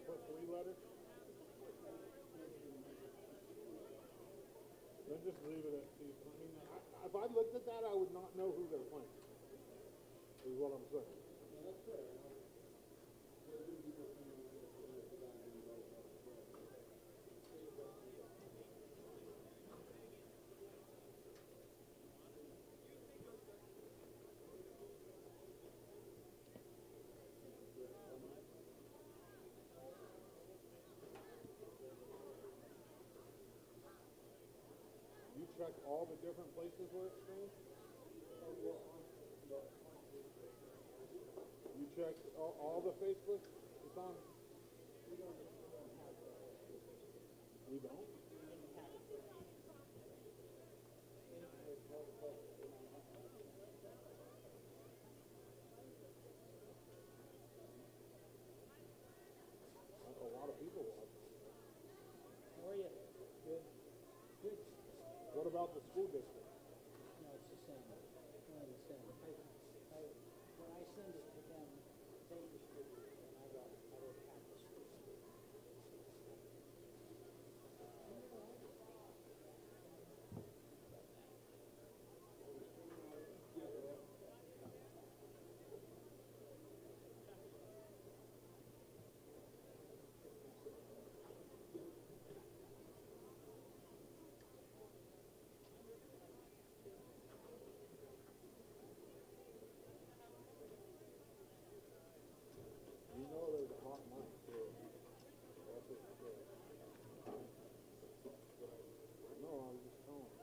put 3 letters? Then just leave it at these. I mean, if I looked at that, I would not know who they're playing. Is what I'm saying. Yeah, that's fair. You check all the different places where it's streamed? You check all the Facebook? It's on. We don't? A lot of people watch. How are you? Good. Good. What about the school district? No, it's the same. One and the same. When I send it to them, they distribute it, and I don't have the school. You know there's a hot mic too. That's what it is. No, I was just telling you.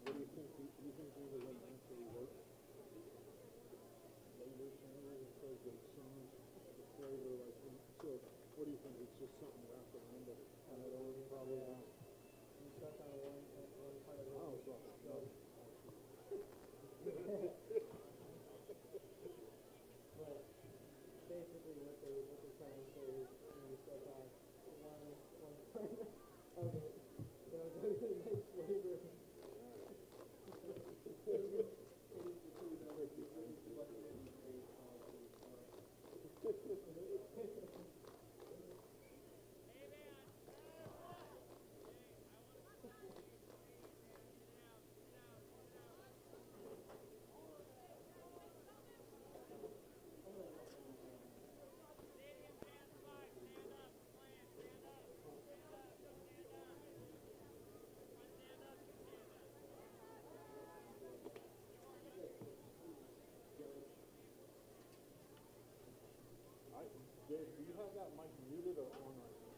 What do you think? You think these are going to actually work? Later singers, it says they sing the flavor like so. What do you think? It's just something wrapped around it, and it always probably not. You stuck on one part of the Oh, so no. But basically what they're trying to say is you stuck on one part of it. So it's a really nice flavor. Dave, do you have that mic muted or on right now?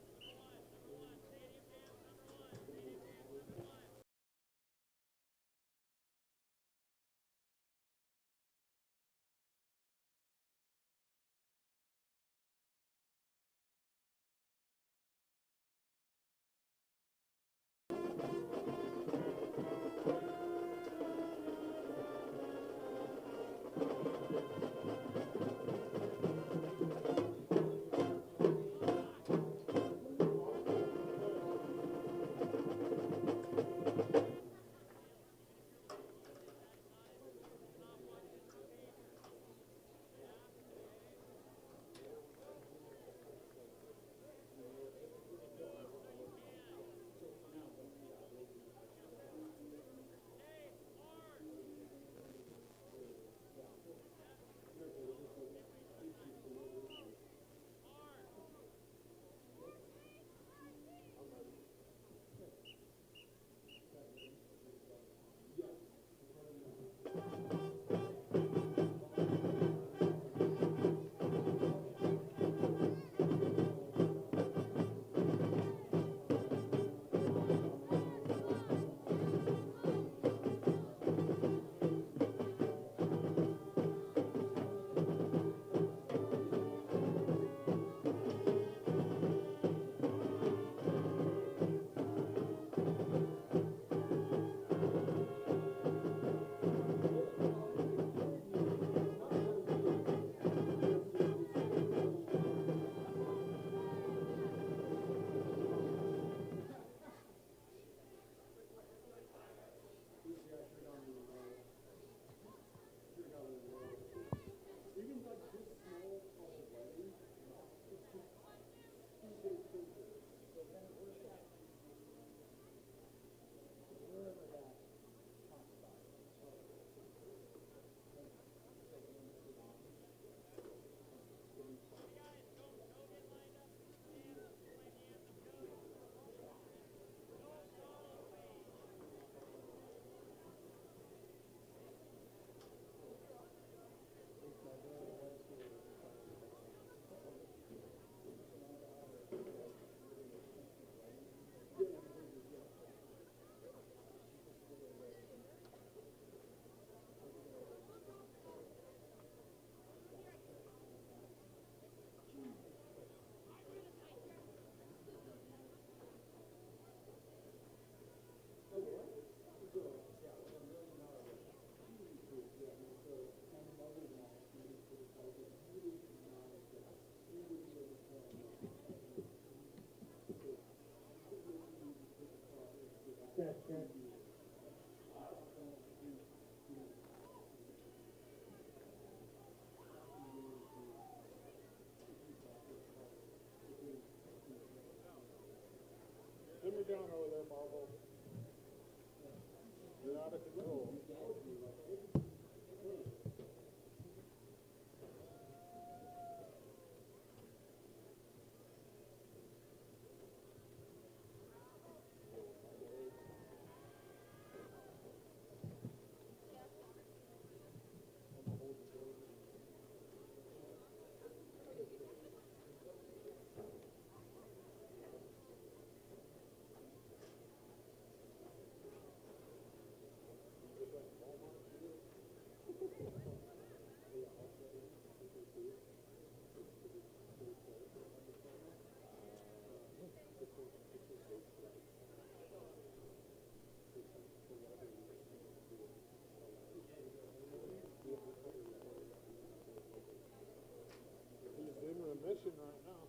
fishing right now.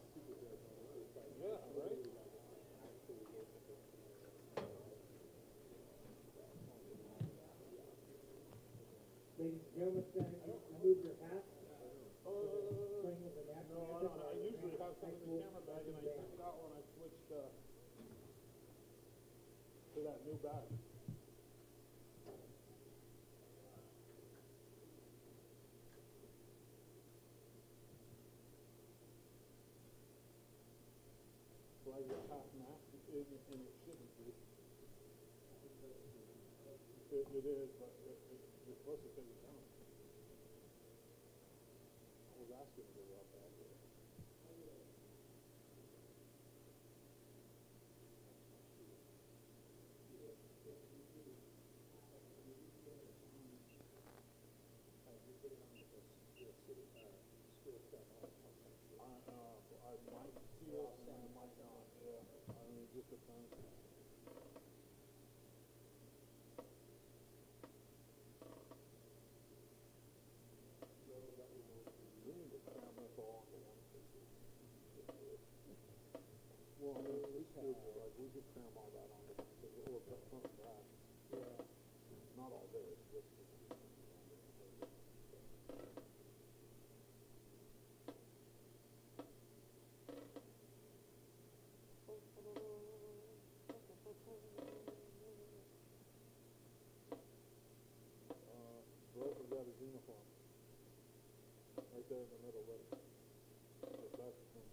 Yeah, right? Ladies and gentlemen, remove your hats. Playing with the national No, I anthem. don't. I usually have some in the camera bag, and I took it out when I switched to that new bag. Flag is half mast, and it shouldn't be. It is, but you're supposed to take it down. I was asking to go out there. I might see it and I might not. Yeah, I mean, it just depends. We need to cram this all into one picture. Well, I mean, we could, like, we could cram all that onto one picture, or put front and back. Yeah. Not all this, just. Bro forgot his uniform. Right there in the middle there. That's him.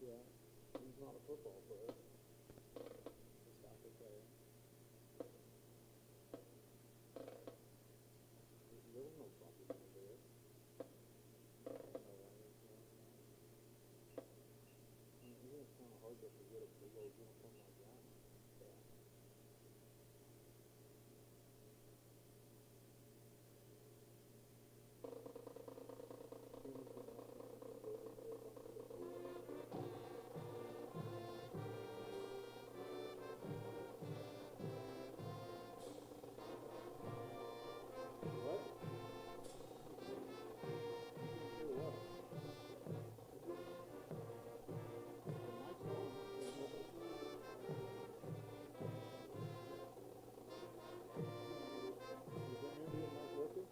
Yeah. He's not a football player. He's a soccer player. There was no soccer player there. It's kind of hard to forget a big old uniform like that. Yeah. What? What? The mic's on. Is the ambient mic working?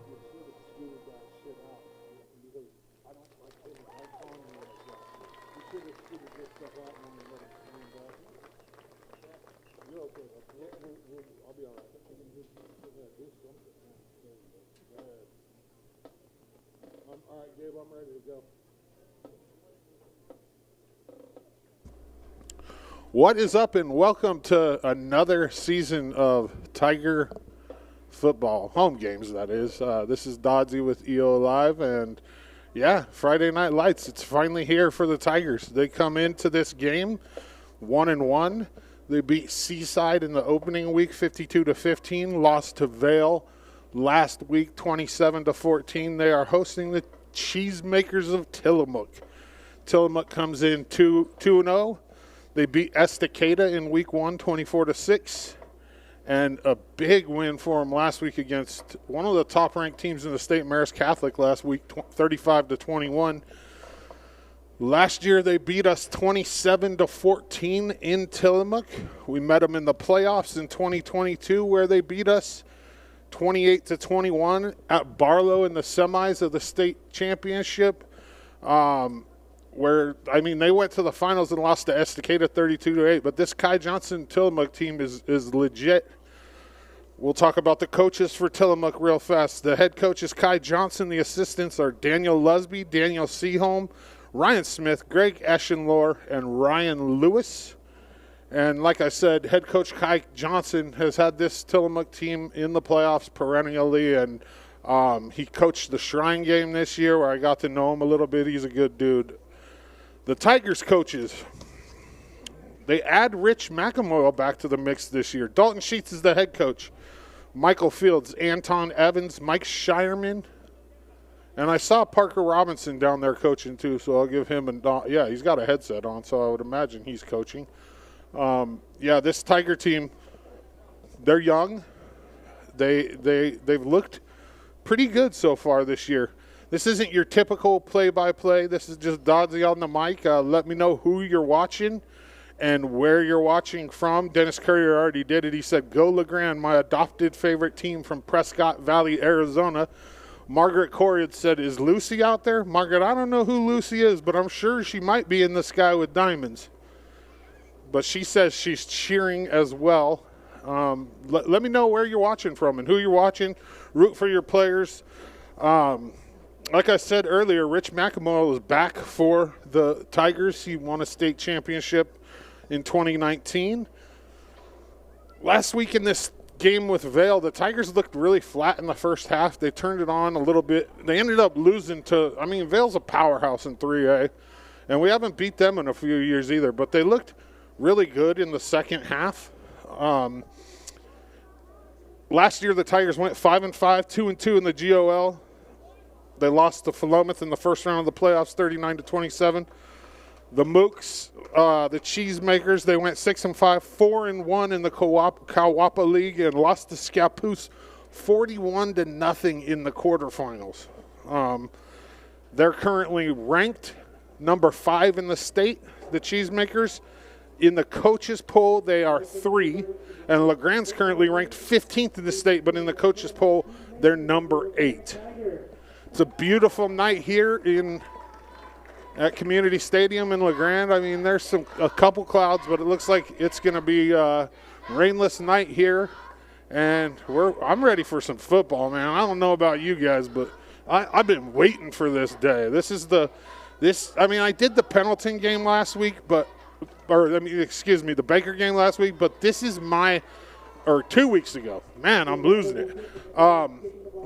You should have screwed that shit out because I don't like putting lights on and like that. You should have screwed this stuff out and then let it stand back. You're okay, I'll be alright. Yeah, do something. Yeah, go ahead. Alright, Gabe, I'm ready to go. What is up, and welcome to another season of Tiger football, home games, that is. This is Doddsy with EO Live, and yeah, Friday Night Lights. It's finally here for the Tigers. They come into this game 1-1. They beat Seaside in the opening week 52-15, lost to Vale last week 27-14. They are hosting the Cheesemakers of Tillamook. Tillamook comes in 2-0. They beat Estacada in week 1 24-6. And a big win for them last week against one of the top-ranked teams in the state, Marist Catholic, last week, 35-21. Last year, they beat us 27-14 in Tillamook. We met them in the playoffs in 2022, where they beat us 28-21 at Barlow in the semis of the state championship. Where, I mean, they went to the finals and lost to Estacada 32-8. But this Kai Johnson Tillamook team is legit. We'll talk about the coaches for Tillamook real fast. The head coach is Kai Johnson. The assistants are Daniel Lusby, Daniel Seaholm, Ryan Smith, Greg Eschenlohr, and Ryan Lewis. And like I said, head coach Kai Johnson has had this Tillamook team in the playoffs perennially, and He coached the Shrine game this year where I got to know him a little bit. He's a good dude. The Tigers coaches, they add Rich McElmoyle back to the mix this year. Dalton Sheets is the head coach. Michael Fields, Anton Evans, Mike Shireman. And I saw Parker Robinson down there coaching too, so I'll give him yeah, he's got a headset on, so I would imagine he's coaching. Yeah, this Tiger team, they're young. They've looked pretty good so far this year. This isn't your typical play-by-play. This is just Doddsy on the mic. Let me know who you're watching and where you're watching from. Dennis Courier already did it. He said, "Go LeGrand, my adopted favorite team from Prescott Valley, Arizona." Margaret Corey said, "Is Lucy out there?" Margaret, I don't know who Lucy is, but I'm sure she might be in the sky with diamonds. But she says she's cheering as well. Let me know where you're watching from and who you're watching. Root for your players. Like I said earlier, Rich McElmoyle is back for the Tigers. He won a state championship in 2019. Last week in this game with Vail, the Tigers looked really flat in the first half. They turned it on a little bit. They ended up losing to, Vail's a powerhouse in 3A, and we haven't beat them in a few years either, but they looked really good in the second half. Last year, the Tigers went 5-5, 2-2 in the GOL. They lost to Philomath in the first round of the playoffs, 39-27. The Mooks, the Cheesemakers, they went 6-5, 4-1 in the Kawapa League, and lost to Scappoose 41-0 in the quarterfinals. They're currently ranked number 5 in the state, the Cheesemakers. In the coaches poll, they are 3, and LeGrand's currently ranked 15th in the state, but in the coaches poll, they're number 8. It's a beautiful night here at Community Stadium in LeGrand. There's a couple clouds, but it looks like it's going to be a rainless night here, and I'm ready for some football, man. I don't know about you guys, but I've been waiting for this day. I did the Pendleton game last week, the Baker game last week, but this is 2 weeks ago. Man, I'm losing it.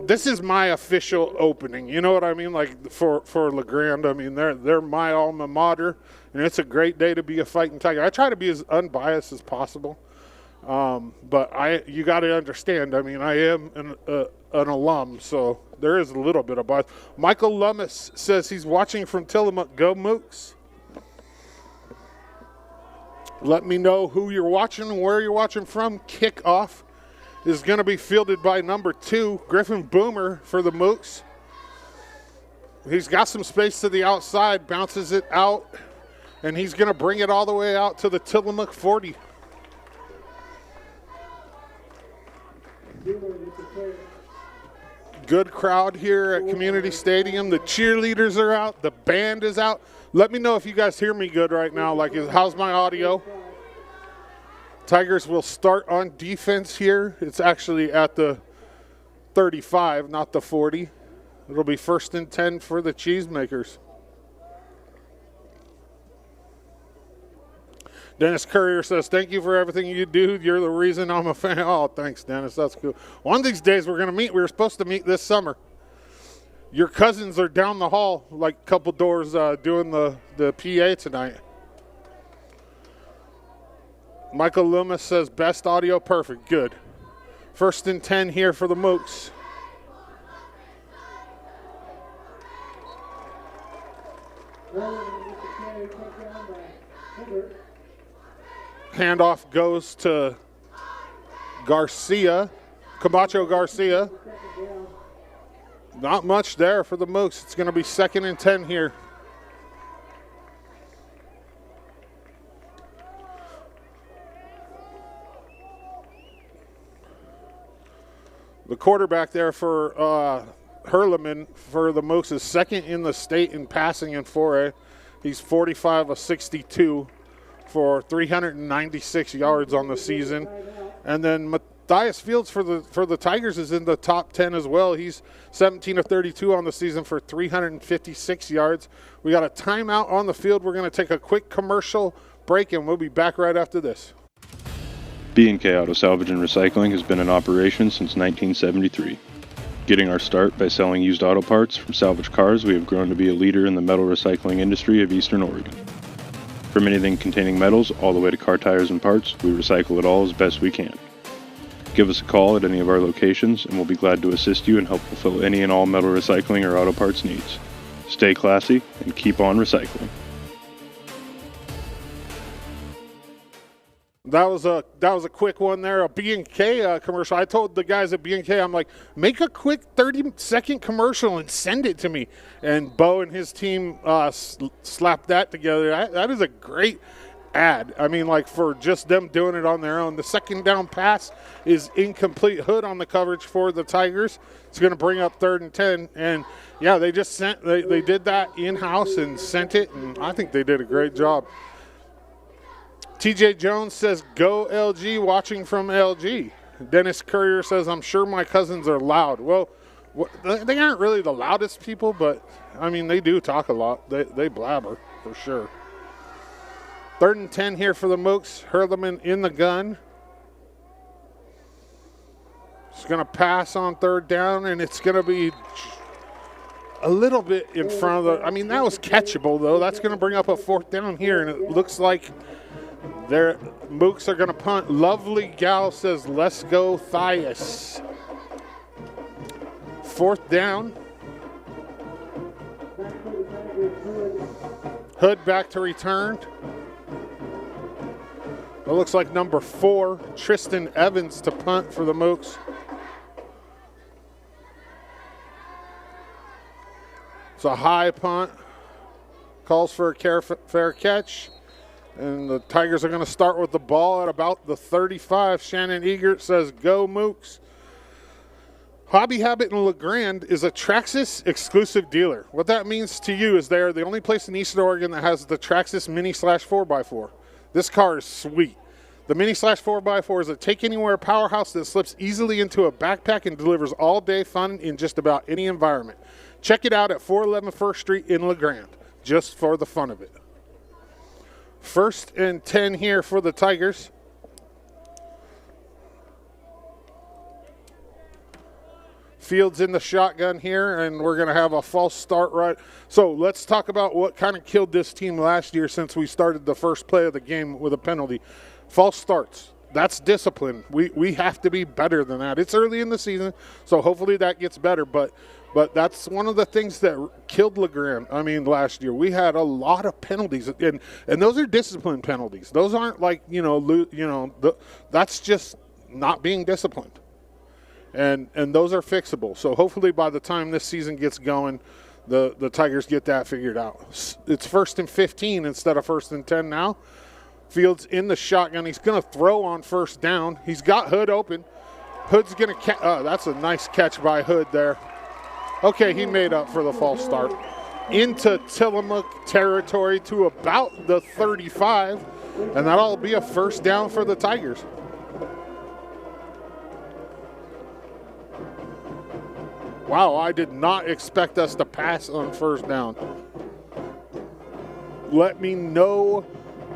This is my official opening. You know what I mean? Like for LeGrand, they're my alma mater, and it's a great day to be a fighting Tiger. I try to be as unbiased as possible, but you got to understand. I am an alum, so there is a little bit of bias. Michael Lummis says he's watching from Tillamook. Go Mooks. Let me know who you're watching and where you're watching from. Kickoff is going to be fielded by number 2, Griffin Boomer for the Mooks. He's got some space to the outside, bounces it out, and he's going to bring it all the way out to the Tillamook 40. Good crowd here at Community Stadium. The cheerleaders are out. The band is out. Let me know if you guys hear me good right now. How's my audio? Tigers will start on defense here. It's actually at the 35, not the 40. It'll be 1st and 10 for the Cheesemakers. Dennis Courier says, "Thank you for everything you do. You're the reason I'm a fan." Oh, thanks, Dennis. That's cool. One of these days we're going to meet. We were supposed to meet this summer. Your cousins are down the hall, a couple doors, doing the PA tonight. Michael Loomis says, "Best audio, perfect." Good. 1st and 10 here for the Mooks. Handoff goes to Garcia, Camacho Garcia. Not much there for the Mooks. It's going to be 2nd and 10 here. The quarterback there for Hurleman for the Mooks is 2nd in the state in passing in 4A. He's 45 of 62 for 396 yards on the season. And then Matthias Fields for the Tigers is in the top 10 as well. He's 17 of 32 on the season for 356 yards. We got a timeout on the field. We're going to take a quick commercial break, and we'll be back right after this. B&K Auto Salvage and Recycling has been in operation since 1973. Getting our start by selling used auto parts from salvaged cars, we have grown to be a leader in the metal recycling industry of Eastern Oregon. From anything containing metals all the way to car tires and parts, we recycle it all as best we can. Give us a call at any of our locations and we'll be glad to assist you and help fulfill any and all metal recycling or auto parts needs. Stay classy and keep on recycling. That was a quick one there, a B&K commercial. I told the guys at B&K, I'm like, make a quick 30-second commercial and send it to me. And Bo and his team slapped that together. That is a great ad. I mean, like, for just them doing it on their own. The second down pass is incomplete. Hood on the coverage for the Tigers. It's going to bring up 3rd and 10. And, yeah, they just they did that in-house and sent it, and I think they did a great job. TJ Jones says, go LG, watching from LG. Dennis Courier says, I'm sure my cousins are loud. Well, they aren't really the loudest people, but, I mean, they do talk a lot. They blabber, for sure. 3rd and 10 here for the Mooks. Hurleman in the gun. It's going to pass on 3rd down, and it's going to be a little bit in front of the – I mean, that was catchable, though. That's going to bring up a 4th down here, and it looks like – their Mooks are going to punt. Lovely Gal says, let's go Thias. 4th down. Hood back to return. It looks like number 4, Tristan Evans, to punt for the Mooks. It's a high punt. Calls for a fair catch. And the Tigers are going to start with the ball at about the 35. Shannon Egert says, go Mooks. Hobby Habit in LeGrand is a Traxxas exclusive dealer. What that means to you is they're the only place in Eastern Oregon that has the Traxxas Mini/4x4. This car is sweet. The Mini/4x4 is a take-anywhere powerhouse that slips easily into a backpack and delivers all-day fun in just about any environment. Check it out at 411 First Street in LeGrand, just for the fun of it. 1st and 10 here for the Tigers. Fields in the shotgun here, and we're going to have a false start right. So let's talk about what kind of killed this team last year since we started the first play of the game with a penalty. False starts. That's discipline. We have to be better than that. It's early in the season, so hopefully that gets better. But that's one of the things that killed LeGrand. I mean, last year we had a lot of penalties, and those are discipline penalties. Those aren't like that's just not being disciplined, and those are fixable. So hopefully by the time this season gets going, the Tigers get that figured out. It's 1st and 15 instead of 1st and 10 now. Fields in the shotgun. He's going to throw on 1st down. He's got Hood open. Hood's going to catch. That's a nice catch by Hood there. Okay, he made up for the false start. Into Tillamook territory to about the 35, and that'll be a 1st down for the Tigers. Wow, I did not expect us to pass on 1st down. Let me know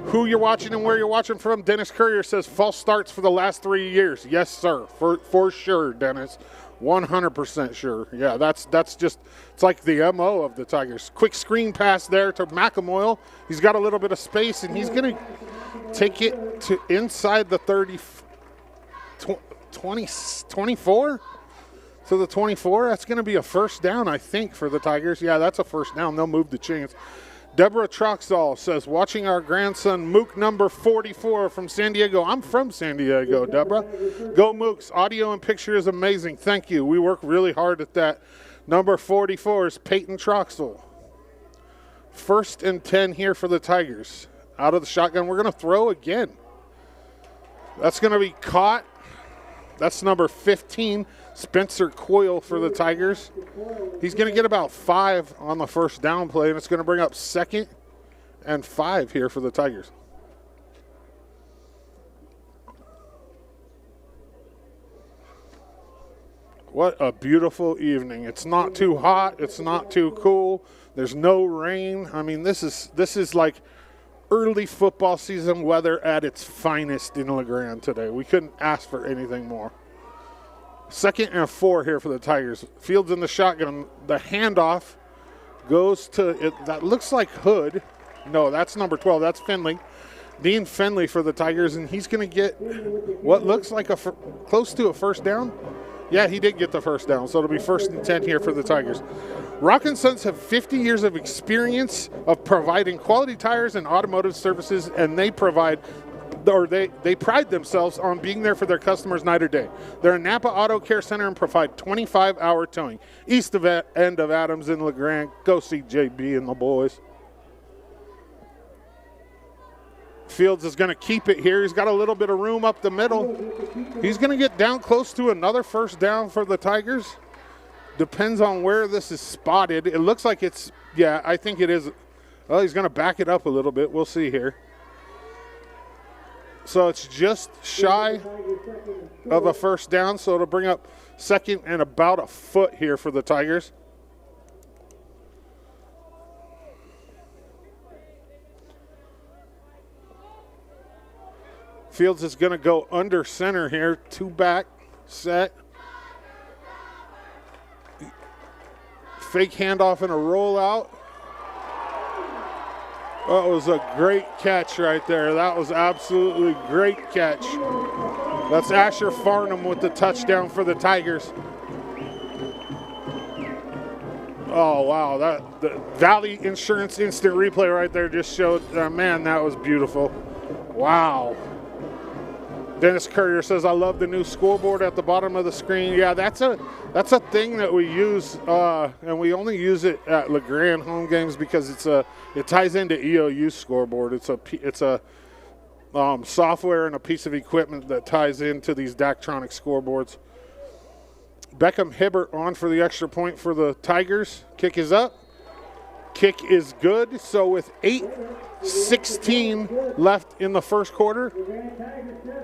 who you're watching and where you're watching from. Dennis Courier says false starts for the last 3 years. Yes, sir, for sure, Dennis. 100% sure. Yeah, that's just, it's like the MO of the Tigers. Quick screen pass there to McEmoyle. He's got a little bit of space, and he's going to take it to inside the 24. So the 24, that's going to be a 1st down, I think, for the Tigers. Yeah, that's a 1st down. They'll move the chains. Deborah Troxall says, watching our grandson, Mook number 44 from San Diego. I'm from San Diego, Deborah. Go Mooks. Audio and picture is amazing. Thank you. We work really hard at that. Number 44 is Peyton Troxall. 1st and 10 here for the Tigers. Out of the shotgun. We're going to throw again. That's going to be caught. That's number 15, Spencer Coyle for the Tigers. He's going to get about 5 on the 1st down play, and it's going to bring up 2nd and 5 here for the Tigers. What a beautiful evening. It's not too hot. It's not too cool. There's no rain. I mean, this is like early football season weather at its finest in LeGrand today. We couldn't ask for anything more. 2nd and 4 here for the Tigers. Fields in the shotgun. The handoff goes to, that looks like Hood. No, that's number 12. That's Finley. Dean Finley for the Tigers, and he's going to get what looks like close to a first down. Yeah, he did get the first down, so it'll be 1st and 10 here for the Tigers. Rock & Sons have 50 years of experience of providing quality tires and automotive services, and they pride themselves on being there for their customers night or day. They're a Napa Auto Care Center and provide 25-hour towing. East of end of Adams in LeGrand. Go see JB and the boys. Fields is going to keep it here. He's got a little bit of room up the middle. He's going to get down close to another first down for the Tigers. Depends on where this is spotted. It looks like it's, yeah, I think it is. Well, he's going to back it up a little bit. We'll see here. So it's just shy of a first down, so it'll bring up 2nd and about a foot here for the Tigers. Fields is going to go under center here. 2 back, set. Fake handoff and a rollout. That was a great catch right there. That was absolutely great catch. That's Asher Farnham with the touchdown for the Tigers. Oh, wow. The Valley Insurance Instant Replay right there just showed, man, that was beautiful. Wow. Dennis Courier says, I love the new scoreboard at the bottom of the screen. Yeah, that's a thing that we use, and we only use it at LeGrand home games because it ties into EOU's scoreboard. It's a software and a piece of equipment that ties into these Daktronic scoreboards. Beckham Hibbert on for the extra point for the Tigers. Kick is up. Kick is good. So with 8:16 left in the first quarter,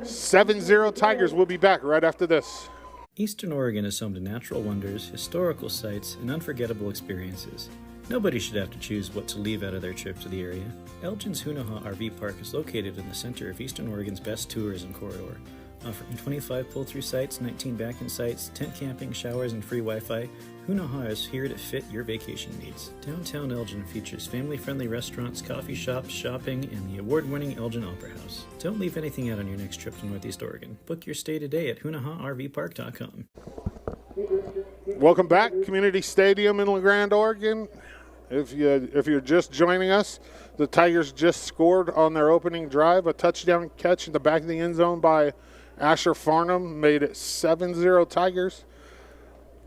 7-0 Tigers. Will be back right after this. Eastern Oregon is home to natural wonders, historical sites, and unforgettable experiences. Nobody should have to choose what to leave out of their trip to the area. Elgin's Hunaha RV Park is located in the center of Eastern Oregon's best tourism corridor, offering 25 pull-through sites, 19 back-in sites, tent camping, showers, and free Wi-Fi. Hunaha is here to fit your vacation needs. Downtown Elgin features family-friendly restaurants, coffee shops, shopping, and the award-winning Elgin Opera House. Don't leave anything out on your next trip to Northeast Oregon. Book your stay today at HunahaRVPark.com. Welcome back, Community Stadium in LeGrand, Oregon. If you're just joining us, the Tigers just scored on their opening drive. A touchdown catch in the back of the end zone by Asher Farnham made it 7-0 Tigers.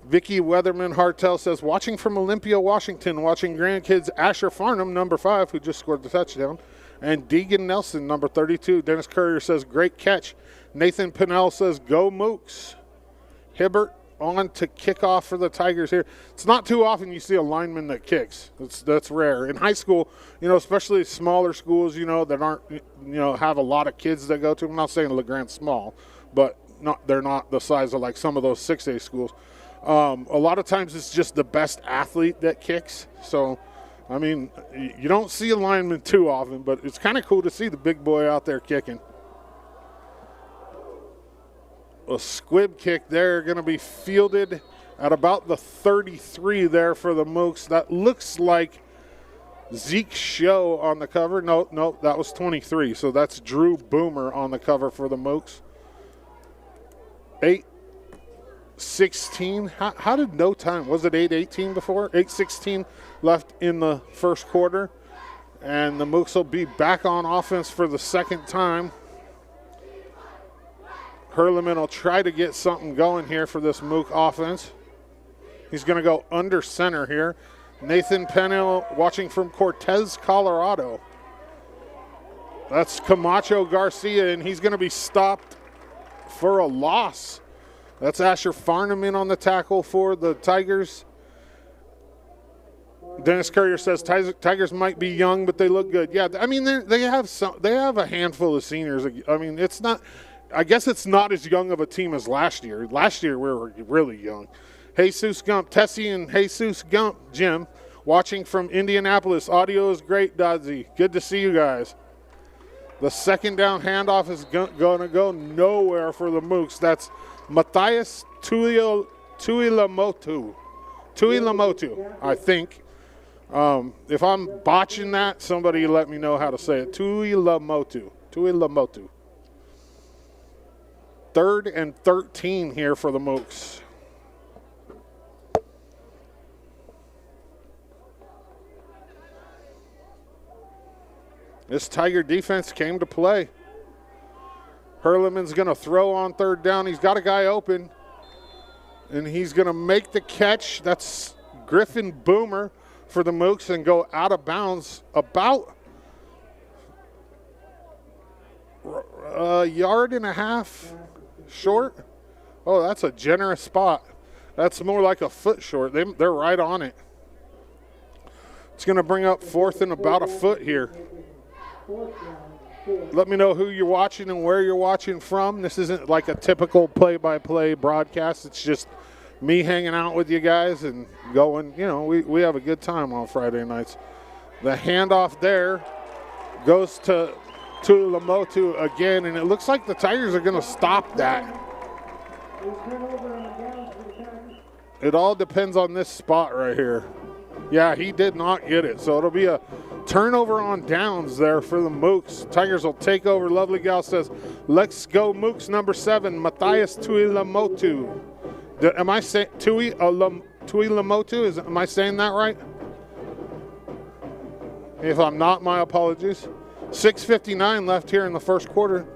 Vicky Weatherman Hartel says, watching from Olympia, Washington, watching grandkids Asher Farnham, number 5, who just scored the touchdown, and Deegan Nelson, number 32. Dennis Courier says, great catch. Nathan Pinnell says, go Mooks. Hibbert on to kick off for the Tigers here. It's not too often you see a lineman that kicks. That's rare. In high school, especially smaller schools, that aren't, have a lot of kids that go to them. I'm not saying LeGrand's small, but they're not the size of like some of those 6A schools. A lot of times it's just the best athlete that kicks. So, I mean, you don't see a lineman too often, but it's kind of cool to see the big boy out there kicking. A squib kick there, going to be fielded at about the 33 there for the Mooks. That looks like Zeke Show on the cover. No, that was 23. So that's Drew Boomer on the cover for the Mooks. 8:16. How did no time? Was it 8:18 before? 8:16 left in the first quarter. And the Mooks will be back on offense for the second time. Hurleman will try to get something going here for this Mook offense. He's going to go under center here. Nathan Pennell watching from Cortez, Colorado. That's Camacho Garcia, and he's going to be stopped for a loss. That's Asher Farnham in on the tackle for the Tigers. Dennis Courier says Tigers might be young, but they look good. Yeah, I mean they have a handful of seniors. I mean I guess it's not as young of a team as last year. Last year we were really young. Jesus Gump, Tessie and Jesus Gump, Jim, watching from Indianapolis. Audio is great, Dodzy. Good to see you guys. The second down handoff is going to go nowhere for the Mooks. That's Matthias Tillamook, I think. If I'm botching that, somebody let me know how to say it. Tillamook. 3rd and 13 here for the Mooks. This Tiger defense came to play. Hurleman's going to throw on 3rd down. He's got a guy open, and he's going to make the catch. That's Griffin Boomer for the Mooks and go out of bounds about a yard and a half short. Oh, that's a generous spot. That's more like a foot short. They're right on it. It's going to bring up 4th and about a foot here. Let me know who you're watching and where you're watching from. This isn't like a typical play-by-play broadcast. It's just me hanging out with you guys and going, we have a good time on Friday nights. The handoff there goes to Tillamook again, and it looks like the Tigers are going to stop that. It all depends on this spot right here. Yeah, he did not get it, so it'll be a turnover on downs there for the Mooks. Tigers will take over. Lovely Gal says, let's go Mooks number 7, Matthias Tillamook. Am I saying Tillamook? Am I saying that right? If I'm not, my apologies. 6:59 left here in the first quarter.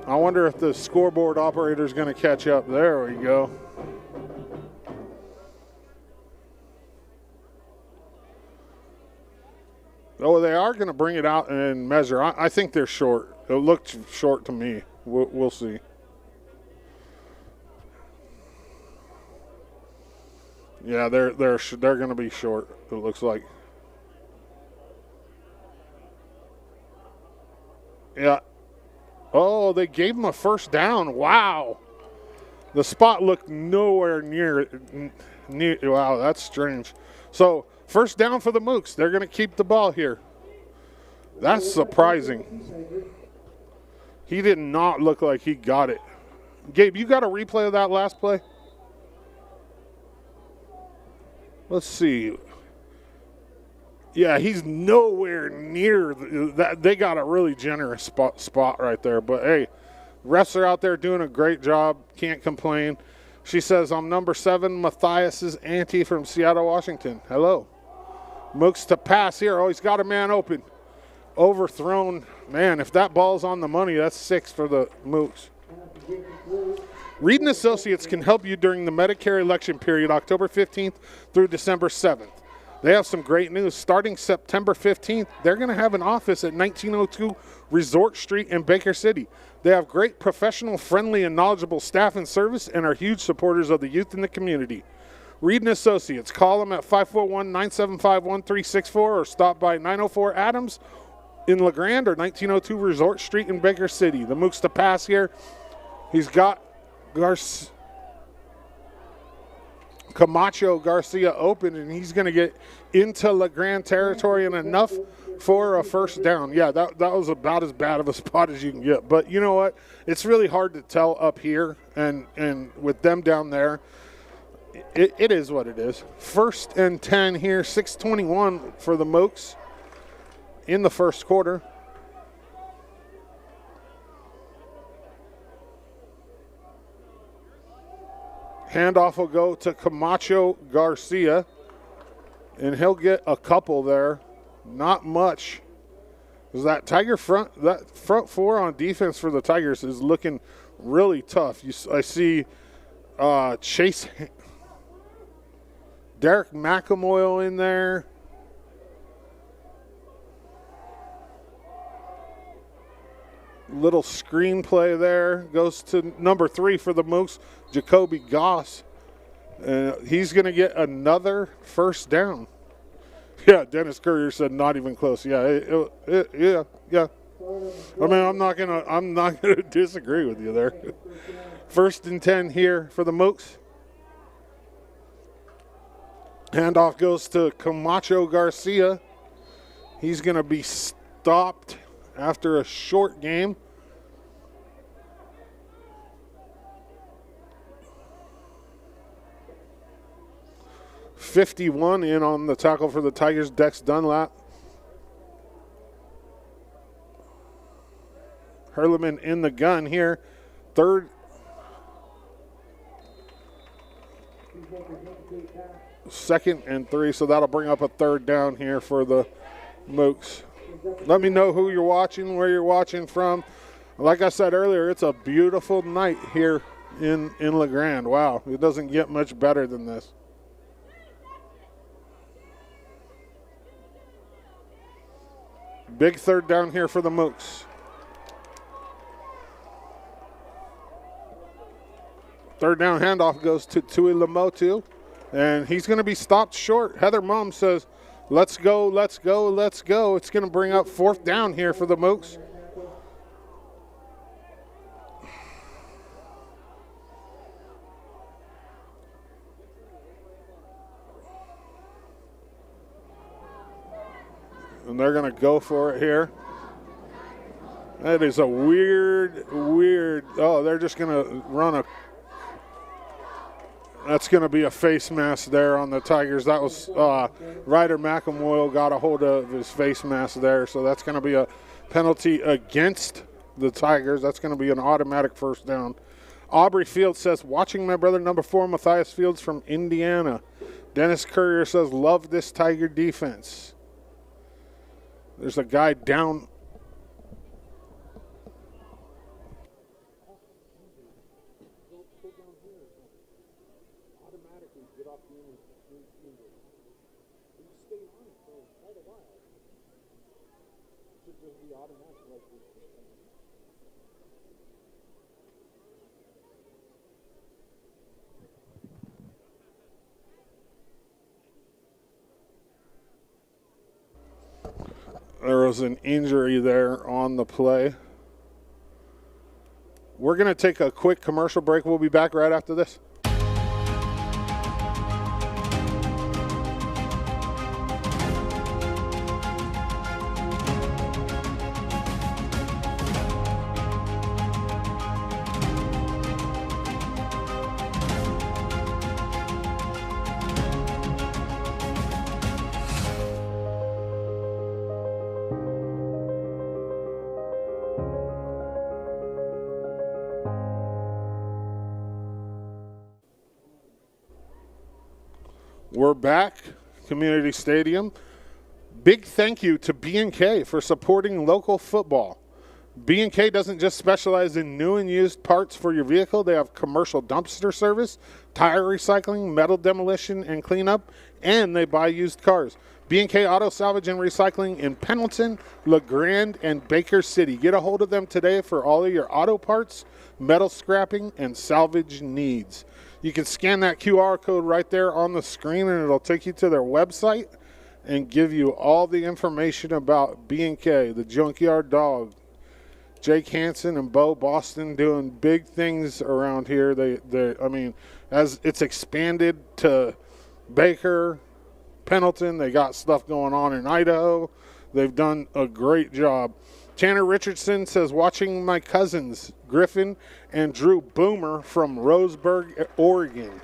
I wonder if the scoreboard operator is going to catch up. There we go. Oh, they are going to bring it out and measure. I think they're short. It looked short to me. We'll see. Yeah, they're going to be short, it looks like. Yeah. Oh, they gave him a first down. Wow. The spot looked nowhere near. Wow, that's strange. So, first down for the Mooks. They're going to keep the ball here. That's surprising. He did not look like he got it. Gabe, you got a replay of that last play? Let's see. Yeah, he's nowhere near that. They got a really generous spot right there. But, hey, refs are out there doing a great job. Can't complain. She says, I'm number 7, Matthias's auntie from Seattle, Washington. Hello. Mooks to pass here. Oh, he's got a man open. Overthrown. Man, if that ball's on the money, that's 6 for the Mooks. Reed & Associates can help you during the Medicare election period, October 15th through December 7th. They have some great news. Starting September 15th, they're going to have an office at 1902 Resort Street in Baker City. They have great professional, friendly, and knowledgeable staff and service and are huge supporters of the youth in the community. Reed & Associates. Call them at 541-975-1364 or stop by 904 Adams in LeGrand or 1902 Resort Street in Baker City. The Mooks to pass here. He's got Camacho Garcia open, and he's going to get into LeGrand territory and enough for a first down. Yeah, that was about as bad of a spot as you can get. But you know what? It's really hard to tell up here, and with them down there, it is what it is. 1st and 10 here, 6:21 for the Mooks in the first quarter. Handoff will go to Camacho Garcia, and he'll get a couple there. Not much. That front 4 on defense for the Tigers is looking really tough. I see Chase, Derek McEmoyle in there. Little screenplay there. Goes to number 3 for the Mooks, Jacoby Goss. He's going to get another first down. Yeah, Dennis Courier said not even close. Yeah, yeah. I mean, I'm not gonna disagree with you there. 1st and 10 here for the Mooks. Handoff goes to Camacho Garcia. He's going to be stopped after a short game. 51 in on the tackle for the Tigers, Dex Dunlap. Hurleman in the gun here. Second and 3, so that'll bring up a third down here for the Mooks. Let me know who you're watching, where you're watching from. Like I said earlier, it's a beautiful night here in LeGrand. Wow, it doesn't get much better than this. Big third down here for the Mooks. Third down handoff goes to Tillamook, and he's going to be stopped short. Heather Mum says, let's go, let's go, let's go. It's going to bring up fourth down here for the Mooks. And they're going to go for it here. That is a weird, oh, they're just going to run a, that's going to be a face mask there on the Tigers. That was Ryder McElmoyle got a hold of his face mask there, so that's going to be a penalty against the Tigers. That's going to be an automatic first down. Aubrey Fields says, watching my brother number 4, Matthias Fields from Indiana. Dennis Courier says, love this Tiger defense. There's a guy down. There was an injury there on the play. We're going to take a quick commercial break. We'll be back right after this. We're back, Community Stadium. Big thank you to B&K for supporting local football. B&K doesn't just specialize in new and used parts for your vehicle. They have commercial dumpster service, tire recycling, metal demolition and cleanup, and they buy used cars. B&K Auto Salvage and Recycling in Pendleton, LeGrand, and Baker City. Get a hold of them today for all of your auto parts, metal scrapping, and salvage needs. You can scan that QR code right there on the screen, and it'll take you to their website and give you all the information about B&K, the Junkyard Dog. Jake Hansen and Bo Boston doing big things around here. I mean, as it's expanded to Baker, Pendleton, they got stuff going on in Idaho. They've done a great job. Tanner Richardson says, watching my cousins, Griffin and Drew Boomer from Roseburg, Oregon.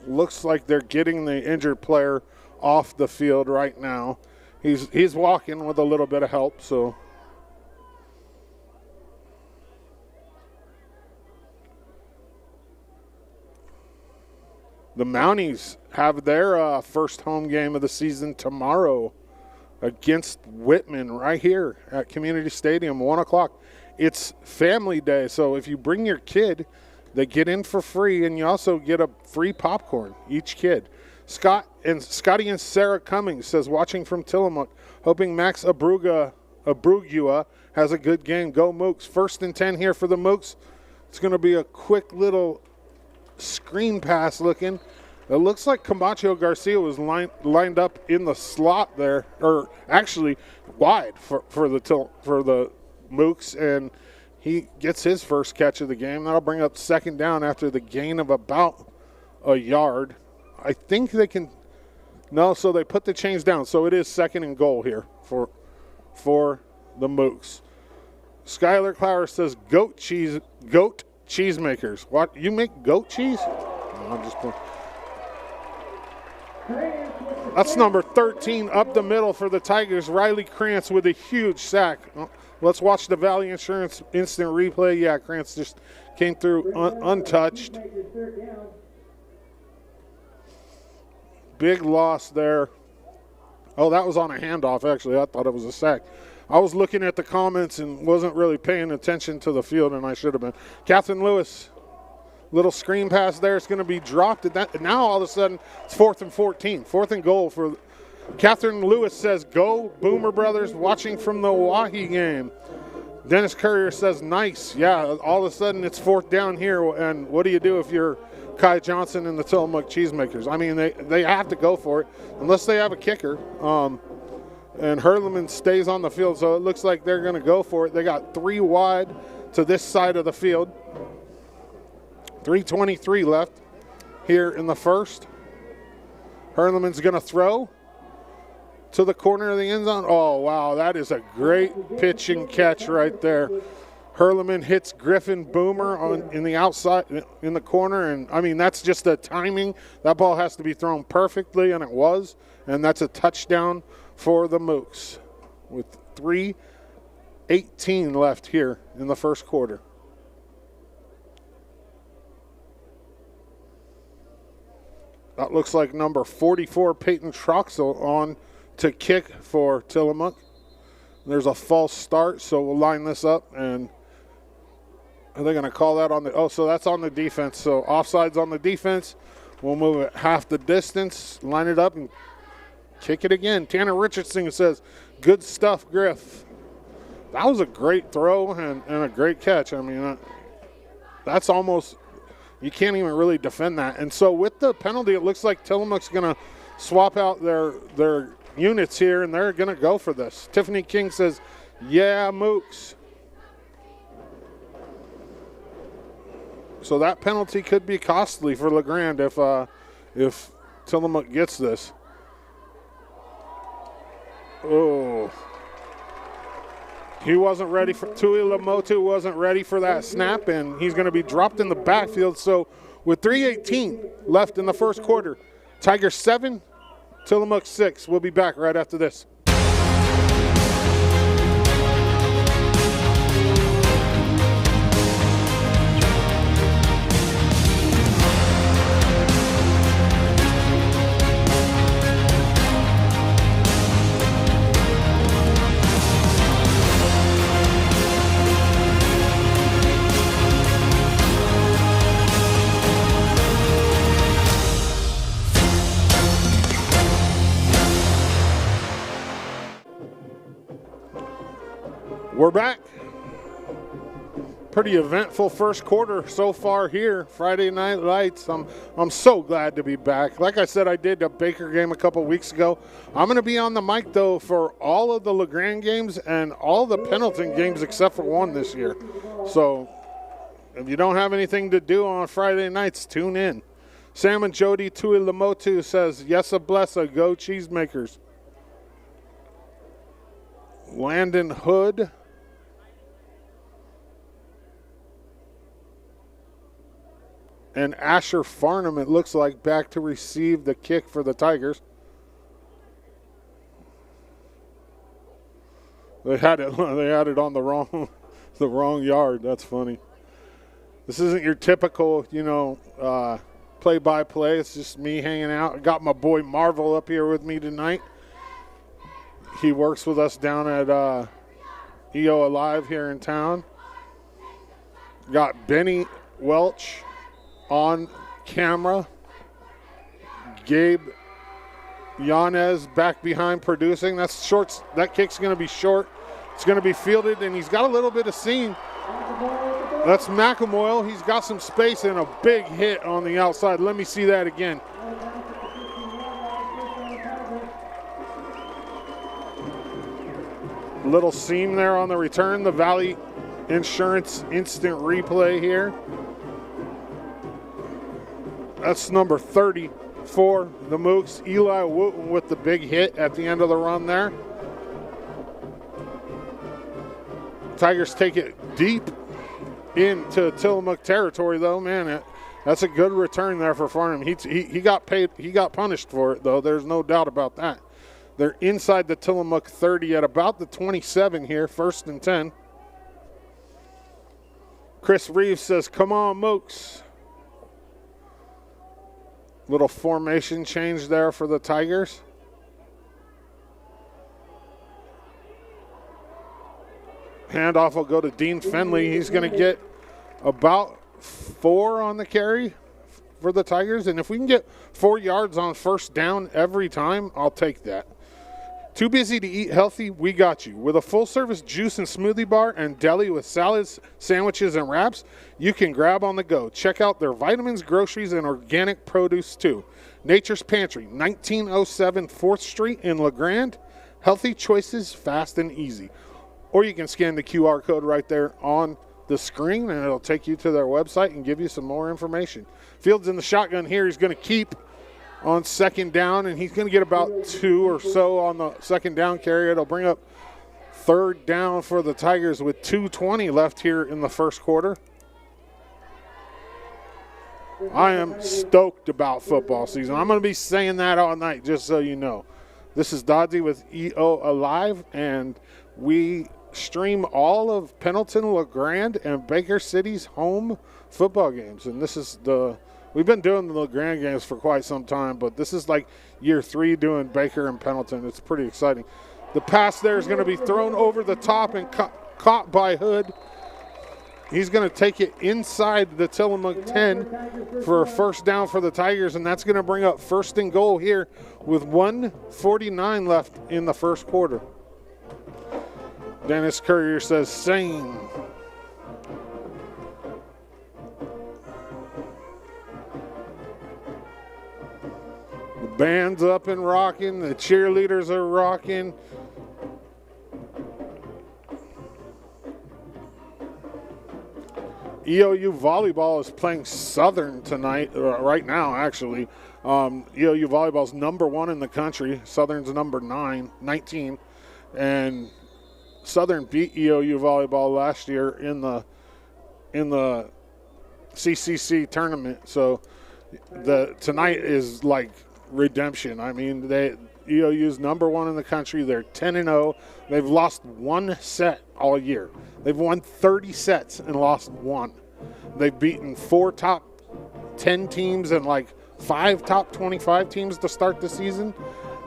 Looks like they're getting the injured player off the field right now. He's walking with a little bit of help, so. The Mounties have their first home game of the season tomorrow against Whitman right here at Community Stadium, 1 o'clock. It's family day, so if you bring your kid, they get in for free, and you also get a free popcorn, each kid. Scotty and Sarah Cummings says, watching from Tillamook, hoping Max Abrugua has a good game. Go Mooks. 1st and 10 here for the Mooks. It's going to be a quick little screen pass looking. It looks like Camacho Garcia was lined up in the slot there, or actually wide for the Mooks, and he gets his first catch of the game. That'll bring up 2nd down after the gain of about a yard. I think they can – no, so they put the chains down. So it is 2nd and goal here for the Mooks. Skylar Clower says goat cheesemakers. What, you make goat cheese? No, I'm just playing. That's number 13 up the middle for the Tigers. Riley Krantz with a huge sack. Let's watch the Valley Insurance instant replay. Yeah, Krantz just came through untouched. Big loss there. Oh, that was on a handoff, actually. I thought it was a sack. I was looking at the comments and wasn't really paying attention to the field, and I should have been. Catherine Lewis. Little screen pass there. It's going to be dropped. Now all of a sudden it's 4th and 14. 4th and goal for Catherine Lewis says, go Boomer Brothers, watching from the Wahi game. Dennis Courier says, nice. Yeah, all of a sudden it's 4th down here. And what do you do if you're Kai Johnson and the Tillamook Cheesemakers? I mean, they have to go for it unless they have a kicker. And Hurleman stays on the field, so it looks like they're going to go for it. They got 3 wide to this side of the field. 3:23 left here in the first. Hurleman's going to throw to the corner of the end zone. Oh, wow, that is a great pitch and catch right there. Hurleman hits Griffin Boomer in the outside, in the corner, and, I mean, that's just the timing. That ball has to be thrown perfectly, and it was, and that's a touchdown for the Mooks with 3:18 left here in the first quarter. That looks like number 44, Peyton Troxel, on to kick for Tillamook. There's a false start, so we'll line this up. And are they going to call that on the – oh, so that's on the defense. So offside's on the defense. We'll move it half the distance, line it up, and kick it again. Tanner Richardson says, good stuff, Griff. That was a great throw and a great catch. I mean, that's almost – you can't even really defend that. And so with the penalty, it looks like Tillamook's going to swap out their units here, and they're going to go for this. Tiffany King says, yeah, Mooks. So that penalty could be costly for LeGrand if Tillamook gets this. Oh. He wasn't ready for – Tui Lamotu wasn't ready for that snap, and he's going to be dropped in the backfield. So with 3:18 left in the first quarter, Tigers 7, Tillamook 6. We'll be back right after this. We're back. Pretty eventful first quarter so far here. Friday Night Lights. I'm so glad to be back. Like I said, I did a Baker game a couple weeks ago. I'm going to be on the mic, though, for all of the LeGrand games and all the Pendleton games except for one this year. So if you don't have anything to do on Friday nights, tune in. Sam and Jody Tui Lamotu says, yes, a blessa, go Cheesemakers. Landon Hood. And Asher Farnham, it looks like, back to receive the kick for the Tigers. They had it on the wrong yard. That's funny. This isn't your typical, play-by-play. It's just me hanging out. I got my boy Marvel up here with me tonight. He works with us down at EO Alive here in town. Got Benny Welch on camera. Gabe Yanez back behind producing. That's short. That kick's going to be short. It's going to be fielded, and he's got a little bit of seam. That's McElmoyle. He's got some space and a big hit on the outside. Let me see that again. Little seam there on the return. The Valley Insurance instant replay here. That's number 30 for the Mooks. Eli Wooten with the big hit at the end of the run there. Tigers take it deep into Tillamook territory, though. Man, that's a good return there for Farnham. He got paid. He got punished for it, though. There's no doubt about that. They're inside the Tillamook 30 at about the 27 here, 1st and 10. Chris Reeves says, "Come on, Mokes." Little formation change there for the Tigers. Handoff will go to Dean Fenley. He's going to get about 4 on the carry for the Tigers. And if we can get 4 yards on 1st down every time, I'll take that. Too busy to eat healthy? We got you. With a full-service juice and smoothie bar and deli with salads, sandwiches, and wraps, you can grab on the go. Check out their vitamins, groceries, and organic produce, too. Nature's Pantry, 1907 4th Street in LeGrand. Healthy choices, fast and easy. Or you can scan the QR code right there on the screen, and it'll take you to their website and give you some more information. Fields in the shotgun here. He's going to keep on 2nd down, and he's going to get about 2 or so on the 2nd down carry. It'll bring up 3rd down for the Tigers with 2:20 left here in the 1st quarter. I am stoked about football season. I'm going to be saying that all night, just so you know. This is Dodgy with EO Alive, and we stream all of Pendleton, LeGrand, and Baker City's home football games. And this is we've been doing the LeGrand games for quite some time, but this is like year 3 doing Baker and Pendleton. It's pretty exciting. The pass there is going to be thrown over the top and caught by Hood. He's going to take it inside the Tillamook 10 for a 1st down for the Tigers, and that's going to bring up 1st and goal here with 1:49 left in the 1st quarter. Dennis Courier says, "Same." The band's up and rocking. The cheerleaders are rocking. EOU volleyball is playing Southern tonight, right now actually. EOU volleyball is number 1 in the country. Southern's number 19. And Southern beat EOU volleyball last year in the CCC tournament. So tonight is like redemption. I mean, EOU's number 1 in the country. They're 10-0. They've lost 1 set all year. They've won 30 sets and lost 1. They've beaten 4 top 10 teams and like 5 top 25 teams to start the season.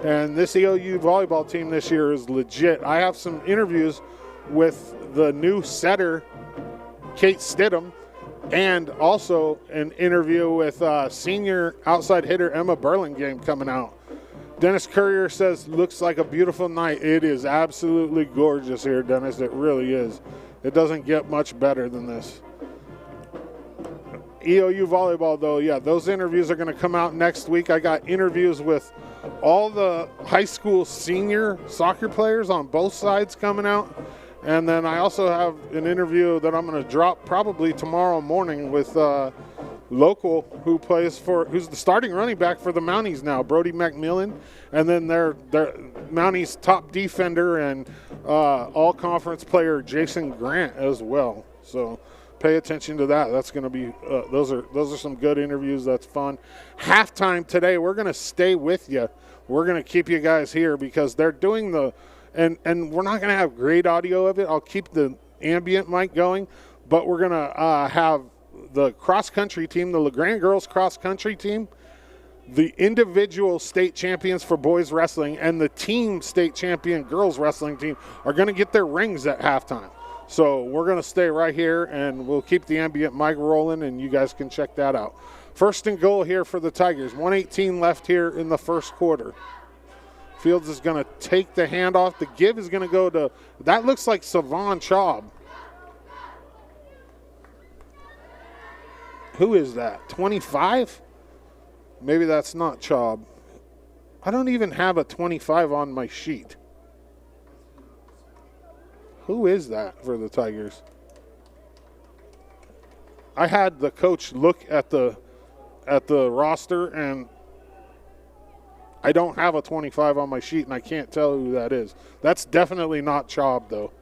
And this EOU volleyball team this year is legit. I have some interviews with the new setter, Kate Stidham, and also an interview with senior outside hitter Emma Burlingame coming out. Dennis Courier says, "Looks like a beautiful night." It is absolutely gorgeous here, Dennis. It really is. It doesn't get much better than this. EOU volleyball, though, yeah, those interviews are going to come out next week. I got interviews with all the high school senior soccer players on both sides coming out. And then I also have an interview that I'm going to drop probably tomorrow morning with local who's the starting running back for the Mounties now, Brody McMillan, and then their Mounties top defender and all-conference player Jason Grant as well. So pay attention to that. That's going to be those are some good interviews. That's fun. Halftime today, we're going to stay with you. We're going to keep you guys here because they're doing and we're not going to have great audio of it. I'll keep the ambient mic going, but we're going to have the cross-country team, the LeGrand girls cross-country team, the individual state champions for boys wrestling, and the team state champion girls wrestling team are going to get their rings at halftime. So we're going to stay right here, and we'll keep the ambient mic rolling, and you guys can check that out. 1st and goal here for the Tigers. 1:18 left here in the 1st quarter. Fields is going to take the handoff. The give is going to go to, that looks like Savon Chaub. Who is that, 25? Maybe that's not Chaub. I don't even have a 25 on my sheet. Who is that for the Tigers? I had the coach look at the roster, and I don't have a 25 on my sheet, and I can't tell who that is. That's definitely not Chaub, though.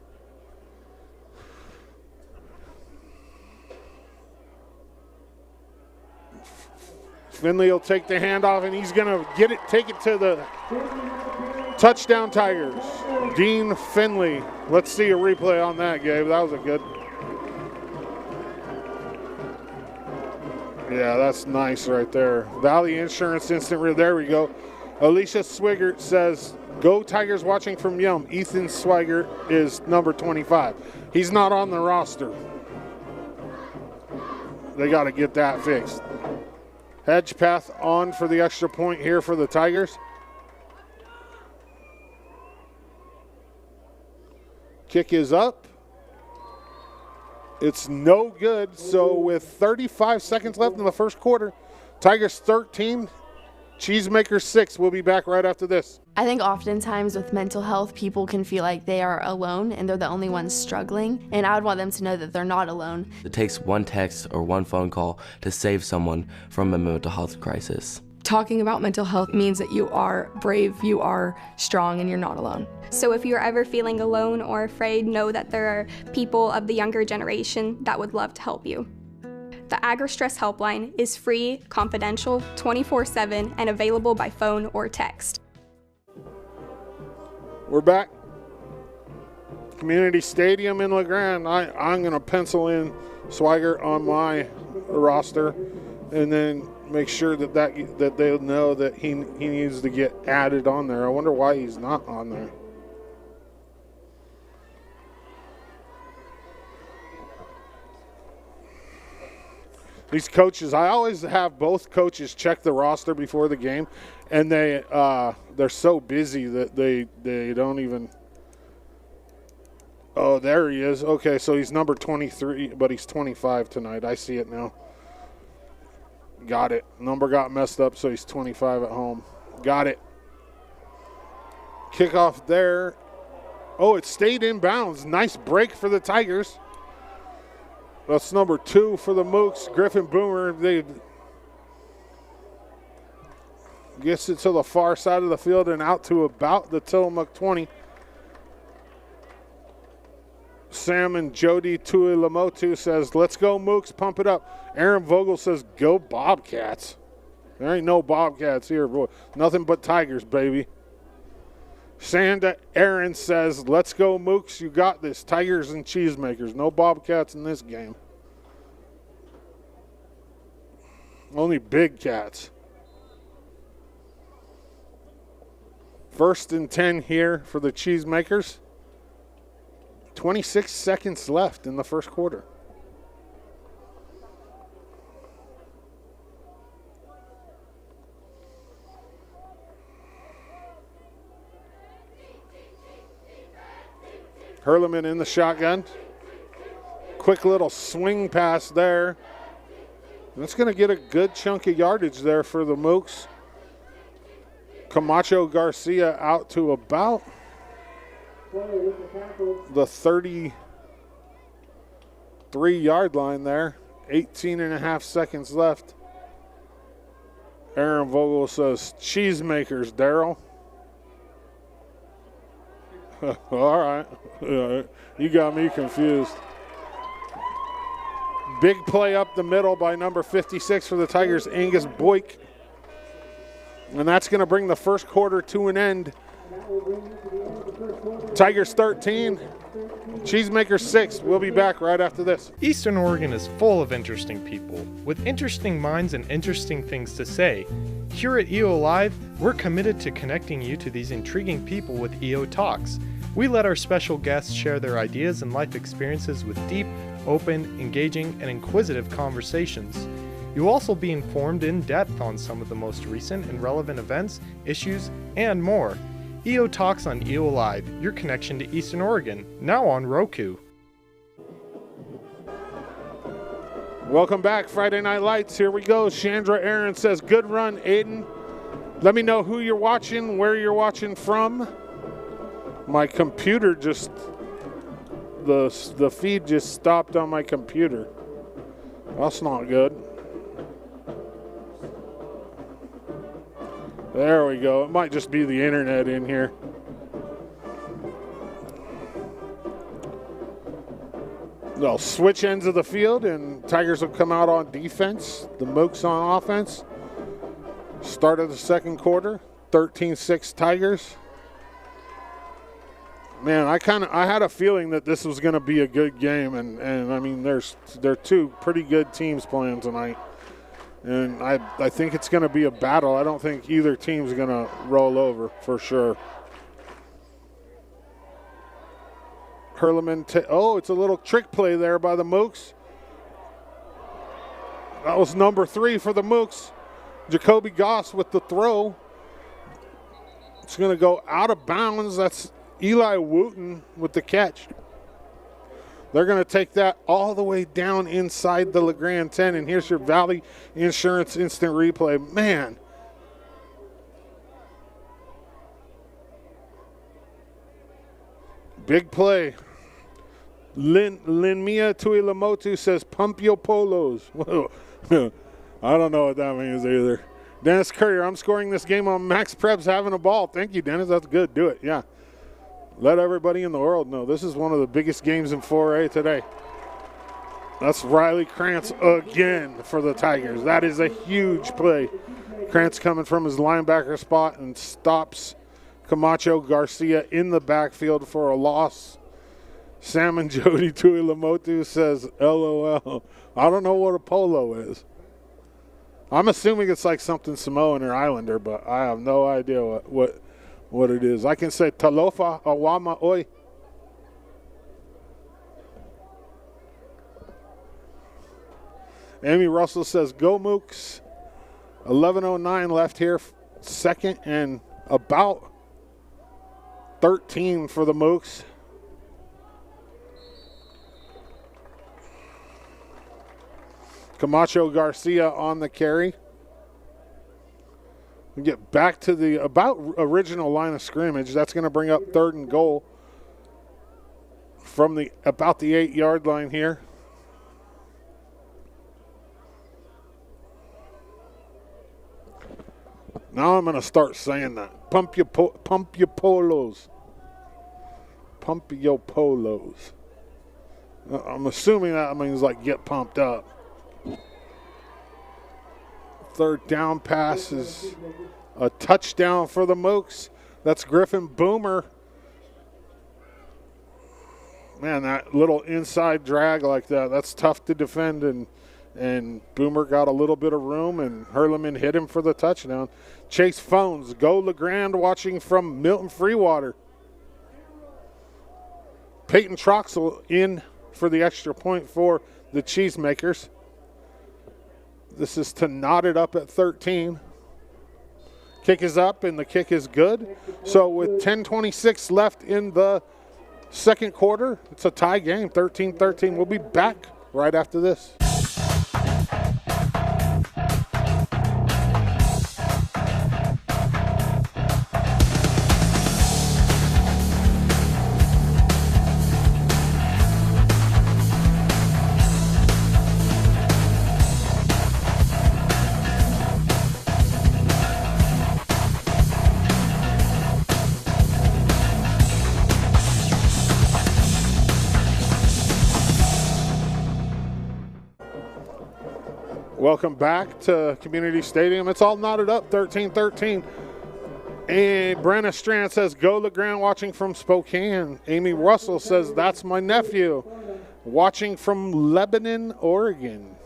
Finley will take the handoff, and he's going to take it to the touchdown Tigers. Dean Finley. Let's see a replay on that, Gabe. That was a good. Yeah, that's nice right there. Valley Insurance instant. There we go. Alicia Swigert says, "Go Tigers watching from Yelm." Ethan Swigert is number 25. He's not on the roster. They got to get that fixed. Hedgepath on for the extra point here for the Tigers. Kick is up. It's no good. So with 35 seconds left in the first quarter, Tigers 13, Cheesemakers 6. We'll be back right after this. I think oftentimes with mental health, people can feel like they are alone and they're the only ones struggling. And I would want them to know that they're not alone. It takes one text or one phone call to save someone from a mental health crisis. Talking about mental health means that you are brave, you are strong, and you're not alone. So if you're ever feeling alone or afraid, know that there are people of the younger generation that would love to help you. The Agri-Stress Helpline is free, confidential, 24/7, and available by phone or text. We're back. Community Stadium in LeGrand. I'm going to pencil in Swigert on my roster and then make sure that they'll know that he needs to get added on there. I wonder why he's not on there. These coaches, I always have both coaches check the roster before the game, and they're so busy that they don't even. Oh, there he is. Okay, so he's number 23, but he's 25 tonight. I see it now. Got it. Number got messed up, so he's 25 at home. Got it. Kickoff there. Oh, it stayed in bounds. Nice break for the Tigers. That's number 2 for the Mooks. Griffin Boomer. They gets it to the far side of the field and out to about the Tillamook 20. Sam and Jody Tuilamotu says, "Let's go Mooks, pump it up." Aaron Vogel says, "Go Bobcats." There ain't no Bobcats here, boy. Nothing but Tigers, baby. Sanda Aaron says, "Let's go Mooks, you got this. Tigers and Cheesemakers. No Bobcats in this game. Only big cats." 1st and 10 here for the Cheesemakers. 26 seconds left in the first quarter. Hurleman in the shotgun. Quick little swing pass there. That's going to get a good chunk of yardage there for the Mooks. Camacho Garcia out to about the 33-yard line there. 18 and a half seconds left. Aaron Vogel says, "Cheesemakers, Daryl." All right. You got me confused. Big play up the middle by number 56 for the Tigers, Angus Boyk. And that's going to bring the first quarter to an end. Tigers 13, Cheesemakers 6. We'll be back right after this. Eastern Oregon is full of interesting people, with interesting minds and interesting things to say. Here at EO Live, we're committed to connecting you to these intriguing people with EO Talks. We let our special guests share their ideas and life experiences with deep, open, engaging, and inquisitive conversations. You'll also be informed in depth on some of the most recent and relevant events, issues, and more. EO Talks on EO Live, your connection to Eastern Oregon, now on Roku. Welcome back, Friday Night Lights. Here we go. Chandra Aaron says, "Good run, Aiden." Let me know who you're watching, where you're watching from. My computer just, the feed just stopped on my computer. That's not good. There we go. It might just be the internet in here. They'll switch ends of the field, and Tigers will come out on defense. The Mooks on offense. Start of the second quarter, 13-6 Tigers. Man, I had a feeling that this was going to be a good game, and I mean, there are two pretty good teams playing tonight, and I think it's going to be a battle. I don't think either team's going to roll over for sure. Hurleman, it's a little trick play there by the Mooks. That was number 3 for the Mooks. Jacoby Goss with the throw. It's going to go out of bounds. That's Eli Wooten with the catch. They're going to take that all the way down inside the LeGrand 10, and here's your Valley Insurance instant replay. Man. Big play. Linmia Tuilamotu says, pump your polos. Whoa. I don't know what that means either. Dennis Courier, I'm scoring this game on Max Preb's having a ball. Thank you, Dennis. That's good. Do it. Yeah. Let everybody in the world know this is one of the biggest games in 4A today. That's Riley Krantz again for the Tigers. That is a huge play. Krantz coming from his linebacker spot and stops Camacho Garcia in the backfield for a loss. Sam and Jody Tuilamotu says, LOL. I don't know what a polo is. I'm assuming it's like something Samoan or Islander, but I have no idea what it is. I can say Talofa Awama Oi. Amy Russell says, go Mooks. 11:09 left here. Second and about 13 for the Mooks. Camacho Garcia on the carry. We get back to the about original line of scrimmage. That's going to bring up 3rd and goal from about the 8-yard line here. Now I'm going to start saying that. Pump your polos. Pump your polos. I'm assuming that means like get pumped up. 3rd down pass is a touchdown for the Mooks. That's Griffin Boomer. Man, that little inside drag like that, that's tough to defend, and Boomer got a little bit of room, and Hurleman hit him for the touchdown. Chase Phones, go LeGrand watching from Milton Freewater. Peyton Troxel in for the extra point for the Cheesemakers. This is to knot it up at 13. Kick is up, and the kick is good. So with 10:26 left in the second quarter, it's a tie game, 13-13. We'll be back right after this. Welcome back to Community Stadium. It's all knotted up, 13-13. And Brenna Strand says, go LeGrand watching from Spokane. Amy Russell says, that's my nephew watching from Lebanon, Oregon.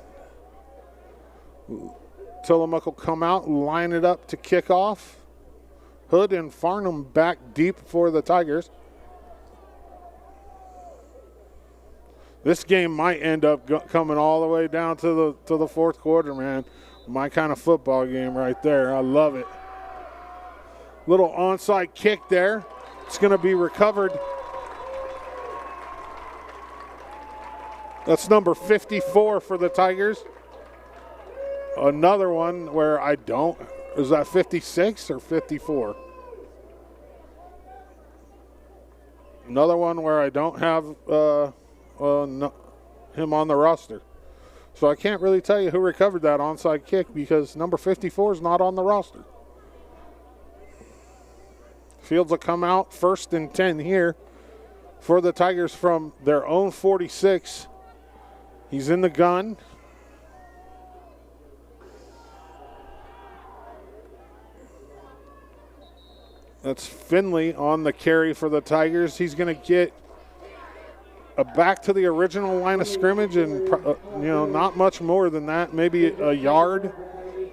Tillamook will come out and line it up to kick off. Hood and Farnham back deep for the Tigers. This game might end up coming all the way down to the fourth quarter, man. My kind of football game right there. I love it. Little onside kick there. It's going to be recovered. That's number 54 for the Tigers. Another one where I don't. Is that 56 or 54? Another one where I don't have him on the roster. So I can't really tell you who recovered that onside kick because number 54 is not on the roster. Fields will come out 1st and 10 here for the Tigers from their own 46. He's in the gun. That's Finley on the carry for the Tigers. He's going to get back to the original line of scrimmage and, not much more than that, maybe a yard.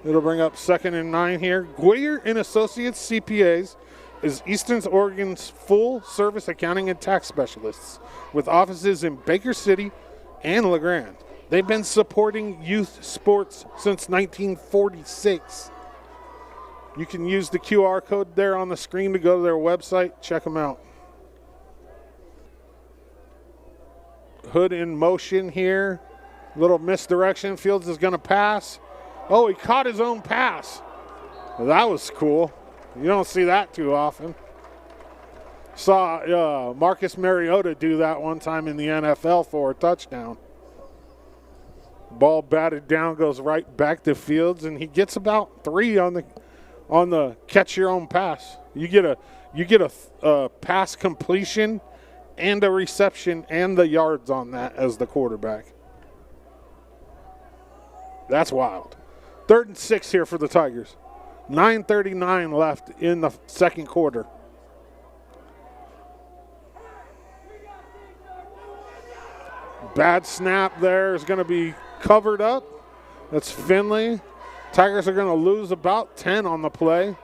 It'll bring up 2nd and 9 here. Guyer and Associates CPAs is Eastern Oregon's full-service accounting and tax specialists with offices in Baker City and LeGrand. They've been supporting youth sports since 1946. You can use the QR code there on the screen to go to their website. Check them out. Hood in motion here. Little misdirection. Fields is going to pass. Oh, he caught his own pass. Well, that was cool. You don't see that too often. Saw Marcus Mariota do that one time in the NFL for a touchdown. Ball batted down, goes right back to Fields, and he gets about 3 on the catch your own pass. You get a pass completion and a reception and the yards on that as the quarterback. That's wild. 3rd and 6 here for the Tigers. 9:39 left in the second quarter. Bad snap there is going to be covered up. That's Finley. Tigers are going to lose about 10 on the play.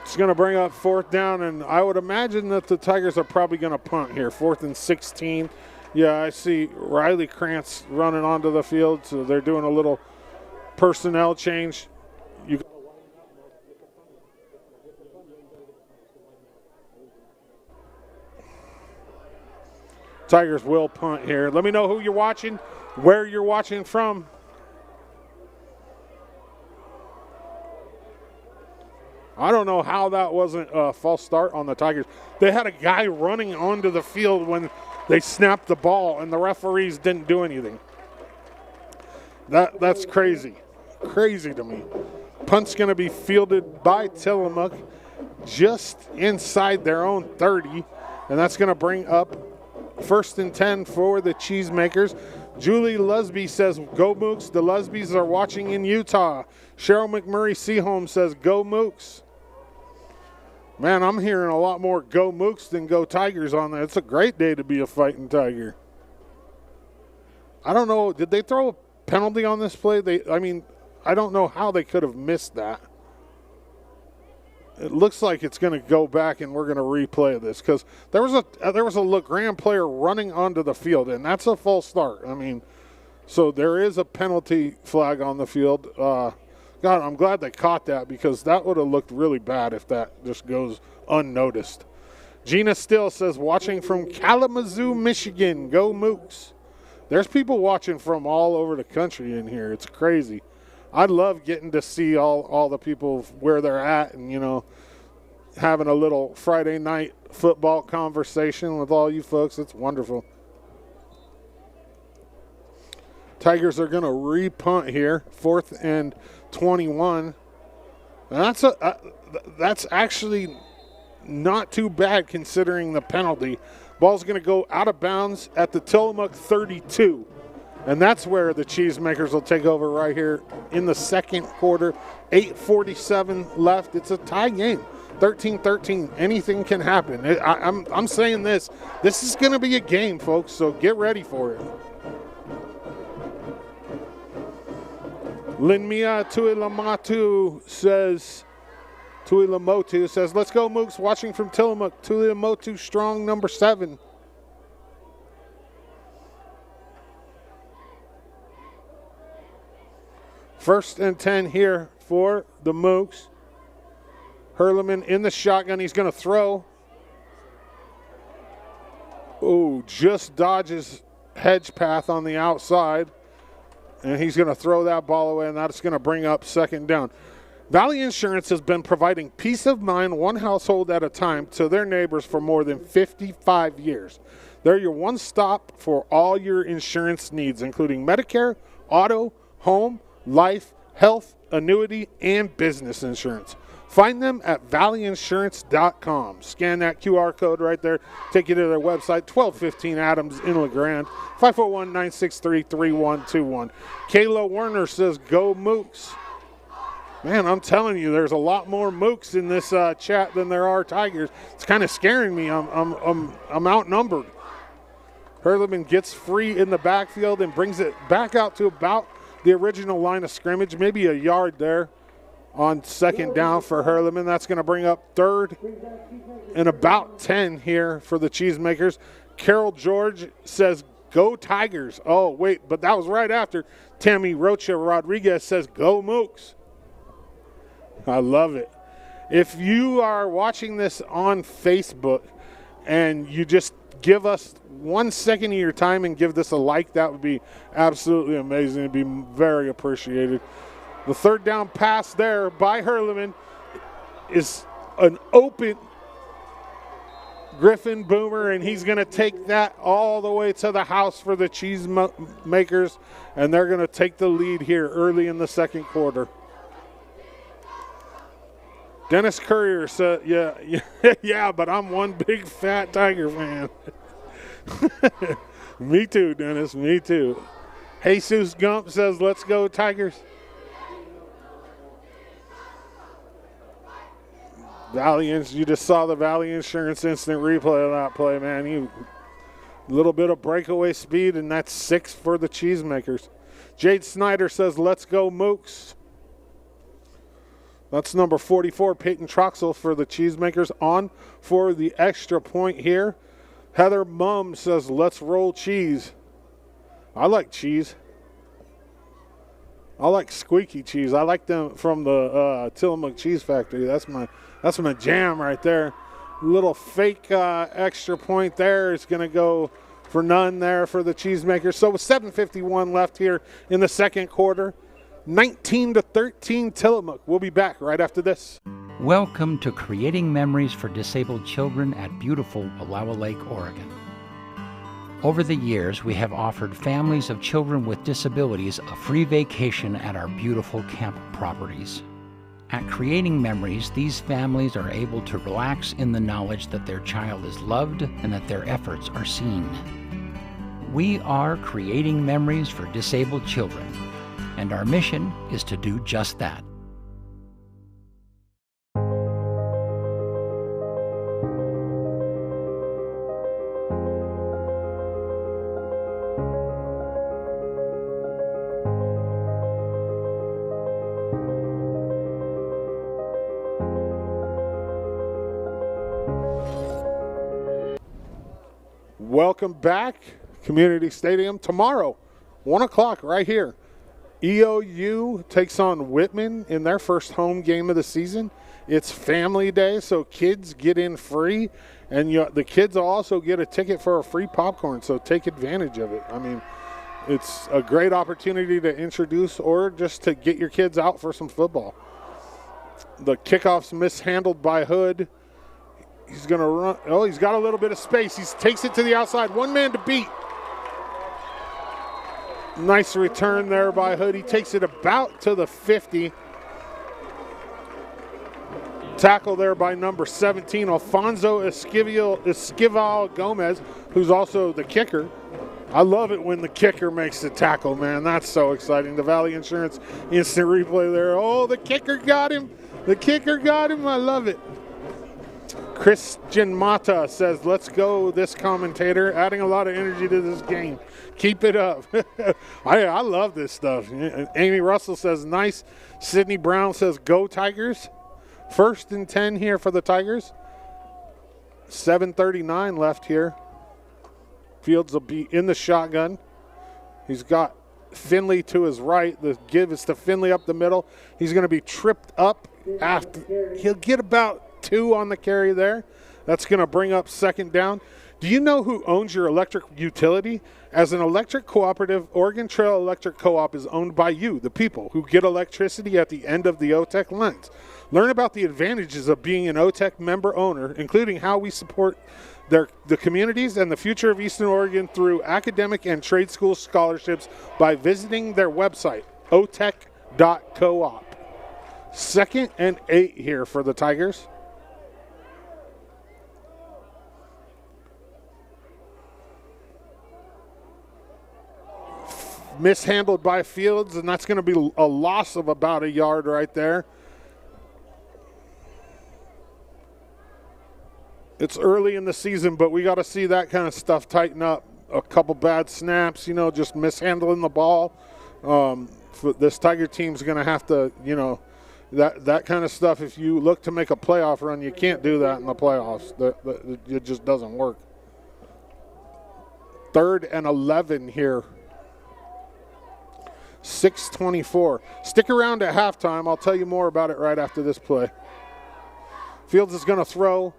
It's going to bring up 4th down, and I would imagine that the Tigers are probably going to punt here. 4th and 16. Yeah, I see Riley Krantz running onto the field, so they're doing a little personnel change. Tigers will punt here. Let me know who you're watching, where you're watching from. I don't know how that wasn't a false start on the Tigers. They had a guy running onto the field when they snapped the ball, and the referees didn't do anything. That's crazy. Crazy to me. Punt's going to be fielded by Tillamook just inside their own 30, and that's going to bring up 1st and 10 for the Cheesemakers. Julie Lusby says, go Mooks. The Lusbys are watching in Utah. Cheryl McMurray Seaholm says, go Mooks. Man, I'm hearing a lot more go Mooks than go Tigers on that. It's a great day to be a fighting Tiger. I don't know. Did they throw a penalty on this play? I don't know how they could have missed that. It looks like it's going to go back, and we're going to replay this because there was a LeGrand player running onto the field, and that's a false start. So there is a penalty flag on the field. God, I'm glad they caught that because that would have looked really bad if that just goes unnoticed. Gina Still says, watching from Kalamazoo, Michigan. Go Mooks. There's people watching from all over the country in here. It's crazy. I love getting to see all the people where they're at and, having a little Friday night football conversation with all you folks. It's wonderful. Tigers are going to re-punt here, 4th and 21. And that's actually not too bad considering the penalty. Ball's going to go out of bounds at the Tillamook 32. And that's where the Cheesemakers will take over right here in the second quarter. 8:47 left. It's a tie game. 13-13. Anything can happen. I'm saying this. This is going to be a game, folks, so get ready for it. Linmia Tuilamotu says, let's go Mooks, watching from Tillamook. Tuilamotu strong, number 7. First and 10 here for the Mooks. Hurleman in the shotgun. He's going to throw. Oh, just dodges hedge path on the outside. And he's going to throw that ball away, and that's going to bring up 2nd down. Valley Insurance has been providing peace of mind one household at a time to their neighbors for more than 55 years. They're your one stop for all your insurance needs, including Medicare, auto, home, life, health, annuity, and business insurance. Find them at valleyinsurance.com. Scan that QR code right there. Take you to their website, 1215 Adams in LeGrand, 541-963-3121. Kayla Werner says, go Mooks. Man, I'm telling you, there's a lot more Mooks in this chat than there are Tigers. It's kind of scaring me. I'm outnumbered. Hurleman gets free in the backfield and brings it back out to about the original line of scrimmage, maybe a yard there on second down for Hurleman. That's going to bring up third and about 10 here for the Cheesemakers. Carol George says, "Go Tigers." Oh, wait, but that was right after Tammy Rocha Rodriguez says, "Go Mooks." I love it. If you are watching this on Facebook and you just give us 1 second of your time and give this a like, that would be absolutely amazing. It'd be very appreciated. The third down pass there by Hurleman is an open Griffin Boomer, and he's going to take that all the way to the house for the Cheesemakers, and they're going to take the lead here early in the second quarter. Dennis Courier said, yeah, but I'm one big fat Tiger fan. Me too, Dennis, me too. Jesus Gump says, "Let's go Tigers." You just saw the Valley Insurance instant replay of that play, man. A little bit of breakaway speed, and that's 6 for the Cheesemakers. Jade Snyder says, "Let's go Mooks." That's number 44, Peyton Troxel for the Cheesemakers on for the extra point here. Heather Mum says, "Let's roll cheese." I like cheese. I like squeaky cheese. I like them from the Tillamook Cheese Factory. That's my jam right there. Little fake extra point there is going to go for none there for the Cheesemakers. So with 7:51 left here in the second quarter, 19-13 Tillamook. We'll be back right after this. Welcome to Creating Memories for Disabled Children at beautiful Wallowa Lake, Oregon. Over the years, we have offered families of children with disabilities a free vacation at our beautiful camp properties. At Creating Memories, these families are able to relax in the knowledge that their child is loved and that their efforts are seen. We are Creating Memories for Disabled Children, and our mission is to do just that. Welcome back, Community Stadium. Tomorrow, 1 o'clock right here. EOU takes on Whitman in their first home game of the season. It's family day, so kids get in free, and the kids will also get a ticket for a free popcorn, so take advantage of it. I mean, it's a great opportunity to introduce or just to get your kids out for some football. The kickoff's mishandled by Hood. He's going to run. Oh, he's got a little bit of space. He takes it to the outside. One man to beat. Nice return there by Hood. He takes it about to the 50. Tackle there by number 17, Alfonso Esquivel Gomez, who's also the kicker. I love it when the kicker makes the tackle, man. That's so exciting. The Valley Insurance instant replay there. Oh, the kicker got him. The kicker got him. I love it. Christian Mata says, "Let's go," this commentator, adding a lot of energy to this game. Keep it up. I love this stuff. Amy Russell says, "Nice." Sydney Brown says, "Go Tigers." 1st and 10 here for the Tigers. 7:39 left here. Fields will be in the shotgun. He's got Finley to his right. The give is to Finley up the middle. He's going to be tripped up after. He'll get about 2 on the carry there. That's going to bring up 2nd down. Do you know who owns your electric utility? As an electric cooperative, Oregon Trail Electric Co-op is owned by you, the people, who get electricity at the end of the OTEC lines. Learn about the advantages of being an OTEC member owner, including how we support the communities and the future of Eastern Oregon through academic and trade school scholarships by visiting their website, otec.coop. 2nd and 8 here for the Tigers. mishandled by Fields, and that's going to be a loss of about a yard right there. It's early in the season, but we got to see that kind of stuff tighten up. A couple bad snaps, just mishandling the ball. This Tiger team's going to have to, that kind of stuff. If you look to make a playoff run, you can't do that in the playoffs. It just doesn't work. 3rd and 11 here. 6:24. Stick around at halftime. I'll tell you more about it right after this play. Fields is going to throw.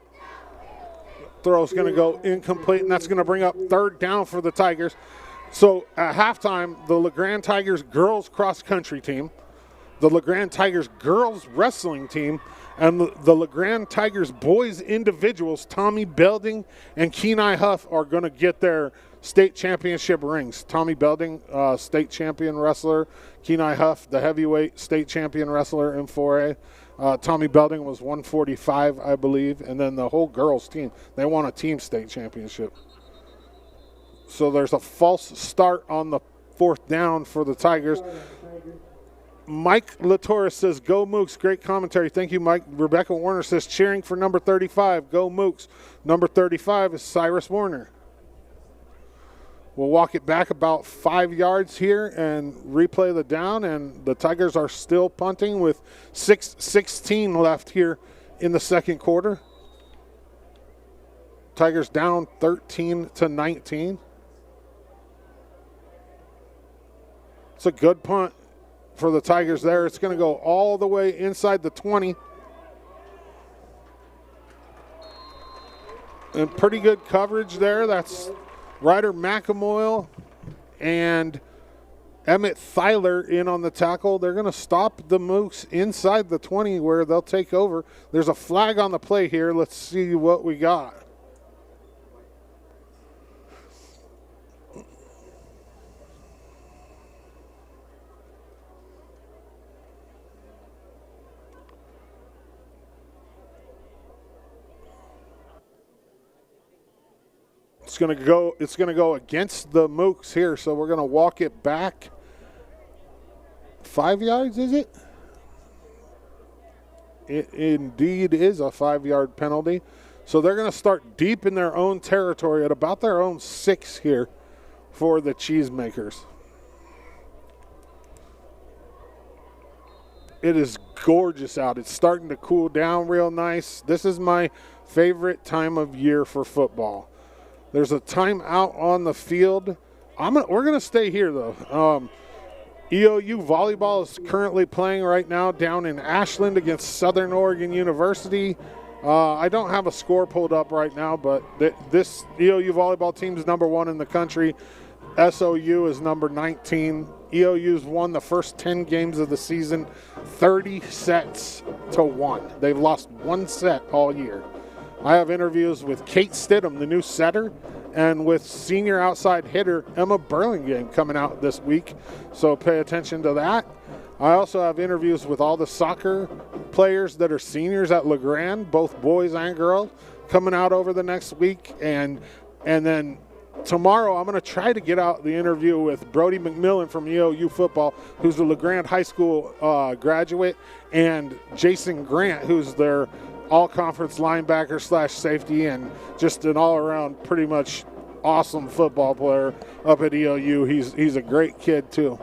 Throw's going to go incomplete, and that's going to bring up 3rd down for the Tigers. So at halftime, the LeGrand Tigers girls cross country team, the LeGrand Tigers girls wrestling team, and the LeGrand Tigers boys individuals, Tommy Belding and Kenai Huff, are going to get their state championship rings. Tommy Belding, state champion wrestler. Kenai Huff, the heavyweight state champion wrestler in 4A. Tommy Belding was 145, I believe. And then the whole girls team, they won a team state championship. So there's a false start on the 4th down for the Tigers. Mike Latour says, go Mooks. Great commentary. Thank you, Mike. Rebecca Warner says, cheering for number 35. Go Mooks. Number 35 is Cyrus Warner. We'll walk it back about 5 yards here and replay the down, and the Tigers are still punting with 6:16 left here in the second quarter. Tigers down 13-19. It's a good punt for the Tigers there. It's going to go all the way inside the 20. And pretty good coverage there. That's Ryder McAmoyle and Emmett Thyler in on the tackle. They're going to stop the Mooks inside the 20 where they'll take over. There's a flag on the play here. Let's see what we got. It's going to go against the Mooks here, so we're going to walk it back 5 yards, is it? It indeed is a 5-yard penalty. So they're going to start deep in their own territory at about their own 6 here for the Cheesemakers. It is gorgeous out. It's starting to cool down real nice. This is my favorite time of year for football. There's a timeout on the field. We're going to stay here, though. EOU volleyball is currently playing right now down in Ashland against Southern Oregon University. I don't have a score pulled up right now, but this EOU volleyball team is number 1 in the country. SOU is number 19. EOU's won the first 10 games of the season, 30-1. They've lost 1 set all year. I have interviews with Kate Stidham, the new setter, and with senior outside hitter Emma Burlingame coming out this week, so pay attention to that. I also have interviews with all the soccer players that are seniors at LeGrand, both boys and girls, coming out over the next week. And then tomorrow I'm going to try to get out the interview with Brody McMillan from EOU football, who's a LeGrand High School graduate, and Jason Grant, who's their all-conference linebacker / safety, and just an all-around pretty much awesome football player up at EOU. He's a great kid, too.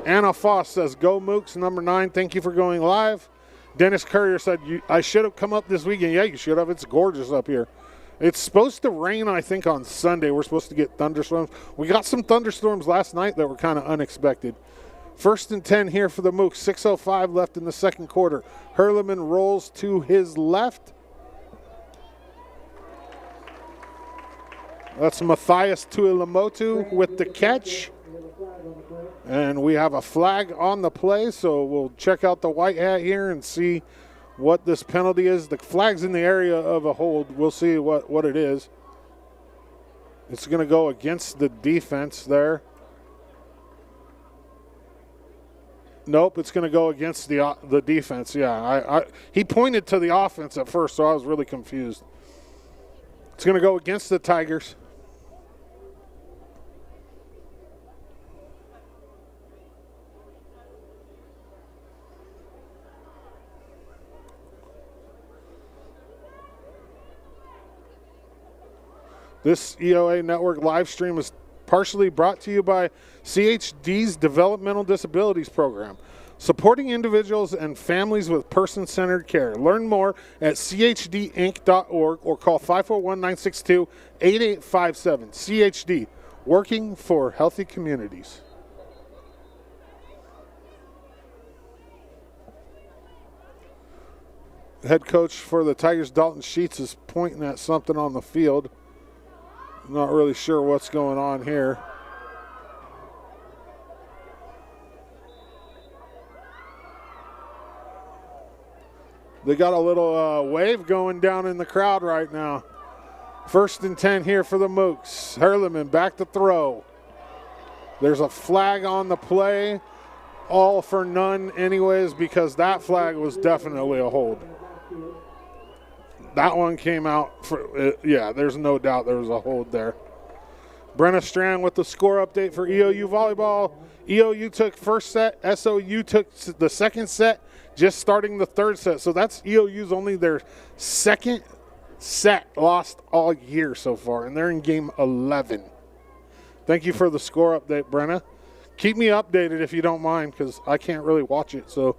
Anna Foss says, go Mooks, number 9. Thank you for going live. Dennis Courier said, I should have come up this weekend. Yeah, you should have. It's gorgeous up here. It's supposed to rain, I think, on Sunday. We're supposed to get thunderstorms. We got some thunderstorms last night that were kind of unexpected. 1st and 10 here for the Mooks. 6:05 left in the second quarter. Hurleman rolls to his left. That's Matthias Tuilamotu with the catch. And we have a flag on the play, so we'll check out the white hat here and see what this penalty is. The flag's in the area of a hold. We'll see what it is. It's going to go against the defense there. Nope, it's going to go against the defense. Yeah, he pointed to the offense at first, so I was really confused. It's going to go against the Tigers. This EOA Network live stream is partially brought to you by CHD's Developmental Disabilities Program, supporting individuals and families with person-centered care. Learn more at chdinc.org or call 541-962-8857. CHD, working for healthy communities. Head coach for the Tigers, Dalton Sheets, is pointing at something on the field. Not really sure what's going on here. They got a little wave going down in the crowd right now. 1st and 10 here for the Mooks. Hurleman back to throw. There's a flag on the play. All for none anyways, because that flag was definitely a hold. That one came out for, yeah, there's no doubt there was a hold there. Brenna Strand with the score update for EOU volleyball. EOU took first set, SOU took the second set, just starting the third set. So that's EOU's only their second set lost all year so far, and they're in game 11. Thank you for the score update, Brenna. Keep me updated if you don't mind, because I can't really watch it. So,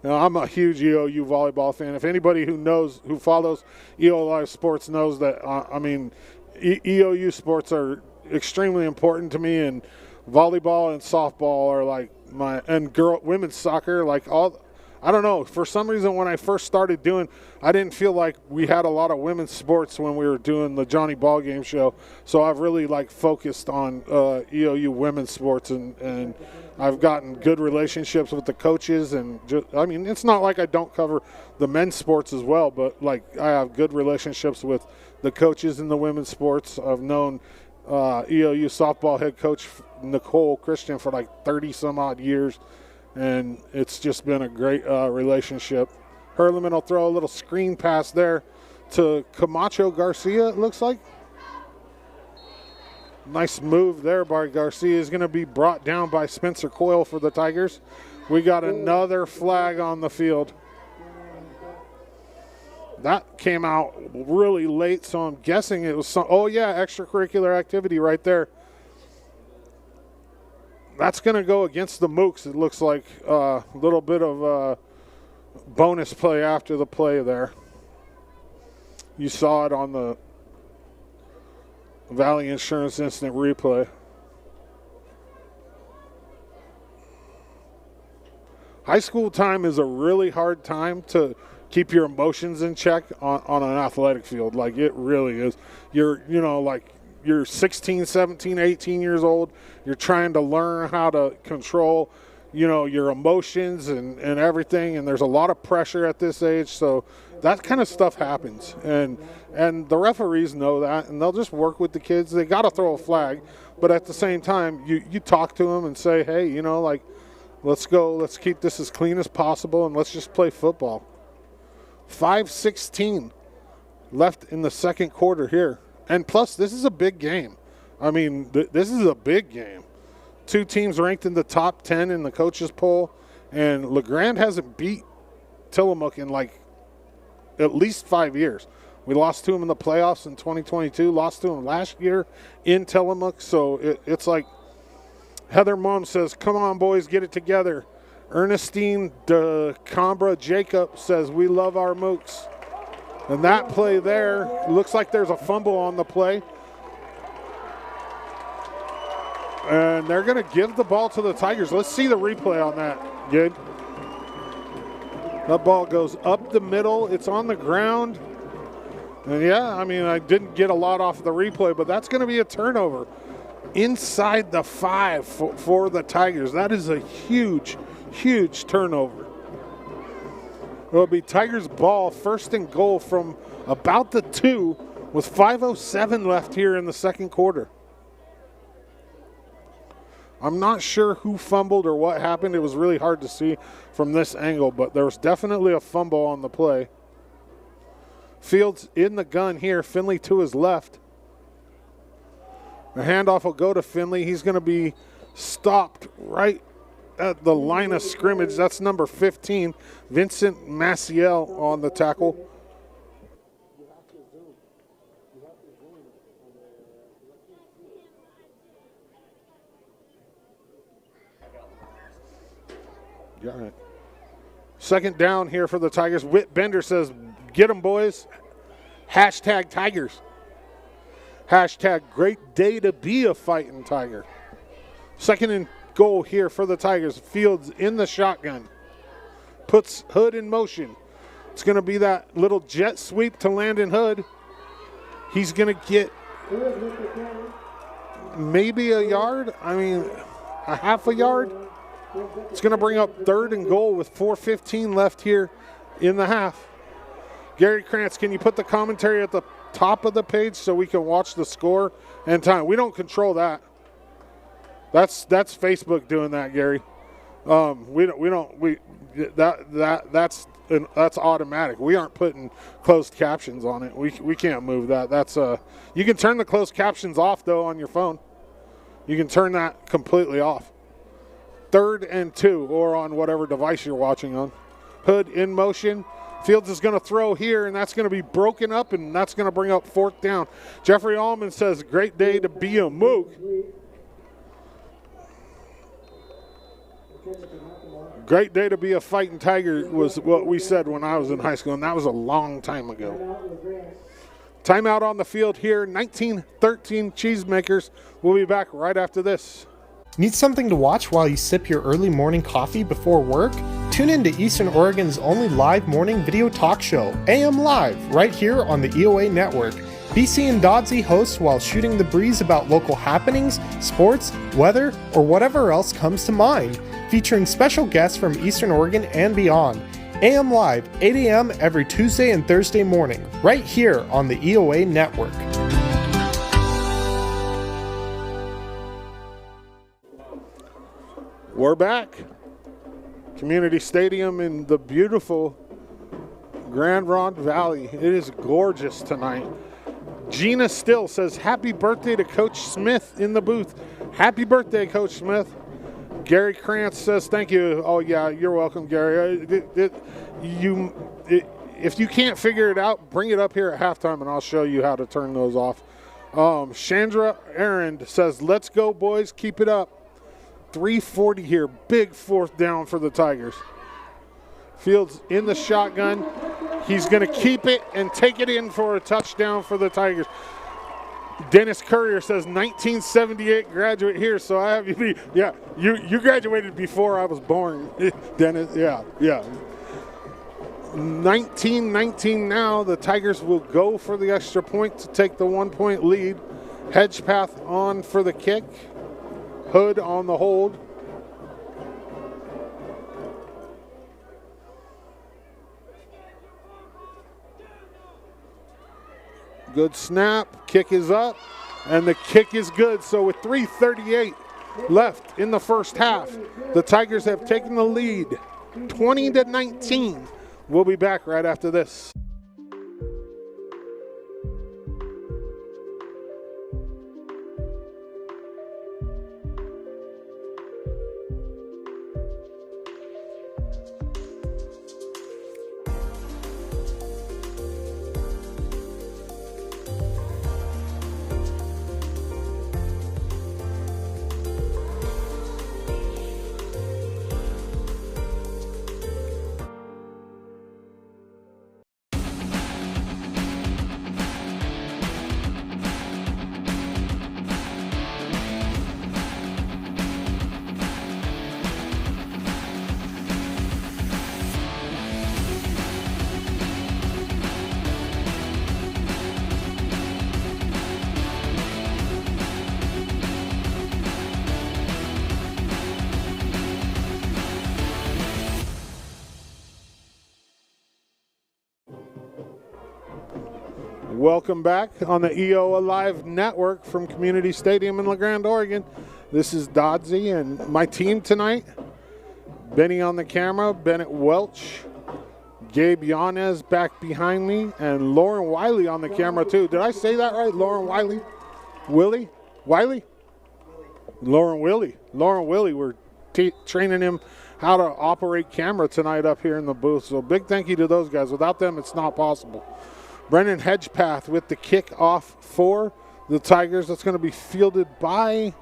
you know, I'm a huge EOU volleyball fan. If anybody who follows EOU Live Sports knows that, EOU sports are extremely important to me, and volleyball and softball are like women's soccer, like all. I don't know. For some reason, when I first started I didn't feel like we had a lot of women's sports when we were doing the Johnny Ball Game show. So I've really focused on EOU women's sports, and I've gotten good relationships with the coaches. And it's not like I don't cover the men's sports as well, but I have good relationships with the coaches in the women's sports. I've known EOU softball head coach Nicole Christian for 30 some odd years. And it's just been a great relationship. Hurleman will throw a little screen pass there to Camacho Garcia, it looks like. Nice move there by Garcia. Is going to be brought down by Spencer Coyle for the Tigers. We got another flag on the field. That came out really late, so I'm guessing it was extracurricular activity right there. That's going to go against the Mooks. It looks like a little bit of bonus play after the play there. You saw it on the Valley Insurance Instant Replay. High school time is a really hard time to keep your emotions in check on an athletic field. It really is. You're 16, 17, 18 years old. You're trying to learn how to control, your emotions and everything. And there's a lot of pressure at this age. So that kind of stuff happens. And the referees know that, and they'll just work with the kids. They got to throw a flag. But at the same time, you talk to them and say, hey, let's go. Let's keep this as clean as possible, and let's just play football. 5:16 left in the second quarter here. And plus, this is a big game. This is a big game. Two teams ranked in the top 10 in the coaches poll, and LeGrand hasn't beat Tillamook in at least 5 years. We lost to them in the playoffs in 2022, lost to them last year in Tillamook. So it's like Heather Mom says, come on, boys, get it together. Ernestine de Cambra Jacob says, we love our Mooks. And that play there, looks like there's a fumble on the play. And they're going to give the ball to the Tigers. Let's see the replay on that. Good. That ball goes up the middle. It's on the ground. And I didn't get a lot off the replay, but that's going to be a turnover inside the 5 for the Tigers. That is a huge, huge turnover. It'll be Tigers ball, 1st and goal from about the 2 with 5:07 left here in the second quarter. I'm not sure who fumbled or what happened. It was really hard to see from this angle, but there was definitely a fumble on the play. Fields in the gun here. Finley to his left. The handoff will go to Finley. He's going to be stopped right at the line of scrimmage. That's number 15, Vincent Maciel on the tackle. Got it. Second down here for the Tigers. Whit Bender says, get them, boys. Hashtag Tigers. Hashtag great day to be a fighting Tiger. Second and goal here for the Tigers. Fields in the shotgun. Puts Hood in motion. It's going to be that little jet sweep to Landon Hood. He's going to get maybe a yard. I mean, a half a yard. It's going to bring up third and goal with 4:15 left here in the half. Gary Krantz, can you put the commentary at the top of the page so we can watch the score and time? We don't control that. That's Facebook doing that, Gary. That's automatic. We aren't putting closed captions on it. We can't move that. That's you can turn the closed captions off though on your phone. You can turn that completely off. 3rd and 2, or on whatever device you're watching on. Hood in motion. Fields is going to throw here, and that's going to be broken up, and that's going to bring up 4th down. Jeffrey Allman says, great day to be a Mook. Great day to be a fighting Tiger was what we said when I was in high school, and that was a long time ago. Timeout on the field here, 19-13 Cheesemakers. We'll be back right after this. Need something to watch while you sip your early morning coffee before work? Tune in to Eastern Oregon's only live morning video talk show, AM Live, right here on the EOA Network. BC and Dodsey hosts while shooting the breeze about local happenings, sports, weather, or whatever else comes to mind, featuring special guests from Eastern Oregon and beyond. AM Live, 8 a.m. every Tuesday and Thursday morning, right here on the EOA Network. We're back. Community Stadium in the beautiful Grand Ronde Valley. It is gorgeous tonight. Gina Still says, happy birthday to Coach Smith in the booth. Happy birthday, Coach Smith. Gary Krantz says, thank you. Oh, yeah, you're welcome, Gary. If you can't figure it out, bring it up here at halftime, and I'll show you how to turn those off. Chandra Arend says, let's go, boys. Keep it up. 3:40 here. Big 4th down for the Tigers. Fields in the shotgun. He's going to keep it and take it in for a touchdown for the Tigers. Dennis Courier says 1978 graduate here, so I have you be, yeah, you graduated before I was born, Dennis, yeah. 19-19 now. The Tigers will go for the extra point to take the 1-point lead. Hedgepath on for the kick. Hood on the hold. Good snap. Kick is up, and the kick is good. So with 3:38 left in the first half, the Tigers have taken the lead, 20-19. We'll be back right after this. Welcome back on the EOA Live Network from Community Stadium in La Grande, Oregon. This is Dodsey and my team tonight. Benny on the camera, Bennett Welch, Gabe Yanez back behind me, and Lauren Wiley on the camera too. Did I say that right? Lauren Wiley? Willie? Wiley? Lauren Willie. Lauren Willie, we're training him how to operate camera tonight up here in the booth. So big thank you to those guys. Without them, it's not possible. Brennan Hedgepath with the kick off for the Tigers. That's going to be fielded by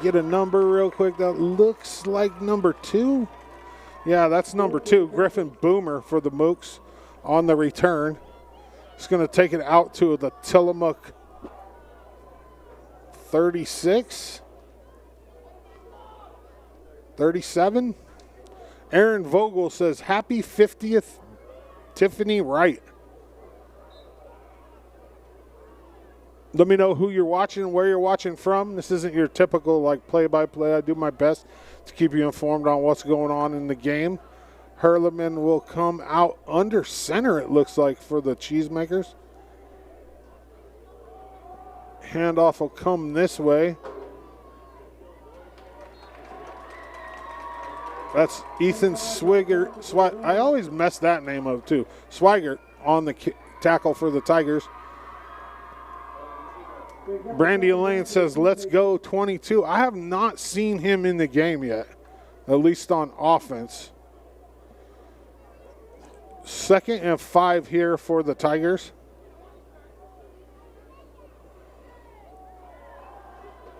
Get a number real quick. That looks like number 2. Yeah, that's number 2. Griffin Boomer for the Mooks on the return. He's going to take it out to the Tillamook 36. 37. Aaron Vogel says, happy 50th, Tiffany Wright. Let me know who you're watching, where you're watching from. This isn't your typical like play-by-play. I do my best to keep you informed on what's going on in the game. Hurleman will come out under center, it looks like, for the Cheesemakers. Handoff will come this way. That's Ethan Swigert. I always mess that name up too. Swigert on the tackle for the Tigers. Brandy Elaine says, let's go 22. I have not seen him in the game yet, at least on offense. 2nd and 5 here for the Tigers.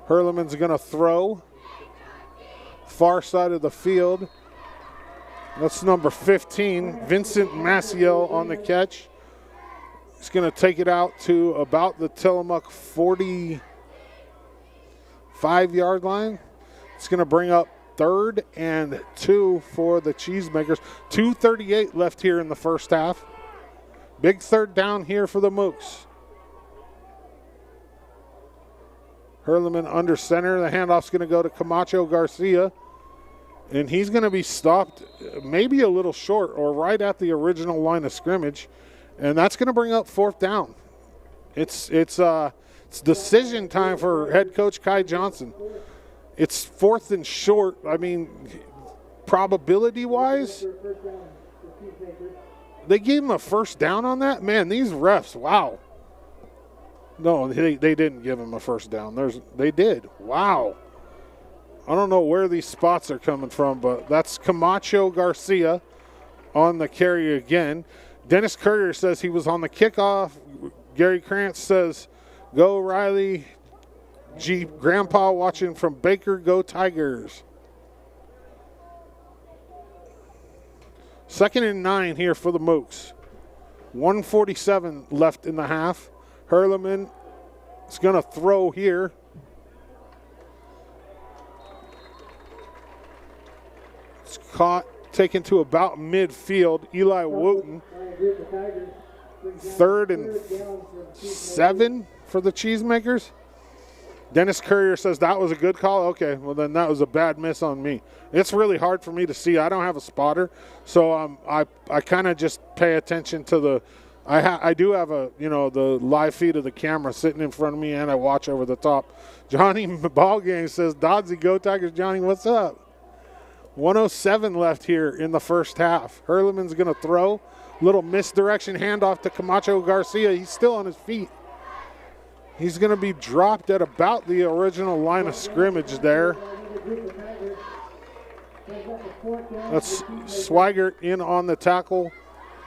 Hurleman's going to throw. Far side of the field. That's number 15, Vincent Maciel on the catch. He's going to take it out to about the Tillamook 45-yard line. It's going to bring up 3rd and 2 for the Cheesemakers. 2:38 left here in the first half. Big third down here for the Mooks. Hurleman under center. The handoff's going to go to Camacho Garcia. And he's going to be stopped maybe a little short or right at the original line of scrimmage. And that's going to bring up 4th down. It's decision time for head coach Kai Johnson. It's 4th and short. I mean, probability-wise, they gave him a first down on that? Man, these refs, wow. No, they didn't give him a first down. They did. Wow. I don't know where these spots are coming from, but that's Camacho Garcia on the carry again. Dennis Courier says he was on the kickoff. Gary Krantz says, go Riley. Grandpa watching from Baker, go Tigers. 2nd and 9 here for the Mooks. 1:47 left in the half. Hurleman is going to throw here. It's caught, taken to about midfield. Eli Wooten. 3rd and 7 for the Cheesemakers. Dennis Courier says that was a good call. Okay, well then that was a bad miss on me. It's really hard for me to see. I don't have a spotter, so I kind of just pay attention to the. I do have the live feed of the camera sitting in front of me, and I watch over the top. Johnny Ballgame says, Dodsey, go Tigers. Johnny, what's up? 1:07 left here in the first half. Hurleman's going to throw. Little misdirection handoff to Camacho Garcia. He's still on his feet. He's going to be dropped at about the original line of scrimmage there. That's Swigert in on the tackle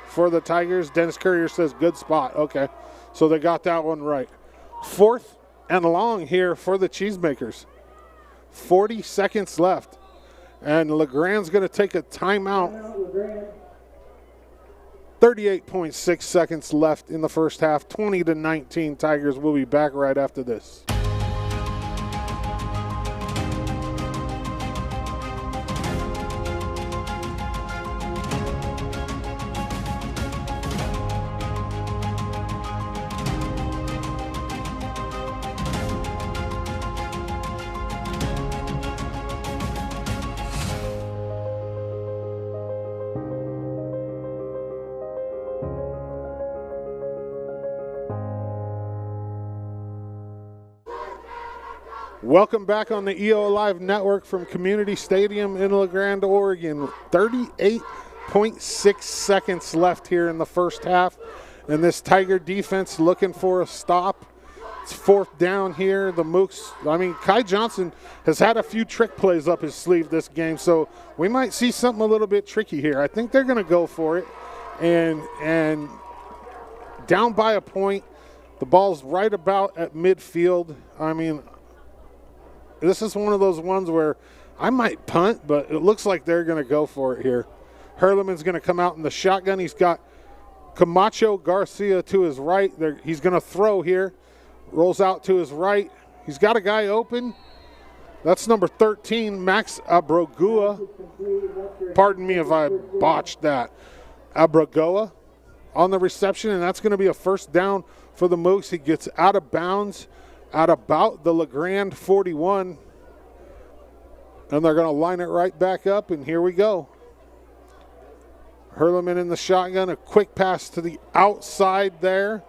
for the Tigers. Dennis Courier says good spot. Okay, so they got that one right. 4th and long here for the Cheesemakers. 40 seconds left. And LeGrand's going to take a timeout. 38.6 seconds left in the first half. 20-19 Tigers. Will be back right after this. Welcome back on the EO Live Network from Community Stadium in La Grande, Oregon. 38.6 seconds left here in the first half. And this Tiger defense looking for a stop. It's 4th down here. The Mooks, Kai Johnson has had a few trick plays up his sleeve this game, so we might see something a little bit tricky here. I think they're going to go for it. And down by a point, the ball's right about at midfield. this is one of those ones where I might punt, but it looks like they're going to go for it here. Hurleman's going to come out in the shotgun. He's got Camacho Garcia to his right. He's going to throw here. Rolls out to his right. He's got a guy open. That's number 13, Max Abrogua. Pardon me if I botched that. Abrogua on the reception, and that's going to be a first down for the Mooks. He gets out of bounds at about the LeGrand 41. And they're going to line it right back up, and here we go. Hurleman in the shotgun, a quick pass to the outside there.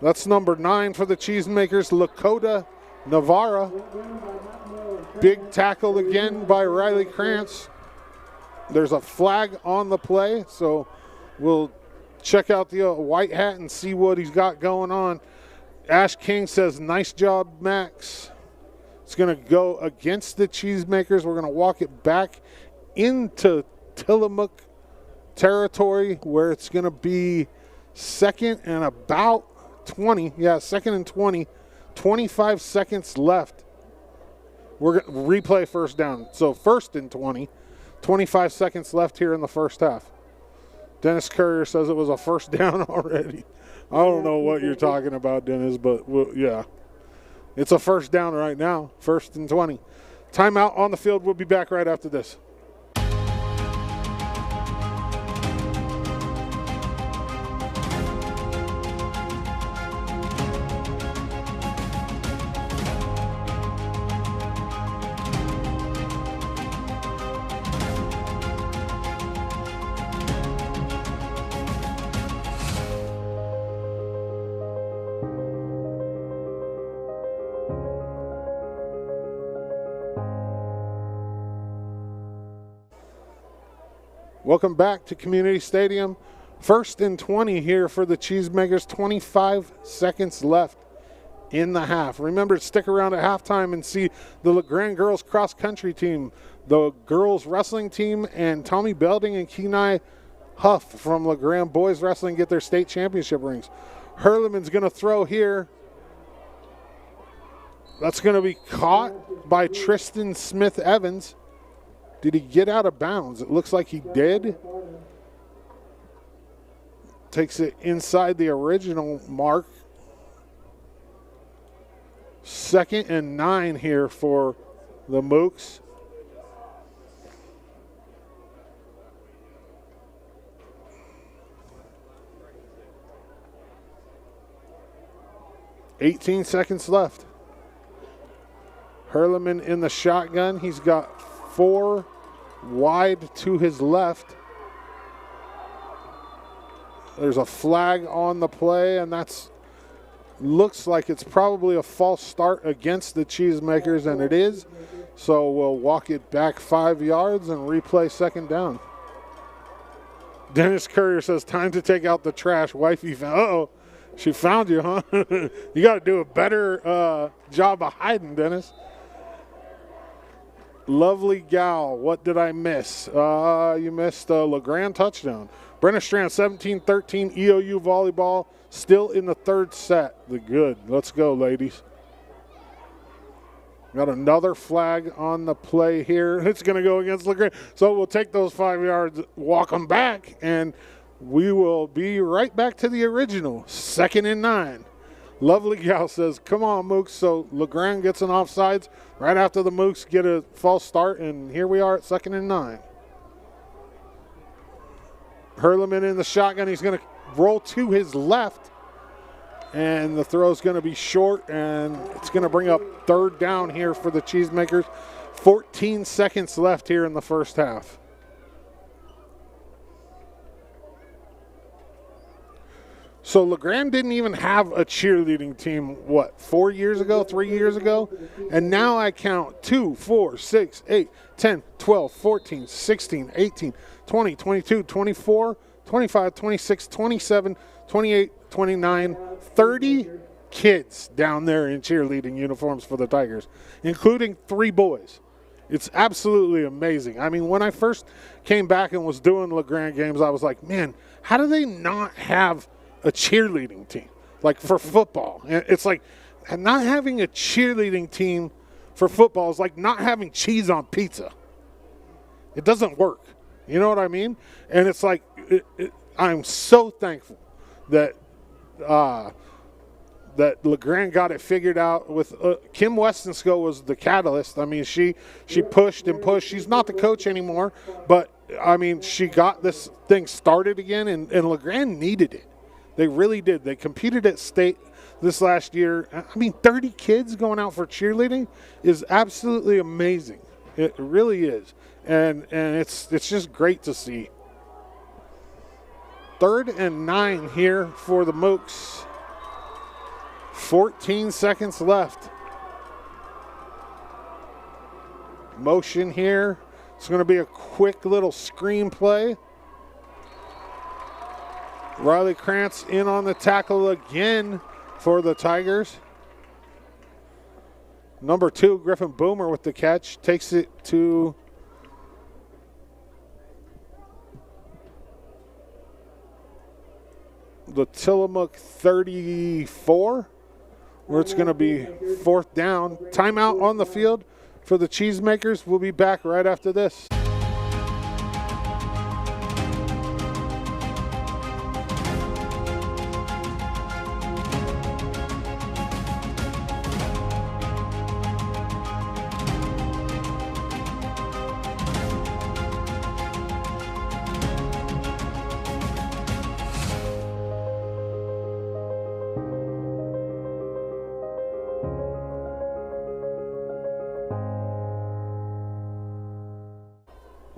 That's number 9 for the Cheesemakers, Lakota Navarra. Big tackle again by Riley Krantz. There's a flag on the play, so we'll check out the white hat and see what he's got going on. Ash King says, nice job, Max. It's going to go against the Cheesemakers. We're going to walk it back into Tillamook territory where it's going to be second and about 20. Yeah, second and 20. 25 seconds left. We're going to replay first down. So first and 20. 25 seconds left here in the first half. Dennis Courier says it was a first down already. I don't know what you're talking about, Dennis, but yeah. It's a first down right now, first and 20. Timeout on the field. We'll be back right after this. Welcome back to Community Stadium. First and 20 here for the Cheesemakers. 25 seconds left in the half. Remember to stick around at halftime and see the LeGrand girls cross country team, the girls wrestling team, and Tommy Belding and Kenai Huff from LeGrand boys wrestling get their state championship rings. Hurleman's going to throw here. That's going to be caught by Tristan Smith Evans. Did he get out of bounds? It looks like he did. Takes it inside the original mark. Second and 9 here for the Mooks. $18 seconds left. Hurleman in the shotgun. He's got 4 wide to his left. There's a flag on the play, and that's looks like it's probably a false start against the Cheesemakers, and it is. So we'll walk it back 5 yards and replay second down. Dennis Courier says, time to take out the trash. Wifey found, uh-oh, she found you, huh? You got to do a better job of hiding, Dennis. Lovely gal. What did I miss? You missed a LeGrand touchdown. Brenna Strand, 17-13, EOU volleyball, still in the third set. The good. Let's go, ladies. Got another flag on the play here. It's going to go against LeGrand. So we'll take those 5 yards, walk them back, and we will be right back to the original. Second and 9. Lovely gal says, come on, Mooks. So LeGrand gets an offsides right after the Mooks get a false start, and here we are at second and 9. Hurleman in the shotgun. He's going to roll to his left, and the throw's going to be short, and it's going to bring up third down here for the Cheesemakers. 14 seconds left here in the first half. So LeGrand didn't even have a cheerleading team, 4 years ago, 3 years ago? And now I count 2, 4, 6, 8, 10, 12, 14, 16, 18, 20, 22, 24, 25, 26, 27, 28, 29, 30 kids down there in cheerleading uniforms for the Tigers, including 3 boys. It's absolutely amazing. I mean, when I first came back and was doing LeGrand games, I was like, man, how do they not have a cheerleading team, like for football? It's like not having a cheerleading team for football is like not having cheese on pizza. It doesn't work. You know what I mean? And it's like I'm so thankful that that LeGrand got it figured out with Kim Westonsko was the catalyst. I mean, she pushed and pushed. She's not the coach anymore, but I mean, she got this thing started again, and LeGrand needed it. They really did. They competed at state this last year. I mean, 30 kids going out for cheerleading is absolutely amazing. It really is, and it's just great to see. 3rd and 9 here for the Mooks. 14 seconds left. Motion here. It's going to be a quick little screen play. Riley Krantz in on the tackle again for the Tigers. Number 2, Griffin Boomer with the catch. Takes it to the Tillamook 34, where it's going to be 4th down. Timeout on the field for the Cheesemakers. We'll be back right after this.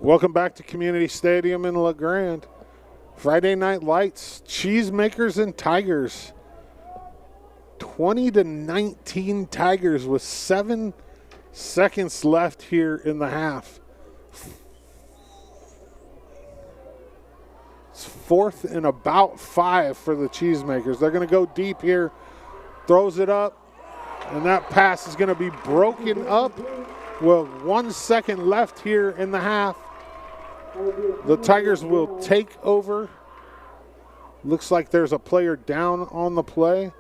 Welcome back to Community Stadium in LeGrand. Friday Night Lights, Cheesemakers and Tigers. 20-19 Tigers with 7 seconds left here in the half. It's 4th and about 5 for the Cheesemakers. They're going to go deep here. Throws it up, and that pass is going to be broken up with 1 second left here in the half. The Tigers will take over. Looks like there's a player down on the play.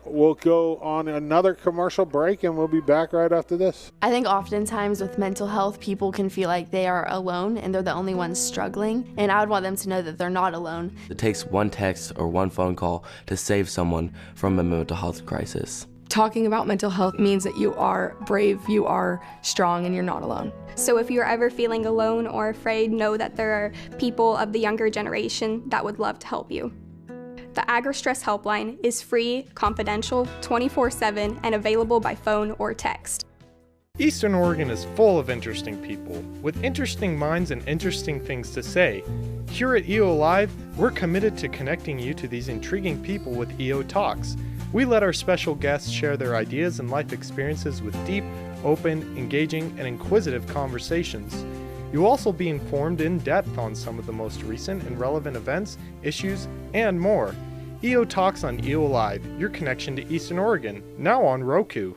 We'll go on another commercial break, and we'll be back right after this. I think oftentimes with mental health, people can feel like they are alone and they're the only ones struggling. And I would want them to know that they're not alone. It takes one text or one phone call to save someone from a mental health crisis. Talking about mental health means that you are brave, you are strong, and you're not alone. So if you're ever feeling alone or afraid, know that there are people of the younger generation that would love to help you. The Agri-Stress Helpline is free, confidential, 24/7, and available by phone or text. Eastern Oregon is full of interesting people, with interesting minds and interesting things to say. Here at EO Live, we're committed to connecting you to these intriguing people with EO Talks. We let our special guests share their ideas and life experiences with deep, open, engaging, and inquisitive conversations. You'll also be informed in depth on some of the most recent and relevant events, issues, and more. EO Talks on EO Live, your connection to Eastern Oregon, now on Roku.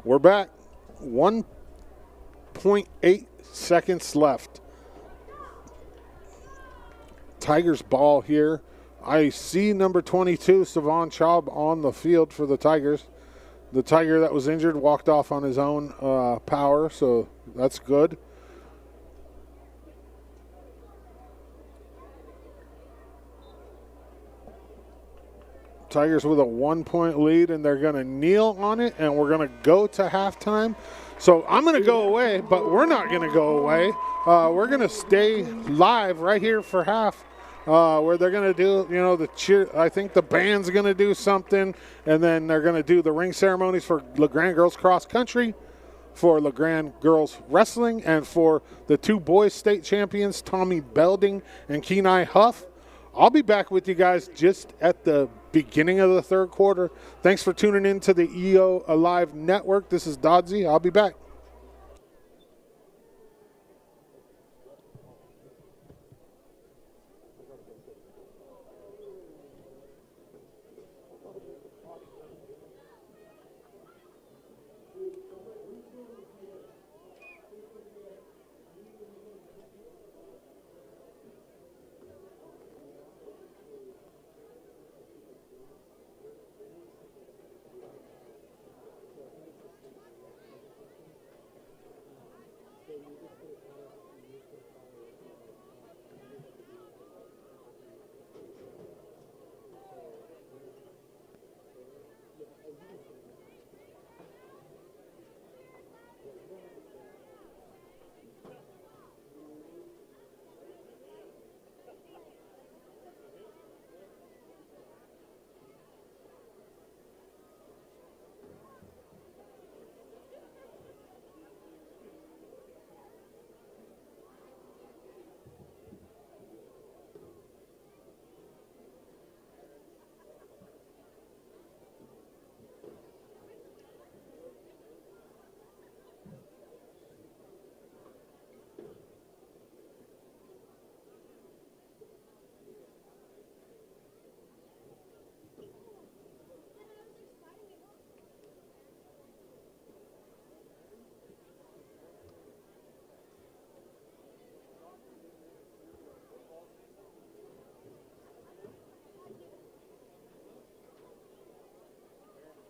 We're back. 1.8 seconds left. Tigers ball here. I see number 22, Savon Chaub, on the field for the Tigers. The Tiger that was injured walked off on his own power, so that's good. Tigers with a 1-point lead, and they're going to kneel on it, and we're going to go to halftime. So I'm going to go away, but we're not going to go away. We're going to stay live right here for half. Where they're going to do, the cheer. I think the band's going to do something, and then they're going to do the ring ceremonies for LeGrand Girls Cross Country, for LeGrand Girls Wrestling, and for the 2 boys state champions, Tommy Belding and Kenai Huff. I'll be back with you guys just at the beginning of the 3rd quarter. Thanks for tuning in to the EO Alive Network. This is Dodsey. I'll be back.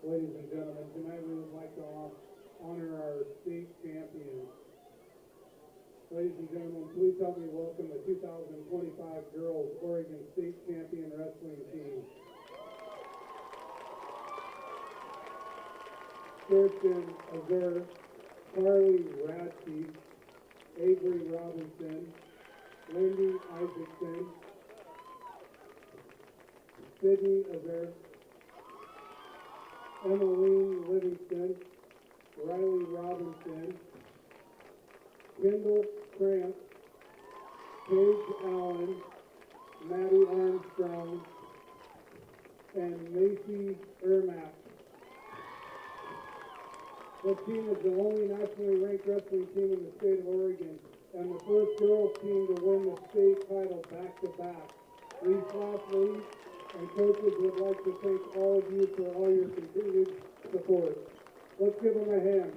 Ladies and gentlemen, tonight we would like to honor our state champions. Ladies and gentlemen, please help me welcome the 2025 Girls Oregon State Champion Wrestling Team. Kirsten Azur, Carly Radke, Avery Robinson, Wendy Isaacson, Sydney Azur, Emmeline Livingston, Riley Robinson, Kendall Cramp, Paige Allen, Maddie Armstrong, and Macy Ermack. This team is the only nationally ranked wrestling team in the state of Oregon and the first girls team to win the state title back-to-back. These athletes and coaches would like to thank all of you for all your continued support. Let's give them a hand.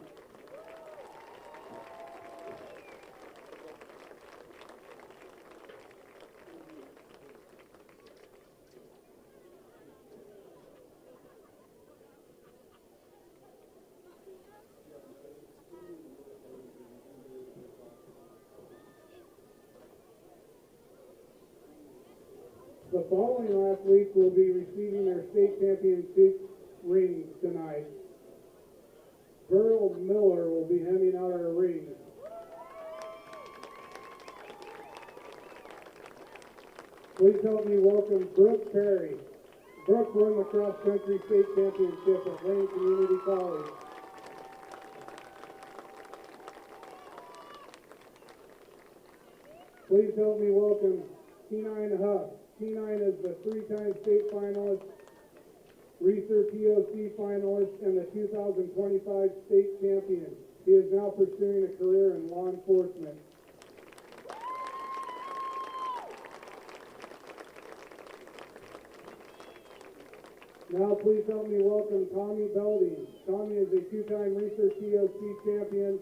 The following athletes will be receiving their state championship rings tonight. Burl Miller will be handing out our rings. Please help me welcome Brooke Perry. Brooke won the cross-country state championship at Lane Community College. Please help me welcome T9 Huff. T9 is the three-time state finalist, Reeser POC finalist, and the 2025 state champion. He is now pursuing a career in law enforcement. Now please help me welcome Tommy Belding. Tommy is a two-time Reeser POC champion,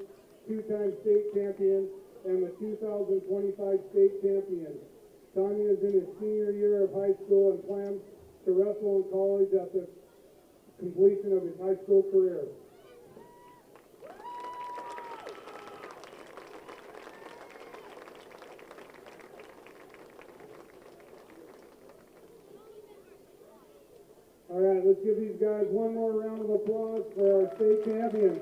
two-time state champion, and the 2025 state champion. Tommy is in his senior year of high school and plans to wrestle in college at the completion of his high school career. All right, let's give these guys one more round of applause for our state champions.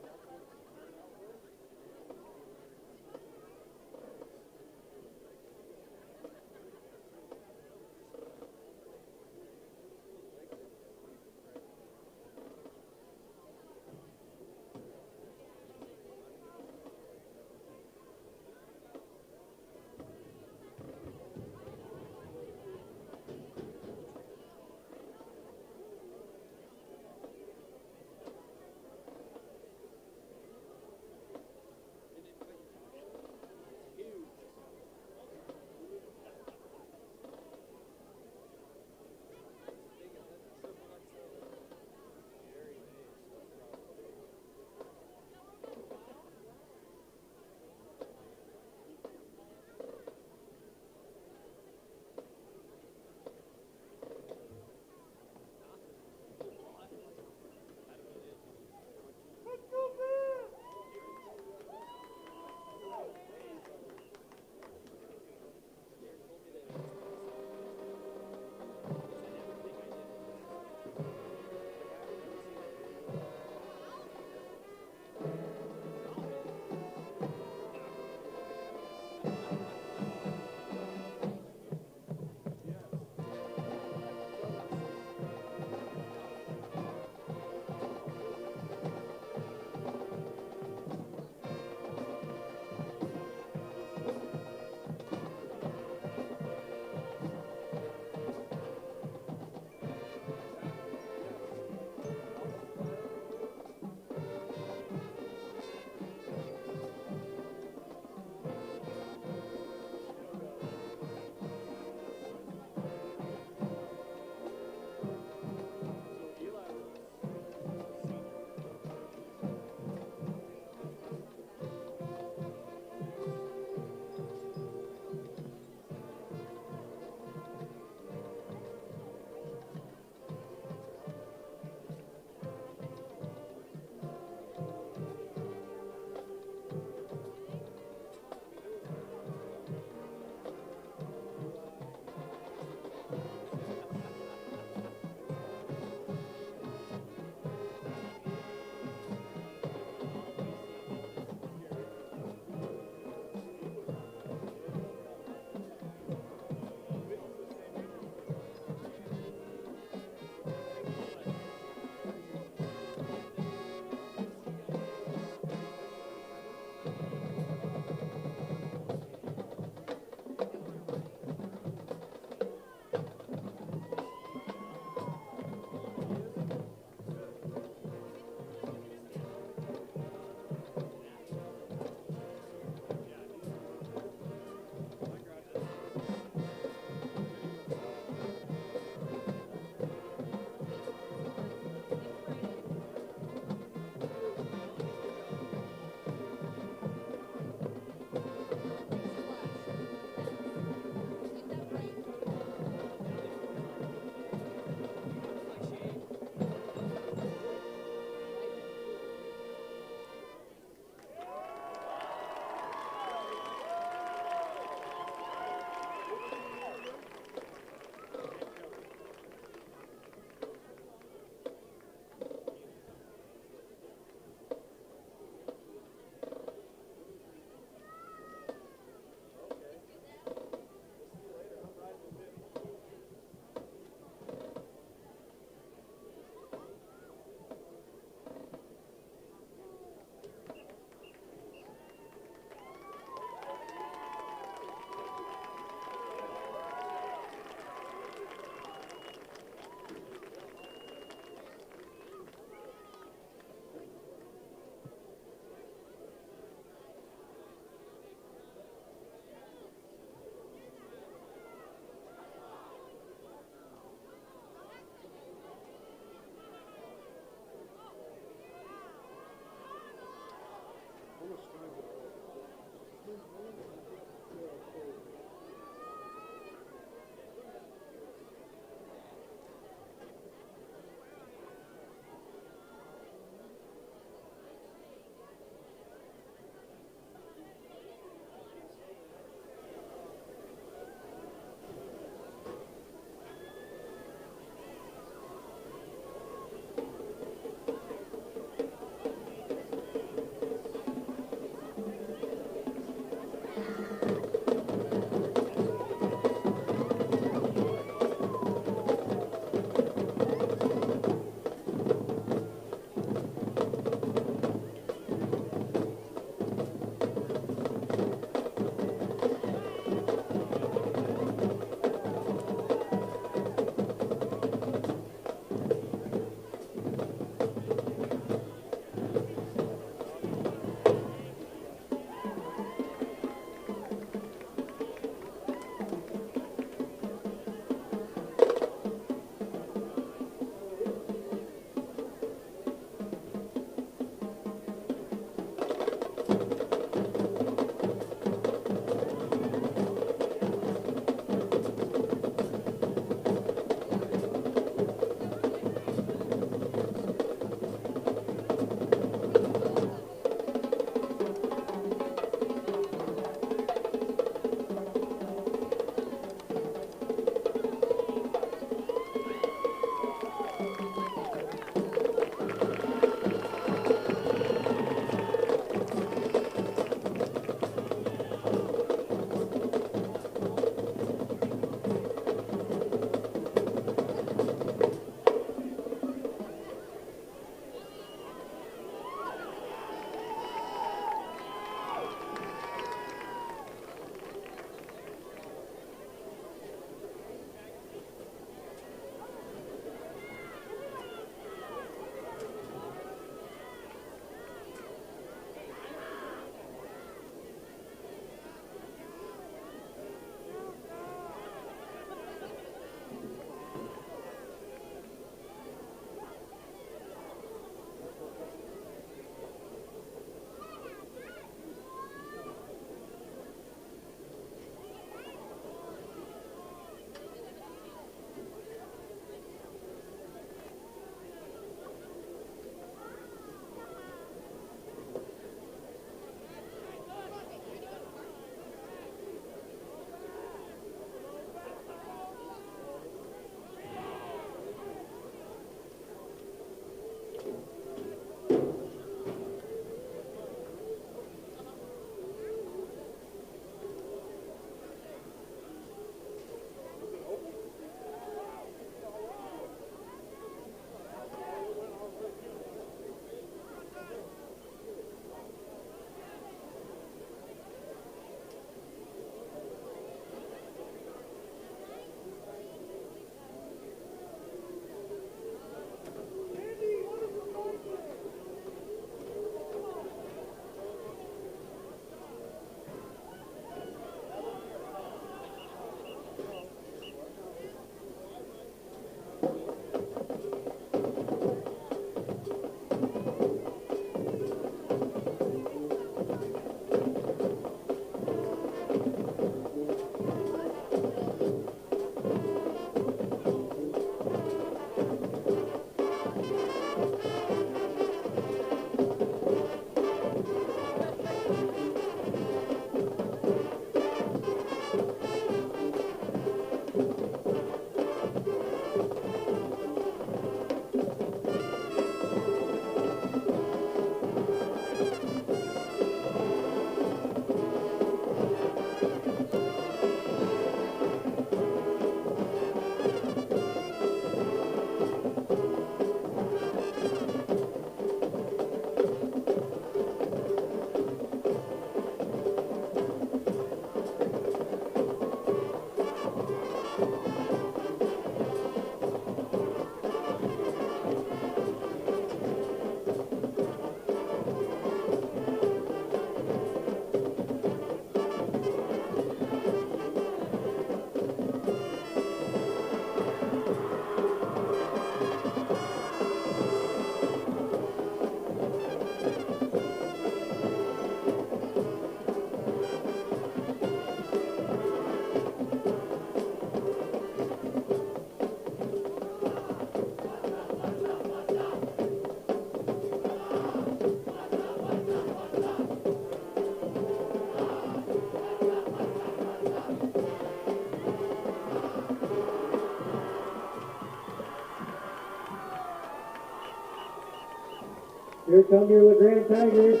Here come your LeGrand Tigers.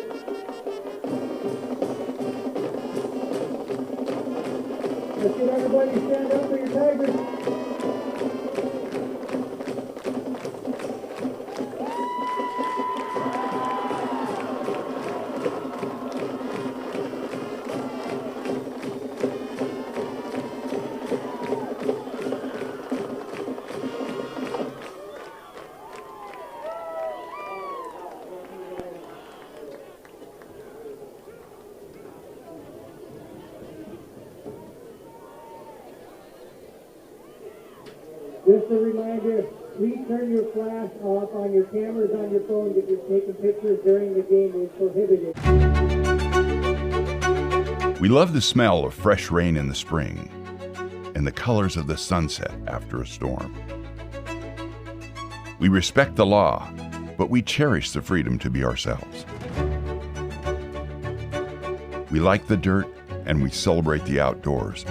Let's get everybody stand up for your Tigers. Just a reminder, please turn your flash off on your cameras on your phone if you're taking pictures during the game. It's prohibited. We love the smell of fresh rain in the spring and the colors of the sunset after a storm. We respect the law, but we cherish the freedom to be ourselves. We like the dirt and we celebrate the outdoors,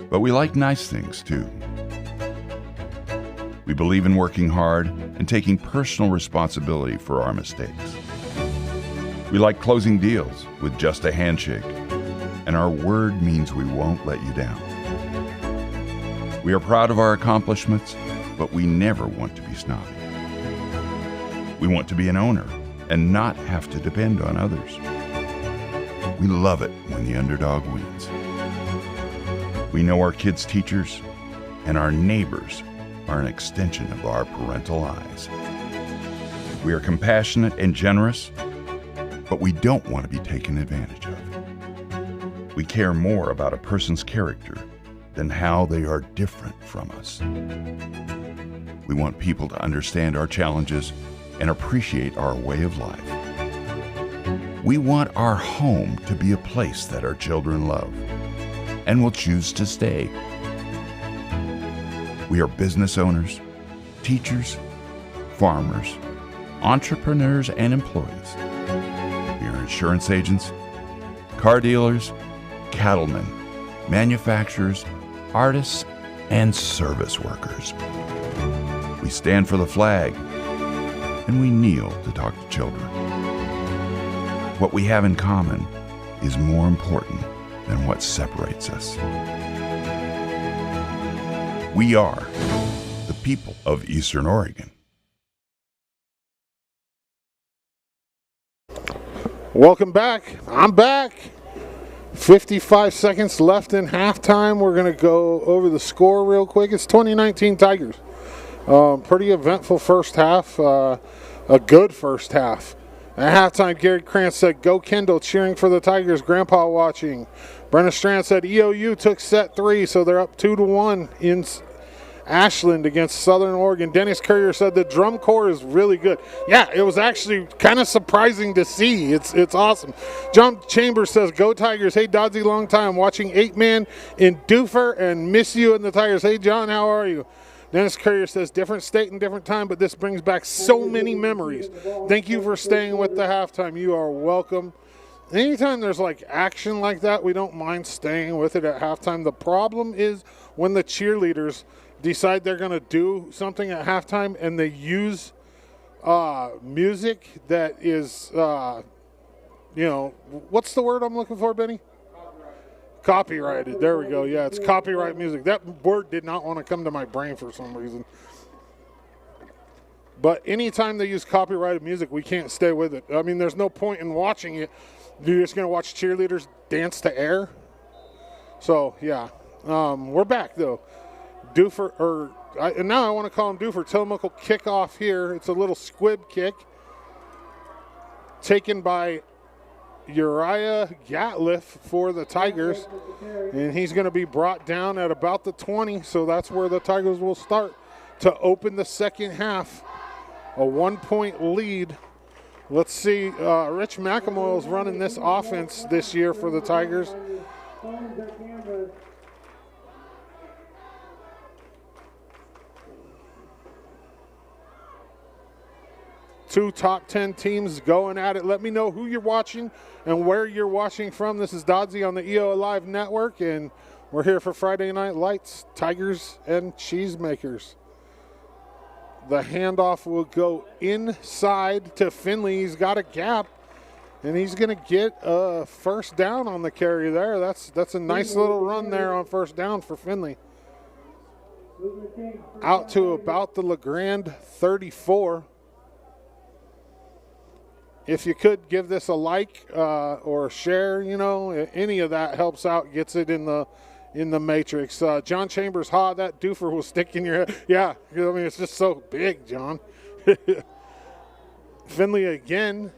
but we like nice things too. We believe in working hard and taking personal responsibility for our mistakes. We like closing deals with just a handshake, and our word means we won't let you down. We are proud of our accomplishments, but we never want to be snobby. We want to be an owner and not have to depend on others. We love it when the underdog wins. We know our kids' teachers and our neighbors are an extension of our parental eyes. We are compassionate and generous, but we don't want to be taken advantage of. We care more about a person's character than how they are different from us. We want people to understand our challenges and appreciate our way of life. We want our home to be a place that our children love and will choose to stay. We are business owners, teachers, farmers, entrepreneurs, and employees. We are insurance agents, car dealers, cattlemen, manufacturers, artists, and service workers. We stand for the flag, and we kneel to talk to children. What we have in common is more important than what separates us. We are the people of Eastern Oregon. Welcome back. I'm back. 55 seconds left in halftime. We're going to go over the score real quick. It's 2019 Tigers. Pretty eventful first half. A good first half. At halftime, Gary Krantz said, "Go Kendall," cheering for the Tigers. Grandpa watching. Brenna Strand said, "EOU took set 3, so they're up 2-1 in Ashland against Southern Oregon." Dennis Courier said, "The drum corps is really good." Yeah, it was actually kind of surprising to see. It's awesome. John Chambers says, "Go Tigers." Hey, Dodzy, long time watching 8-man in Doofer and miss you and the Tigers. Hey, John, how are you? Dennis Courier says, different state and different time, but this brings back so many memories. Thank you for staying with the halftime. You are welcome. Anytime there's like action like that, we don't mind staying with it at halftime. The problem is when the cheerleaders decide they're going to do something at halftime and they use music that is, what's the word I'm looking for, Benny? Copyrighted. There we go. Yeah, it's copyright music. That word did not want to come to my brain for some reason. But anytime they use copyrighted music, we can't stay with it. I mean, there's no point in watching it. You're just going to watch cheerleaders dance to air. So, yeah. We're back, though. And now I want to call him Doofer. Tillamook will kick off here. It's a little squib kick taken by Uriah Gatliff for the Tigers, and he's going to be brought down at about the 20, so that's where the Tigers will start to open the second half. A 1-point lead. Let's see, Rich McElmoyle is running this offense this year for the Tigers. Two top 10 teams going at it. Let me know who you're watching and where you're watching from. This is Doddsy on the EO Live Network, and we're here for Friday Night Lights, Tigers and Cheesemakers. The handoff will go inside to Finley. He's got a gap, and he's going to get a first down on the carry there. That's a nice little run there on first down for Finley. Out to about the LeGrand 34. If you could give this a like or a share, any of that helps out, gets it in the matrix. John Chambers, that doofer will stick in your head. Yeah, I mean, it's just so big, John. Finley again.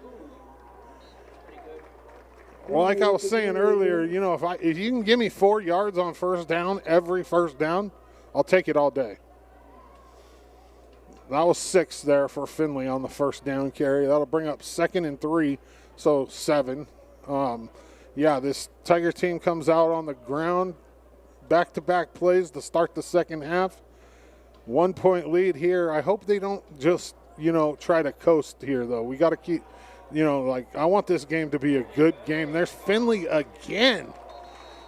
Well, like I was saying earlier, if you can give me 4 yards on first down, every first down, I'll take it all day. That was 6 there for Finley on the first down carry. That'll bring up 2nd and 3, so 7. This Tiger team comes out on the ground, back-to-back plays to start the second half. 1-point lead here. I hope they don't just, try to coast here, though. We got to keep, I want this game to be a good game. There's Finley again.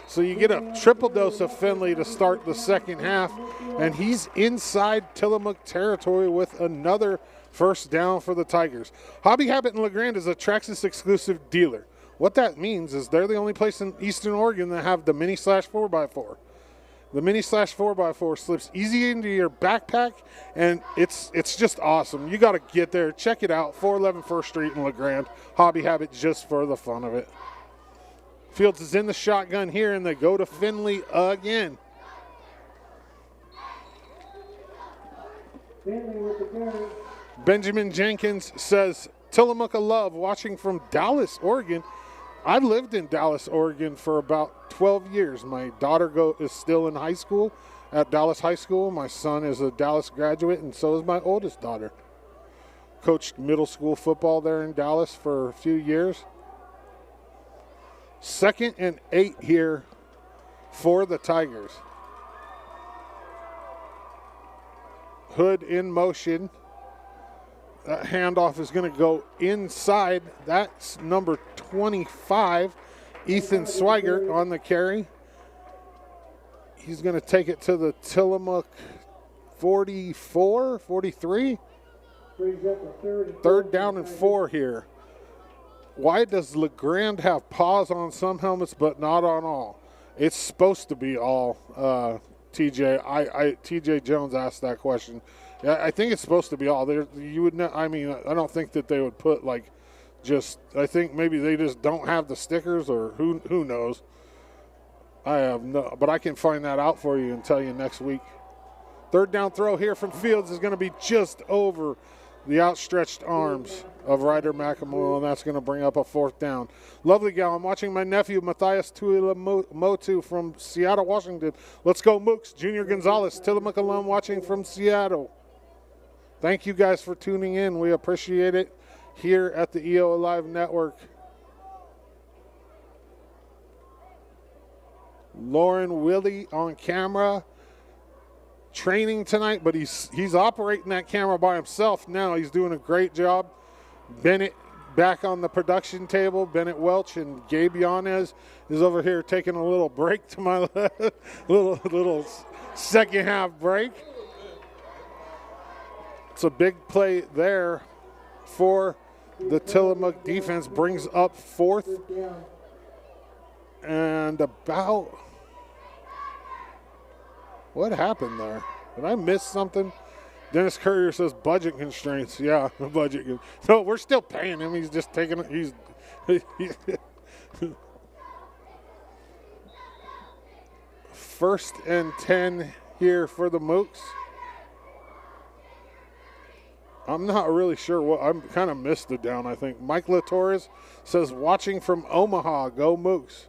So you get a triple dose of Finley to start the second half, and he's inside Tillamook territory with another first down for the Tigers. Hobby Habit in LeGrand is a Traxxas exclusive dealer. What that means is they're the only place in Eastern Oregon that have the Mini/4x4. The Mini/4x4 slips easy into your backpack, and it's just awesome. You got to get there. Check it out, 411 First Street in LeGrand. Hobby Habit just for the fun of it. Fields is in the shotgun here, and they go to Finley again. Benjamin Jenkins says, Tillamook of love, watching from Dallas, Oregon. I lived in Dallas, Oregon for about 12 years. My daughter is still in high school at Dallas High School. My son is a Dallas graduate, and so is my oldest daughter. Coached middle school football there in Dallas for a few years. 2nd and 8 here for the Tigers. Hood in motion. That handoff is going to go inside. That's number 25, Ethan Swigert on the carry. He's going to take it to the Tillamook 44, 43. Third down and 4 here. Why does LeGrand have paws on some helmets but not on all? It's supposed to be all, TJ. TJ Jones asked that question. Yeah, I think it's supposed to be all. You would not, I don't think that they would put I think maybe they just don't have the stickers, or who knows. But I can find that out for you and tell you next week. Third down throw here from Fields is going to be just over the outstretched arms of Ryder McElmoyle, and that's going to bring up a 4th down. Lovely gal. I'm watching my nephew, Matthias Tuilamotu from Seattle, Washington. Let's go, Mooks. Junior Gonzalez, Tillamook alum, watching from Seattle. Thank you guys for tuning in. We appreciate it here at the EO Live Network. Lauren Willie on camera. training tonight, but he's operating that camera by himself now. He's doing a great job. Bennett back on the production table. Bennett Welch and Gabe Yanez is over here taking a little break to my left. little second half break. It's a big play there for the Tillamook defense. Brings up 4th and about. What happened there? Did I miss something? Dennis Courier says budget constraints. Yeah, budget. No, we're still paying him. He's just taking it. He's 1st and 10 here for the Mooks. I'm not really sure what. I kind of missed it down, I think. Mike LaTorres says watching from Omaha. Go Mooks.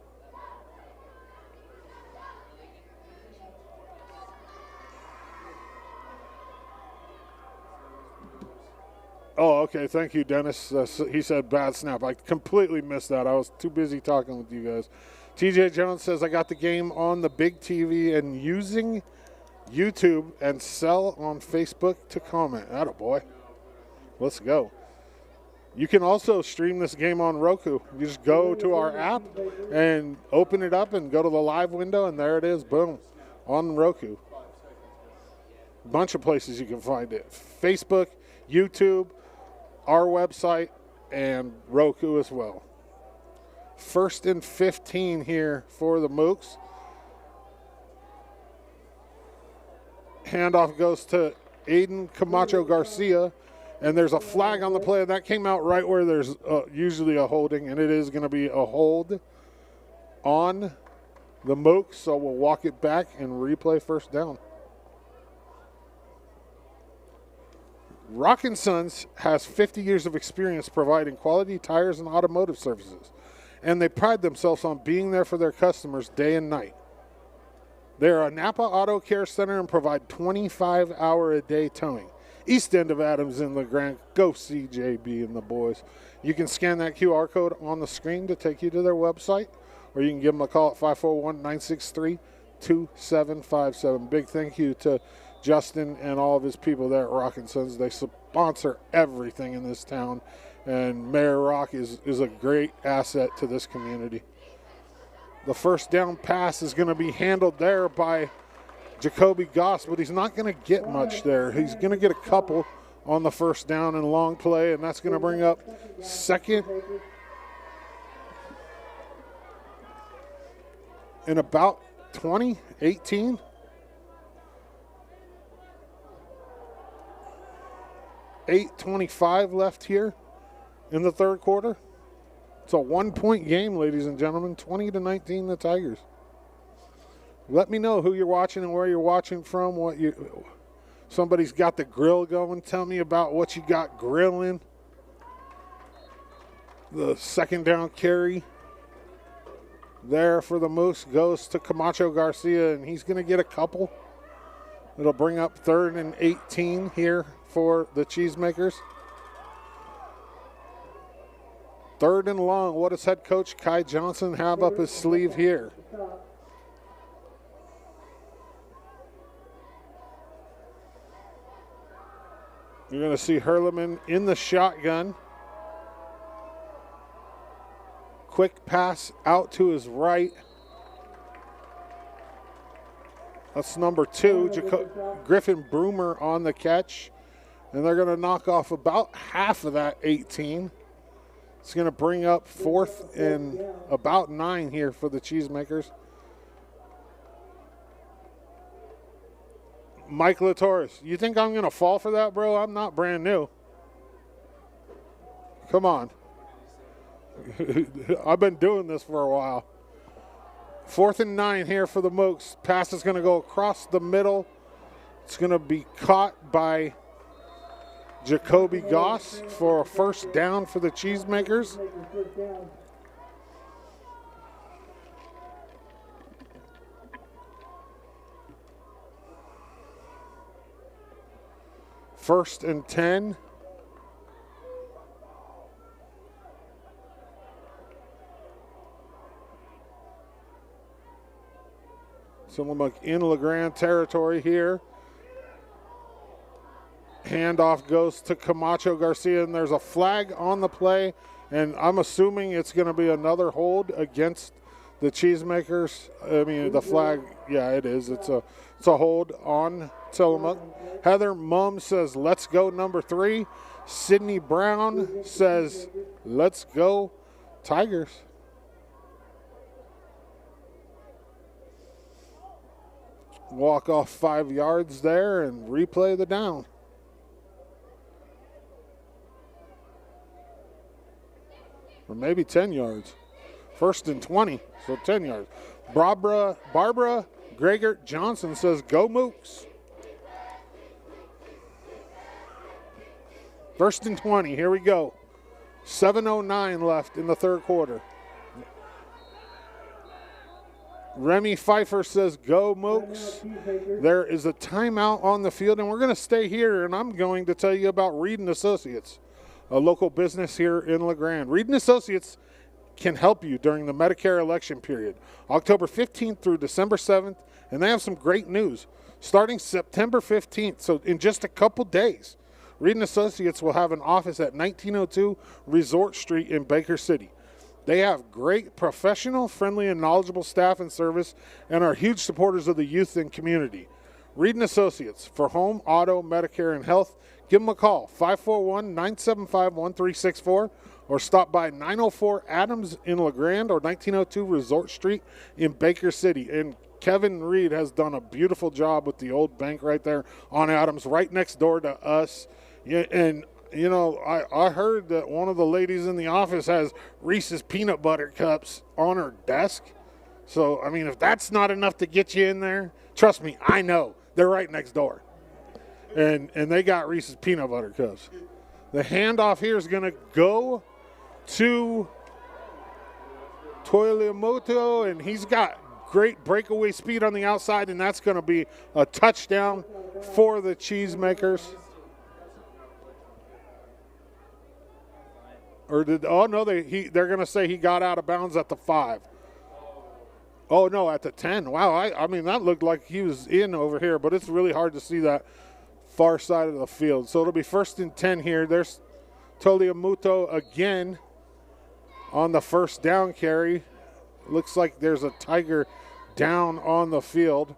Oh, okay. Thank you, Dennis. He said bad snap. I completely missed that. I was too busy talking with you guys. TJ Jones says I got the game on the big TV and using YouTube and sell on Facebook to comment. Attaboy. Let's go. You can also stream this game on Roku. You just go to our app and open it up and go to the live window, and there it is. Boom. On Roku. Bunch of places you can find it. Facebook, YouTube, our website, and Roku as well. 1st and 15 here for the Mooks. Handoff goes to Aiden Camacho Garcia, and there's a flag on the play. That came out right where there's usually a holding, and it is going to be a hold on the Mooks, so we'll walk it back and replay 1st down. Rock & Sons has 50 years of experience providing quality tires and automotive services, and they pride themselves on being there for their customers day and night. They are a Napa Auto Care Center and provide 25-hour-a-day towing. East end of Adams in LeGrand. Go CJB and the boys. You can scan that QR code on the screen to take you to their website, or you can give them a call at 541-963-2757. Big thank you to Justin and all of his people there at Rock & Sons. They sponsor everything in this town, and Mayor Rock is a great asset to this community. The 1st down pass is going to be handled there by Jacoby Goss, but he's not going to get much there. He's going to get a couple on the 1st down and long play, and that's going to bring up 2nd and about 20, 18. .25 left here in the 3rd quarter. It's a 1-point game, ladies and gentlemen. 20-19 the Tigers. Let me know who you're watching and where you're watching from. Somebody's got the grill going. Tell me about what you got grilling. The 2nd down carry there for the Moose goes to Camacho Garcia, and he's going to get a couple. It'll bring up 3rd and 18 here for the Cheesemakers. 3rd and long. What does head coach Kai Johnson have up his sleeve here? You're going to see Hurleman in the shotgun. Quick pass out to his right. That's number 2, Griffin Broomer on the catch. And they're going to knock off about half of that 18. It's going to bring up 4th and about 9 here for the Cheesemakers. Mike LaTorres, you think I'm going to fall for that, bro? I'm not brand new. Come on. I've been doing this for a while. 4th and 9 here for the Mooks. Pass is going to go across the middle. It's going to be caught by Jacoby Goss for a 1st down for the Cheesemakers. First and 10. Tillamook in LeGrand territory here. Handoff goes to Camacho Garcia, and there's a flag on the play, and I'm assuming it's going to be another hold against the Cheesemakers. I mean, the flag, yeah, it is. It's a hold on Tillamook. Heather Mum says, let's go number 3. Sydney Brown says, let's go Tigers. Walk off 5 yards there and replay the down. Or maybe 10 yards. 1st and 20, so 10 yards. Barbara Gregor Johnson says, go Mooks. 1st and 20, here we go. 7:09 left in the third quarter. Remy Pfeiffer says, go Mooks. There is a timeout on the field, and we're going to stay here, and I'm going to tell you about Reed & Associates, a local business here in LeGrand. Reed & Associates can help you during the Medicare election period, October 15th through December 7th, and they have some great news. Starting September 15th, so in just a couple days, Reed & Associates will have an office at 1902 Resort Street in Baker City. They have great professional, friendly, and knowledgeable staff and service and are huge supporters of the youth and community. Reed & Associates for home, auto, Medicare, and health. Give them a call, 541-975-1364, or stop by 904 Adams in LeGrand or 1902 Resort Street in Baker City. And Kevin Reed has done a beautiful job with the old bank right there on Adams, right next door to us. Yeah, and you know, I heard that one of the ladies in the office has Reese's peanut butter cups on her desk. So, I mean, if that's not enough to get you in there, trust me, I know. They're right next door. And they got Reese's peanut butter cups. The handoff here is going to go to Tillamook, and he's got great breakaway speed on the outside, and that's going to be a touchdown for the Cheesemakers. Or they're going to say he got out of bounds at the 5. Oh, no, at the 10. Wow, I mean, that looked like he was in over here, but it's really hard to see that far side of the field. So it'll be 1st and 10 here. There's Tillamook again on the first down carry. Looks like there's a Tiger down on the field.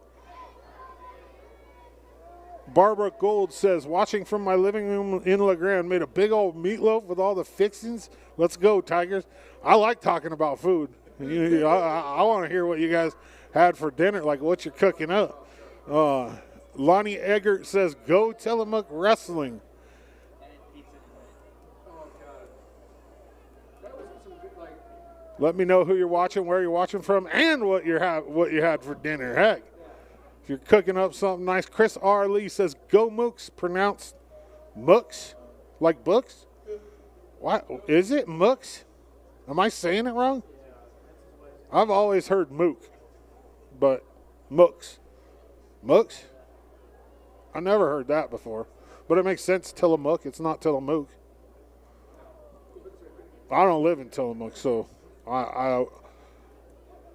Barbara Gold says, watching from my living room in LeGrand, made a big old meatloaf with all the fixings. Let's go, Tigers. I like talking about food. I want to hear what you guys had for dinner, like what you're cooking up. Lonnie Eggert says, go Tillamook Wrestling. Let me know who you're watching, where you're watching from, and what you had for dinner. Heck, if you're cooking up something nice. Chris R. Lee says, go Mooks, pronounced Mooks, like books. What is it, Mooks? Am I saying it wrong? I've always heard Mook, but Mooks. Mooks? I never heard that before, but it makes sense. Tillamook, it's not Tillamook. I don't live in Tillamook, so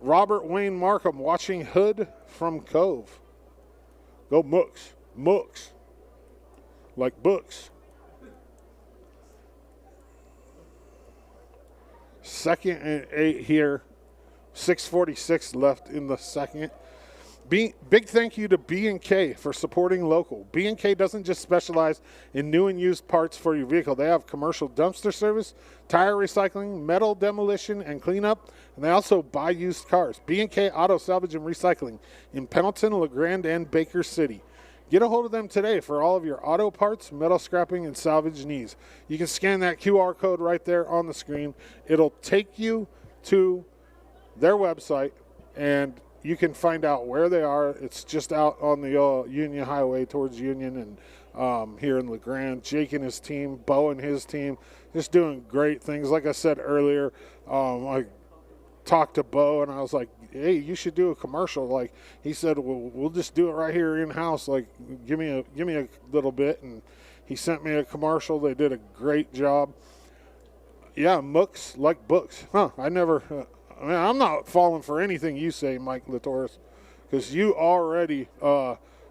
Robert Wayne Markham watching Hood from Cove. Go Mooks. Mooks. Like books. 2nd and 8 here. 6:46 left in the second. Big thank you to B&K for supporting local. B&K doesn't just specialize in new and used parts for your vehicle. They have commercial dumpster service, tire recycling, metal demolition, and cleanup, and they also buy used cars. B&K Auto Salvage and Recycling in Pendleton, LeGrand, and Baker City. Get a hold of them today for all of your auto parts, metal scrapping, and salvage needs. You can scan that QR code right there on the screen. It'll take you to their website, and you can find out where they are. It's just out on the Union Highway towards Union and here in LeGrand. Jake and his team, Bo and his team, just doing great things. Like I said earlier, I talked to Bo and I was like, hey, you should do a commercial. Like he said, well, we'll just do it right here in-house. Like give me a little bit. And he sent me a commercial. They did a great job. Yeah, Mooks like books. Huh, I'm not falling for anything you say, Mike Latoris, because you already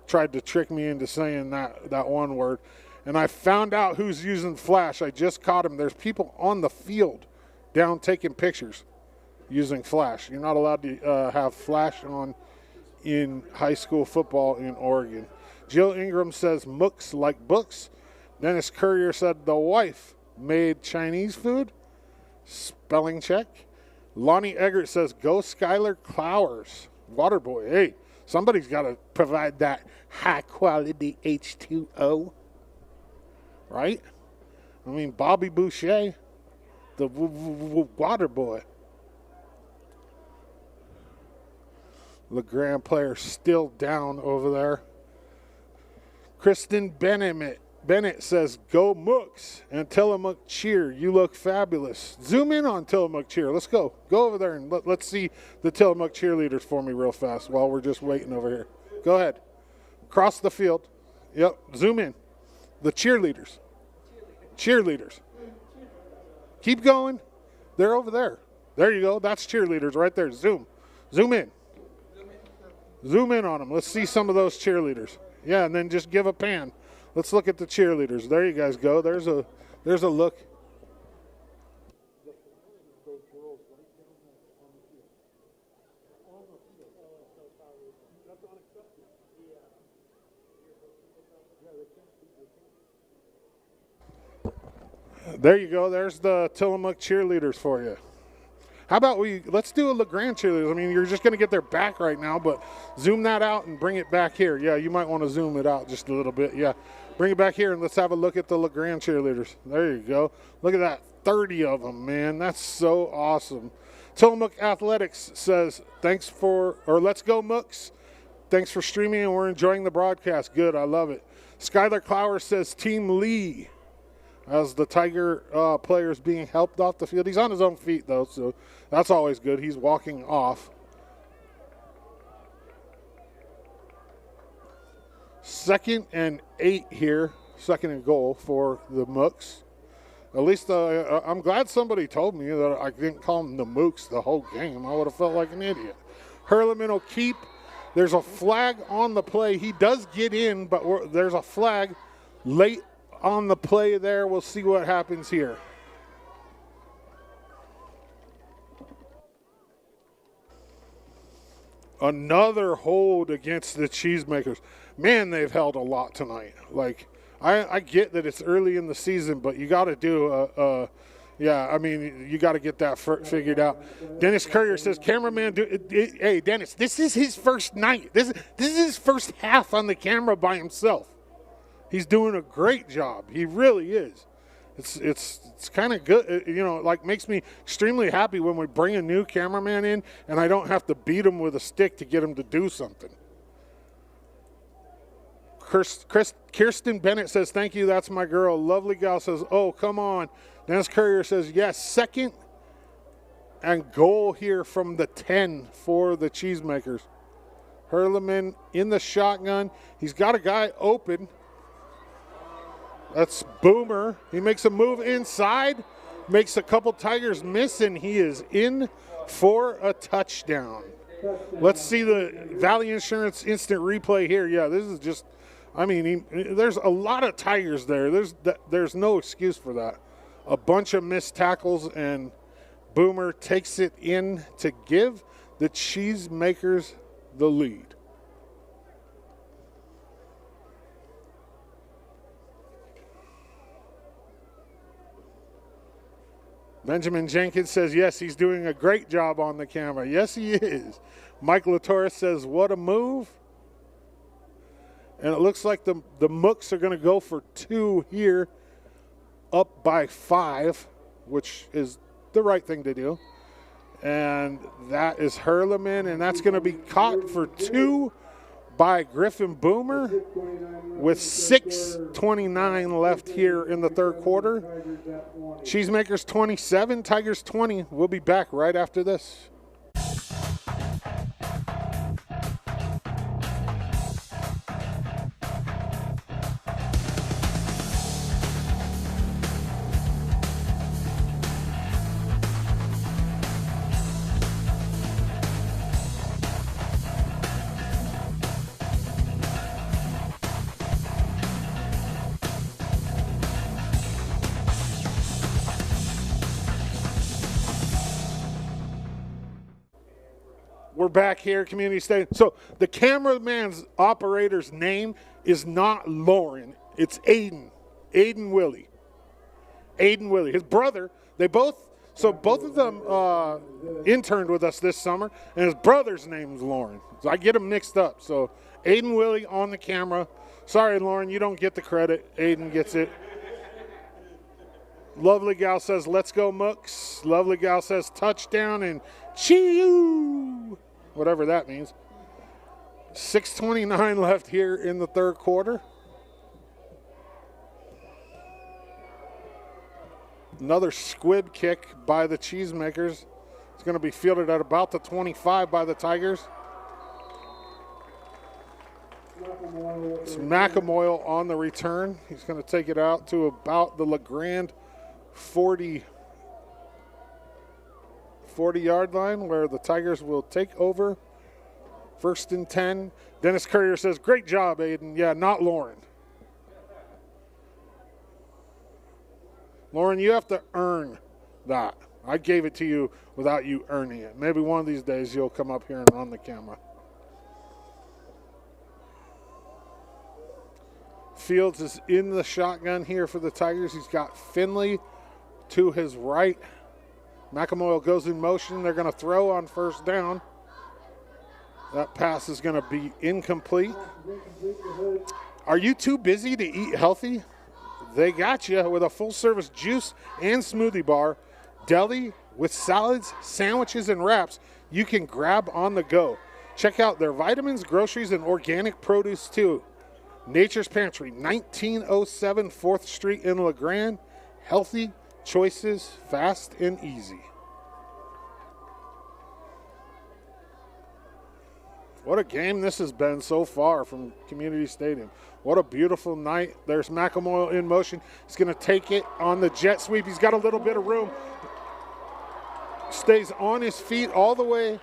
tried to trick me into saying that one word. And I found out who's using flash. I just caught him. There's people on the field down taking pictures using flash. You're not allowed to have flash on in high school football in Oregon. Jill Ingram says mooks like books. Dennis Courier said the wife made Chinese food. Spelling check. Lonnie Eggert says go Skylar Clowers. Waterboy. Hey, somebody's got to provide that high quality H2O. Right? I mean, Bobby Boucher, the water boy. LeGrand player still down over there. Kristen Bennett says, go Mooks, and Tillamook cheer. You look fabulous. Zoom in on Tillamook cheer. Let's go. Go over there and let's see the Tillamook cheerleaders for me real fast while we're just waiting over here. Go ahead. Cross the field. Yep. Zoom in. The cheerleaders. Cheerleaders. Keep going. They're over there. There you go. That's cheerleaders right there. Zoom. Zoom in. Zoom in on them. Let's see some of those cheerleaders. Yeah, and then just give a pan. Let's look at the cheerleaders. There you guys go. There's a look. There you go. There's the Tillamook cheerleaders for you. How about let's do a LeGrand cheerleaders. I mean, you're just going to get their back right now, but zoom that out and bring it back here. Yeah, you might want to zoom it out just a little bit. Yeah, bring it back here and let's have a look at the LeGrand cheerleaders. There you go. Look at that, 30 of them, man. That's so awesome. Tillamook Athletics says, let's go Mooks. Thanks for streaming and we're enjoying the broadcast. Good, I love it. Skylar Clower says, Team Lee. As the Tiger player is being helped off the field. He's on his own feet, though, so that's always good. He's walking off. 2nd and 8 here, 2nd and goal for the Mooks. At least I'm glad somebody told me that I didn't call them the Mooks the whole game. I would have felt like an idiot. Hurleman will keep. There's a flag on the play. He does get in, but there's a flag late on the play there. We'll see what happens here. Another hold against the Cheesemakers. Man, they've held a lot tonight. Like, I get that it's early in the season, but you got to do you got to get that figured out. Dennis Courier says, cameraman, hey, Dennis, this is his first night. This is his first half on the camera by himself. He's doing a great job. He really is. It's kind of good. Makes me extremely happy when we bring a new cameraman in and I don't have to beat him with a stick to get him to do something. Kirsten Bennett says, thank you, that's my girl. Lovely gal says, oh, come on. Dennis Courier says, yes, 2nd and goal here from the 10 for the Cheesemakers. Hurleman in the shotgun. He's got a guy open. That's Boomer. He makes a move inside, makes a couple Tigers miss, and he is in for a touchdown. Let's see the Valley Insurance instant replay here. Yeah, this is just, there's a lot of Tigers there. There's no excuse for that. A bunch of missed tackles, and Boomer takes it in to give the Cheesemakers the lead. Benjamin Jenkins says, yes, he's doing a great job on the camera. Yes, he is. Mike Latorre says, what a move. And it looks like the Mooks are going to go for 2 here, up by 5, which is the right thing to do. And that is Hurleman, and that's going to be caught for 2 by Griffin Boomer with 6:29 left here in the third quarter. Cheesemakers 27, Tigers 20. We'll be back right after this. we're back here, Community Stadium. So the cameraman's operator's name is not Lauren. It's Aiden. Aiden Willie. Aiden Willie. His brother, both of them interned with us this summer, and his brother's name is Lauren. So I get them mixed up. So Aiden Willie on the camera. Sorry, Lauren, you don't get the credit. Aiden gets it. Lovely gal says, let's go, Mooks. Lovely gal says, touchdown and chee-oo. Whatever that means. 6:29 left here in the third quarter. Another squib kick by the Cheesemakers. It's going to be fielded at about the 25 by the Tigers. It's McAmoyle on the return. He's going to take it out to about the LeGrand 40-yard line where the Tigers will take over. 1st and 10. Dennis Courier says, great job, Aiden. Yeah, not Lauren. Lauren, you have to earn that. I gave it to you without you earning it. Maybe one of these days you'll come up here and on the camera. Fields is in the shotgun here for the Tigers. He's got Finley to his right. McAmoyle goes in motion. They're going to throw on 1st down. That pass is going to be incomplete. Are you too busy to eat healthy? They got you with a full-service juice and smoothie bar, deli with salads, sandwiches, and wraps you can grab on the go. Check out their vitamins, groceries, and organic produce, too. Nature's Pantry, 1907 4th Street in LeGrand. Healthy choices, fast and easy. What a game this has been so far from Community Stadium. What a beautiful night. There's McAmoyle in motion. He's going to take it on the jet sweep. He's got a little bit of room. Stays on his feet all the way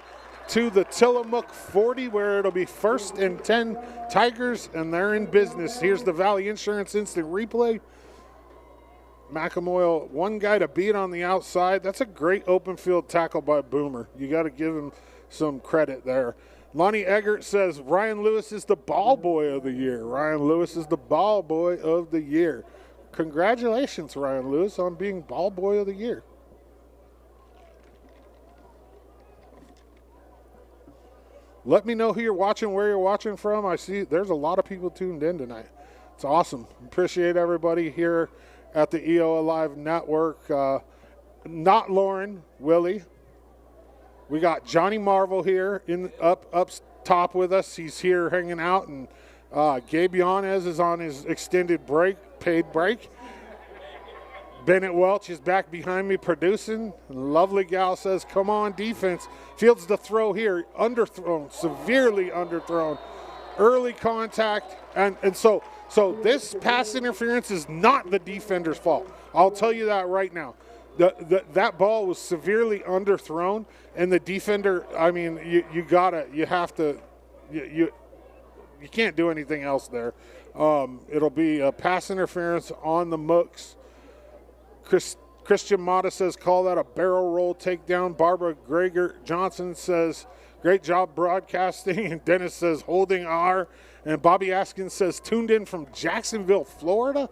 to the Tillamook 40 where it'll be 1st and 10 Tigers, and they're in business. Here's the Valley Insurance instant replay. McAmoyle, one guy to beat on the outside. That's a great open field tackle by Boomer. You got to give him some credit there. Lonnie Eggert says Ryan Lewis is the ball boy of the year. Ryan Lewis is the ball boy of the year. Congratulations, Ryan Lewis, on being ball boy of the year. Let me know who you're watching, where you're watching from. I see there's a lot of people tuned in tonight. It's awesome. Appreciate everybody here at the EO Alive Network. Not Lauren, Willie. We got Johnny Marvel here up top with us. He's here hanging out, and Gabe Yanez is on his extended paid break. Bennett Welch is back behind me producing. Lovely gal says, come on, defense. Fields the throw here, underthrown, severely underthrown. Early contact, and so this pass interference is not the defender's fault. I'll tell you that right now. That ball was severely underthrown, and the defender, I mean, you can't do anything else there. It'll be a pass interference on the Mooks. Christian Mata says, call that a barrel roll takedown. Barbara Greger Johnson says, great job broadcasting. And Dennis says, holding R. And Bobby Askins says, tuned in from Jacksonville, Florida.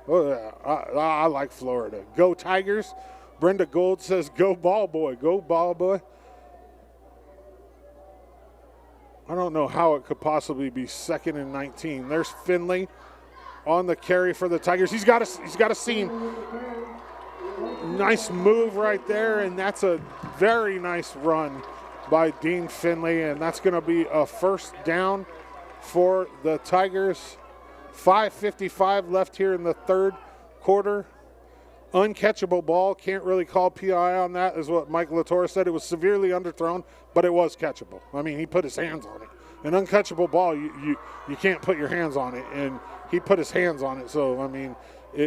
Oh, yeah, I like Florida. Go Tigers. Brenda Gold says, go ball boy. Go ball boy. I don't know how it could possibly be 2nd and 19. There's Finley on the carry for the Tigers. He's got a seam. Nice move right there, and that's a very nice run by Dean Finley, and that's going to be a 1st down for the Tigers. 5:55 left here in the third quarter. Uncatchable ball. Can't really call PI on that, is what Mike Latorre said. It was severely underthrown, but it was catchable. I mean, he put his hands on it. An uncatchable ball, you can't put your hands on it, and he put his hands on it. So, I mean,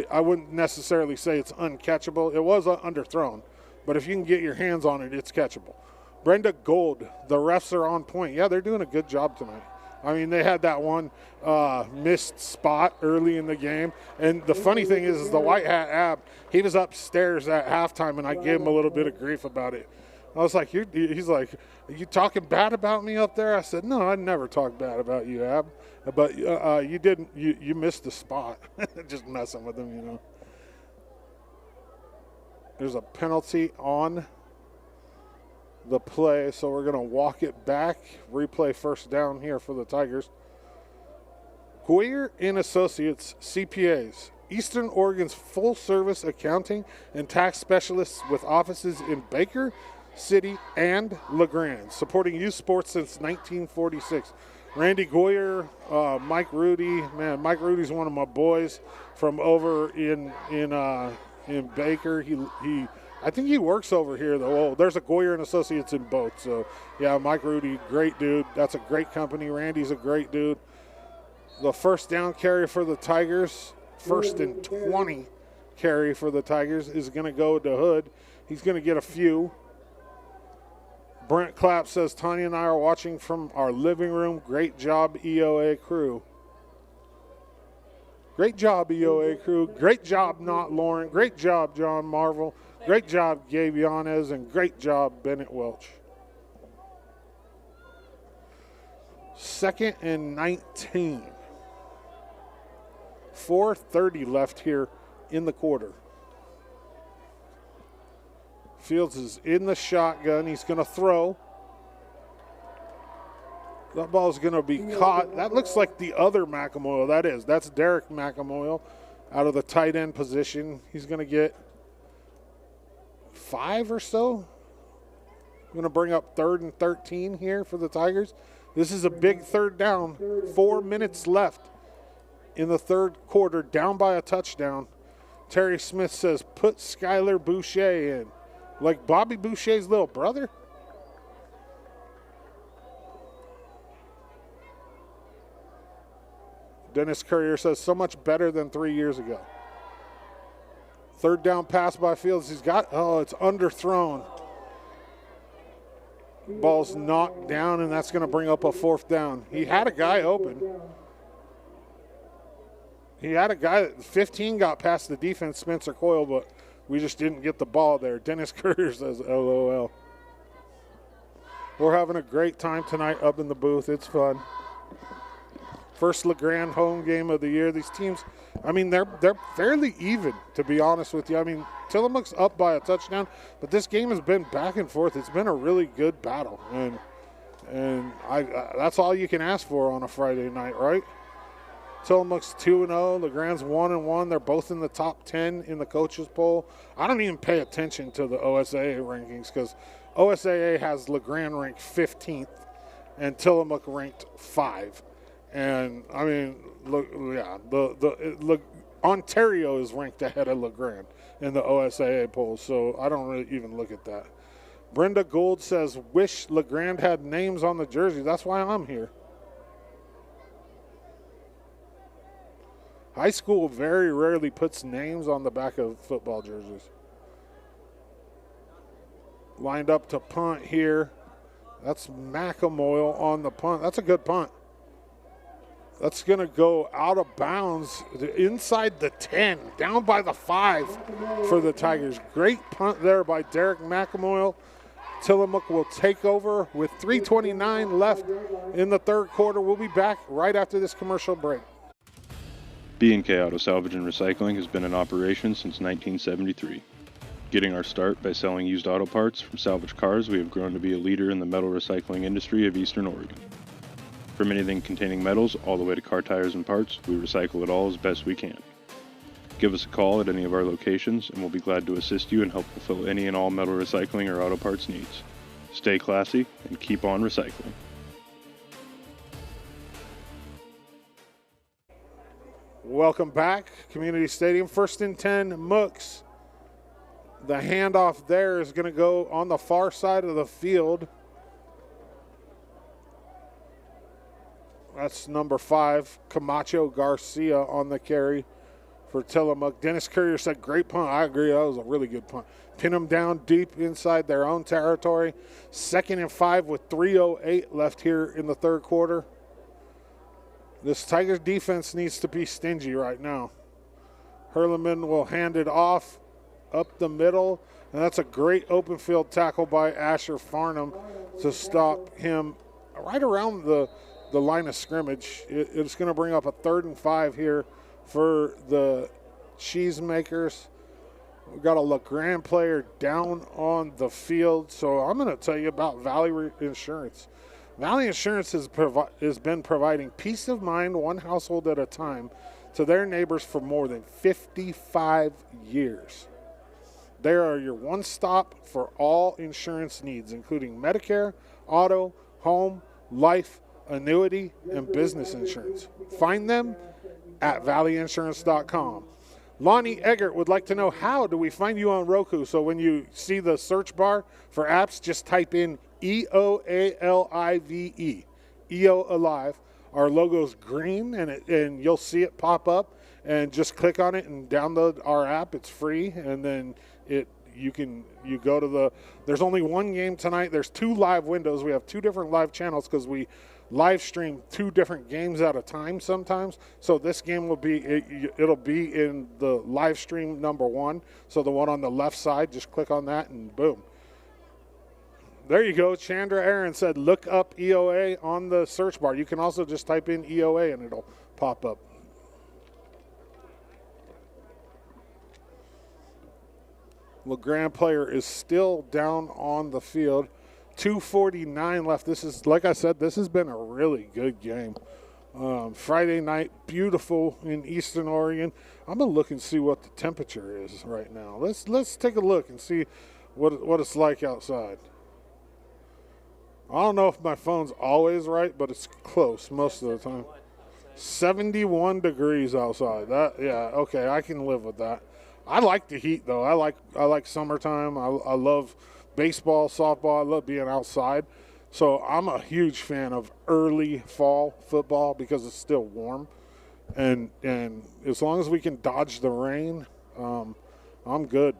I wouldn't necessarily say it's uncatchable. It was underthrown, but if you can get your hands on it, it's catchable. Brenda Gold, the refs are on point. Yeah, they're doing a good job tonight. I mean, they had that one missed spot early in the game. And the funny thing is the White Hat Ab, he was upstairs at halftime, and I gave him a little bit of grief about it. I was like, he's like, are you talking bad about me up there? I said, no, I never talked bad about you, Ab. But you didn't, you missed the spot. Just messing with him, you know. There's a penalty on the play, so we're going to walk it back. Replay first down here for the Tigers. Goyer and Associates, CPAs, Eastern Oregon's full-service accounting and tax specialists with offices in Baker City and LeGrand, supporting youth sports since 1946. Randy Goyer, Mike Rudy. Man, Mike Rudy's one of my boys from over in Baker. I think he works over here, though. Oh, there's a Goyer and Associates in both. So, yeah, Mike Rudy, great dude. That's a great company. Randy's a great dude. The first down carry for the Tigers, 1st and 20 carry for the Tigers is going to go to Hood. He's going to get a few. Brent Clapp says, Tanya and I are watching from our living room. Great job, EOA crew. Great job, EOA crew. Great job, Not Lauren. Great job, John Marvel. Great job, Gabe Yanez. And great job, Bennett Welch. 2nd and 19. 4:30 left here in the quarter. Fields is in the shotgun. He's going to throw. That ball is going to be caught. That looks like the other McAmoyle. That's Derek McAmoyle out of the tight end position. He's going to get 5 or so. I'm going to bring up 3rd and 13 here for the Tigers. This is a big third down. 4 minutes left in the third quarter, down by a touchdown. Terry Smith says, put Skylar Boucher in. Like Bobby Boucher's little brother? Dennis Courier says, so much better than 3 years ago. Third down pass by Fields. It's underthrown. Ball's knocked down, and that's going to bring up a 4th down. He had a guy open. He had a guy, 15 got past the defense, Spencer Coyle, but we just didn't get the ball there. Dennis Courier says, LOL. We're having a great time tonight up in the booth. It's fun. First LeGrand home game of the year. These teams, I mean, they're fairly even, to be honest with you. I mean, Tillamook's up by a touchdown, but this game has been back and forth. It's been a really good battle, and that's all you can ask for on a Friday night, right? Tillamook's 2-0. LeGrand's 1-1. They're both in the top 10 in the coaches poll. I don't even pay attention to the OSAA rankings because OSAA has LeGrand ranked 15th and Tillamook ranked 5. And I mean, look, yeah, the Ontario is ranked ahead of LeGrand in the OSAA poll, so I don't really even look at that. Brenda Gould says, wish LeGrand had names on the jersey. That's why I'm here. High school very rarely puts names on the back of football jerseys. Lined up to punt here. That's McAmoyle on the punt. That's a good punt. That's going to go out of bounds inside the 10, down by the 5 for the Tigers. Great punt there by Derek McAmoyle. Tillamook will take over with 3:29 left in the third quarter. We'll be back right after this commercial break. B&K Auto Salvage and Recycling has been in operation since 1973. Getting our start by selling used auto parts from salvaged cars, we have grown to be a leader in the metal recycling industry of Eastern Oregon. From anything containing metals all the way to car tires and parts, we recycle it all as best we can. Give us a call at any of our locations and we'll be glad to assist you and help fulfill any and all metal recycling or auto parts needs. Stay classy and keep on recycling. Welcome back, Community Stadium. 1st and 10, Mooks. The handoff there is going to go on the far side of the field. That's number 5, Camacho Garcia on the carry for Tillamook. Dennis Courier said, great punt. I agree, that was a really good punt. Pin them down deep inside their own territory. 2nd and 5 with 3:08 left here in the third quarter. This Tigers defense needs to be stingy right now. Hurleman will hand it off. up the middle, and that's a great open field tackle by Asher Farnham to stop him right around the line of scrimmage. It's going to bring up a 3rd and 5 here for the Cheesemakers. We've got a LeGrand player down on the field, so I'm going to tell you about Valley Insurance. Valley Insurance has been providing peace of mind one household at a time to their neighbors for more than 55 years. They are your one-stop for all insurance needs, including Medicare, auto, home, life, annuity, and business insurance. Find them at valleyinsurance.com. Lonnie Eggert would like to know, how do we find you on Roku? So when you see the search bar for apps, just type in EOALIVE, EO Alive. Our logo's green, and you'll see it pop up, and just click on it and download our app. It's free, and then you go to there's only one game tonight. There's 2 live windows. We have 2 different live channels because we live stream 2 different games at a time sometimes. So this game it'll be in the live stream number 1. So the one on the left side, just click on that and boom. There you go. Chandra Aaron said look up EOA on the search bar. You can also just type in EOA and it'll pop up. LeGrand player is still down on the field. 2:49 left. This is, like I said, this has been a really good game. Friday night, beautiful in Eastern Oregon. I'm going to look and see what the temperature is right now. Let's take a look and see what it's like outside. I don't know if my phone's always right, but it's close most of the time. 71 degrees outside. Okay, I can live with that. I like the heat though. I like summertime. I love baseball, softball. I love being outside. So I'm a huge fan of early fall football because it's still warm, and as long as we can dodge the rain, I'm good.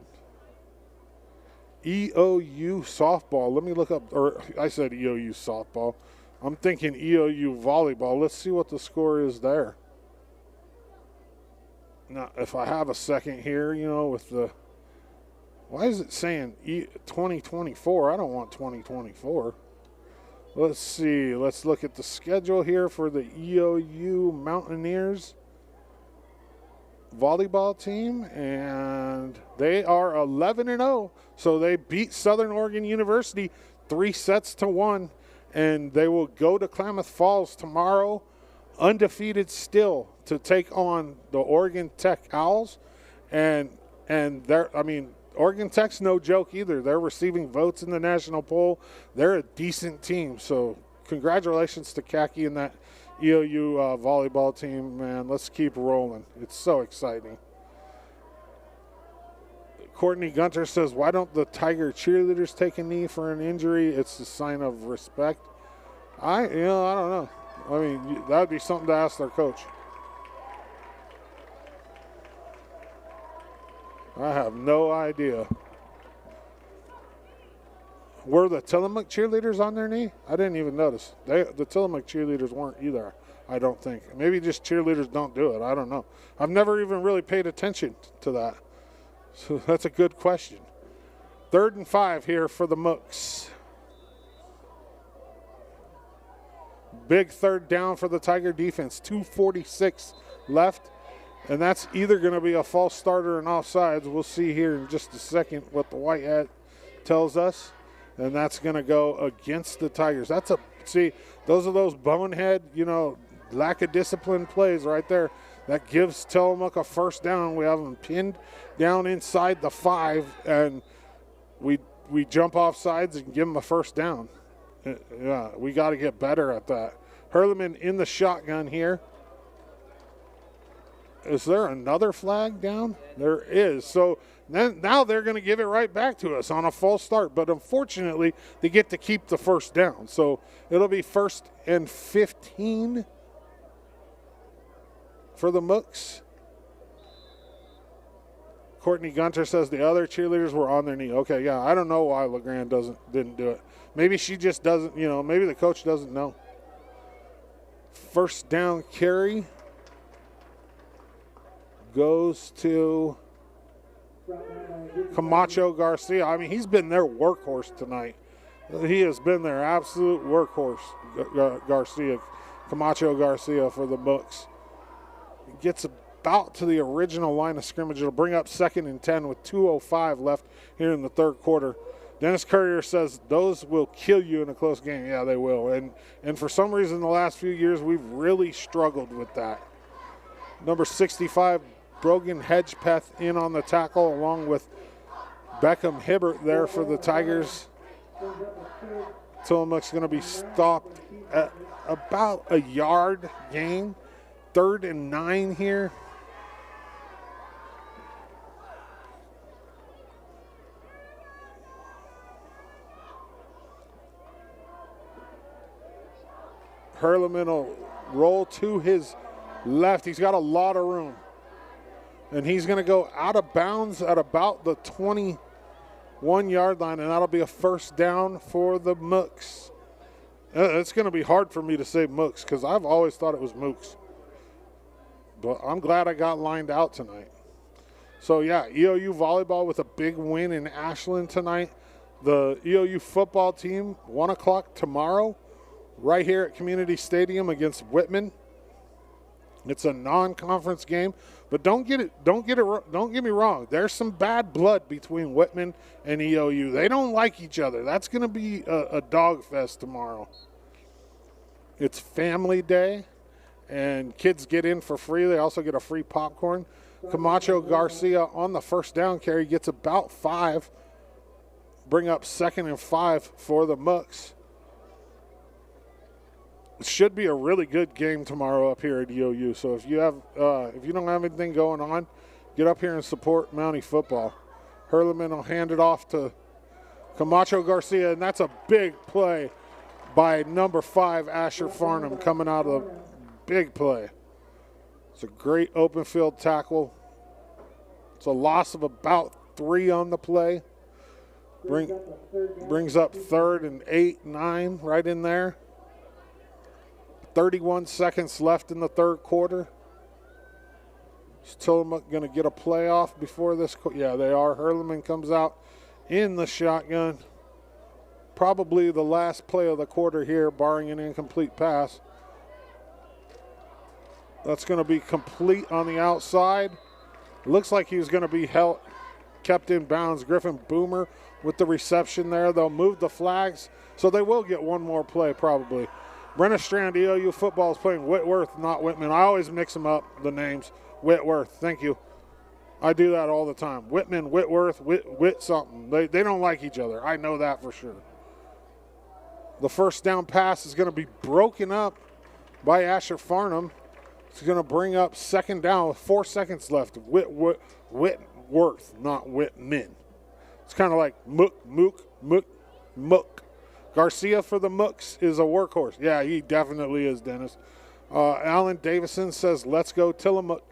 EOU softball. Let me look up, or I said EOU softball. I'm thinking EOU volleyball. Let's see what the score is there. Now, if I have a second here, with the, why is it saying 2024? I don't want 2024. Let's see. Let's look at the schedule here for the EOU Mountaineers volleyball team, and they are 11-0. So they beat Southern Oregon University 3-1, and they will go to Klamath Falls tomorrow, undefeated still, to take on the Oregon Tech Owls. And Oregon Tech's no joke either. They're receiving votes in the national poll. They're a decent team. So congratulations to Khaki and that EOU volleyball team, man. Let's keep rolling. It's so exciting. Courtney Gunter says, why don't the Tiger cheerleaders take a knee for an injury? It's a sign of respect. I don't know. I mean, that would be something to ask their coach. I have no idea. Were the Tillamook cheerleaders on their knee? I didn't even notice. The Tillamook cheerleaders weren't either, I don't think. Maybe just cheerleaders don't do it. I don't know. I've never even really paid attention to that. So that's a good question. 3rd and 5 here for the Mooks. Big 3rd down for the Tiger defense. 2:46 left. And that's either going to be a false start or an offsides. We'll see here in just a second what the white hat tells us. And that's going to go against the Tigers. Those are those bonehead, lack of discipline plays right there. That gives Tillamook a first down. We have them pinned down inside the 5, and we jump off sides and give them a first down. Yeah, we got to get better at that. Hurleman in the shotgun here. Is there another flag down? There is. So now they're going to give it right back to us on a false start. But unfortunately, they get to keep the first down. So it'll be 1st and 15 for the Mooks. Courtney Gunter says the other cheerleaders were on their knee. Okay, yeah, I don't know why LeGrand didn't do it. Maybe she just doesn't, maybe the coach doesn't know. First down carry goes to Camacho Garcia. I mean, he's been their workhorse tonight. He has been their absolute workhorse, Garcia. Camacho Garcia for the Mooks. Gets about to the original line of scrimmage. It'll bring up 2nd and 10 with 2:05 left here in the third quarter. Dennis Courier says those will kill you in a close game. Yeah, they will. And for some reason the last few years we've really struggled with that. Number 65, Brogan Hedgepeth in on the tackle along with Beckham Hibbert there for the Tigers. Tillamook's going to be stopped at about a yard gain. 3rd and 9 here. Hurleman will roll to his left. He's got a lot of room. And he's going to go out of bounds at about the 21-yard line, and that'll be a first down for the Mooks. It's going to be hard for me to say Mooks because I've always thought it was Mooks. But I'm glad I got lined out tonight. So, yeah, EOU volleyball with a big win in Ashland tonight. The EOU football team, 1 o'clock tomorrow, right here at Community Stadium against Whitman. It's a non-conference game, but don't get me wrong. There's some bad blood between Whitman and EOU. They don't like each other. That's going to be a dog fest tomorrow. It's family day, and kids get in for free. They also get a free popcorn. Camacho Garcia on the first down carry gets about 5. Bring up 2nd and 5 for the Mooks. It should be a really good game tomorrow up here at EOU. So if you don't have anything going on, get up here and support Mountie football. Hurleman will hand it off to Camacho Garcia, and that's a big play by number 5 Asher Farnham coming out of the big play. It's a great open field tackle. It's a loss of about 3 on the play. Brings up 3rd and 8, 9 right in there. 31 seconds left in the third quarter. Is Tillamook going to get a play off before this? Yeah, they are. Hurleman comes out in the shotgun. Probably the last play of the quarter here, barring an incomplete pass. That's going to be complete on the outside. Looks like he was going to be kept in bounds. Griffin Boomer with the reception there. They'll move the flags, so they will get one more play probably. Brenna Strand, EOU football is playing Whitworth, not Whitman. I always mix them up, the names. Whitworth, thank you. I do that all the time. Whitman, Whitworth, Whit something. They don't like each other. I know that for sure. The first down pass is going to be broken up by Asher Farnham. It's going to bring up 2nd down with 4 seconds left. Whitworth, not Whitman. It's kind of like Mook. Garcia for the Mooks is a workhorse. Yeah, he definitely is, Dennis. Alan Davison says, let's go Tillamook.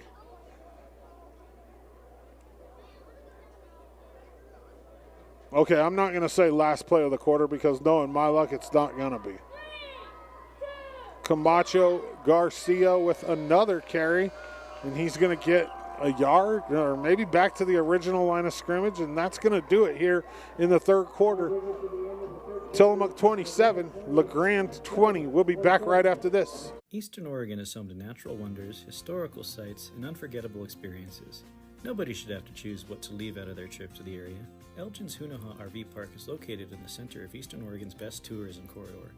Okay, I'm not going to say last play of the quarter because knowing my luck, it's not going to be. Camacho Garcia with another carry, and he's going to get a yard or maybe back to the original line of scrimmage, and that's going to do it here in the third quarter. Tillamook 27, LeGrand 20. We'll be back right after this. Eastern Oregon is home to natural wonders, historical sites, and unforgettable experiences. Nobody should have to choose what to leave out of their trip to the area. Elgin's Hunaha RV Park is located in the center of Eastern Oregon's best tourism corridor.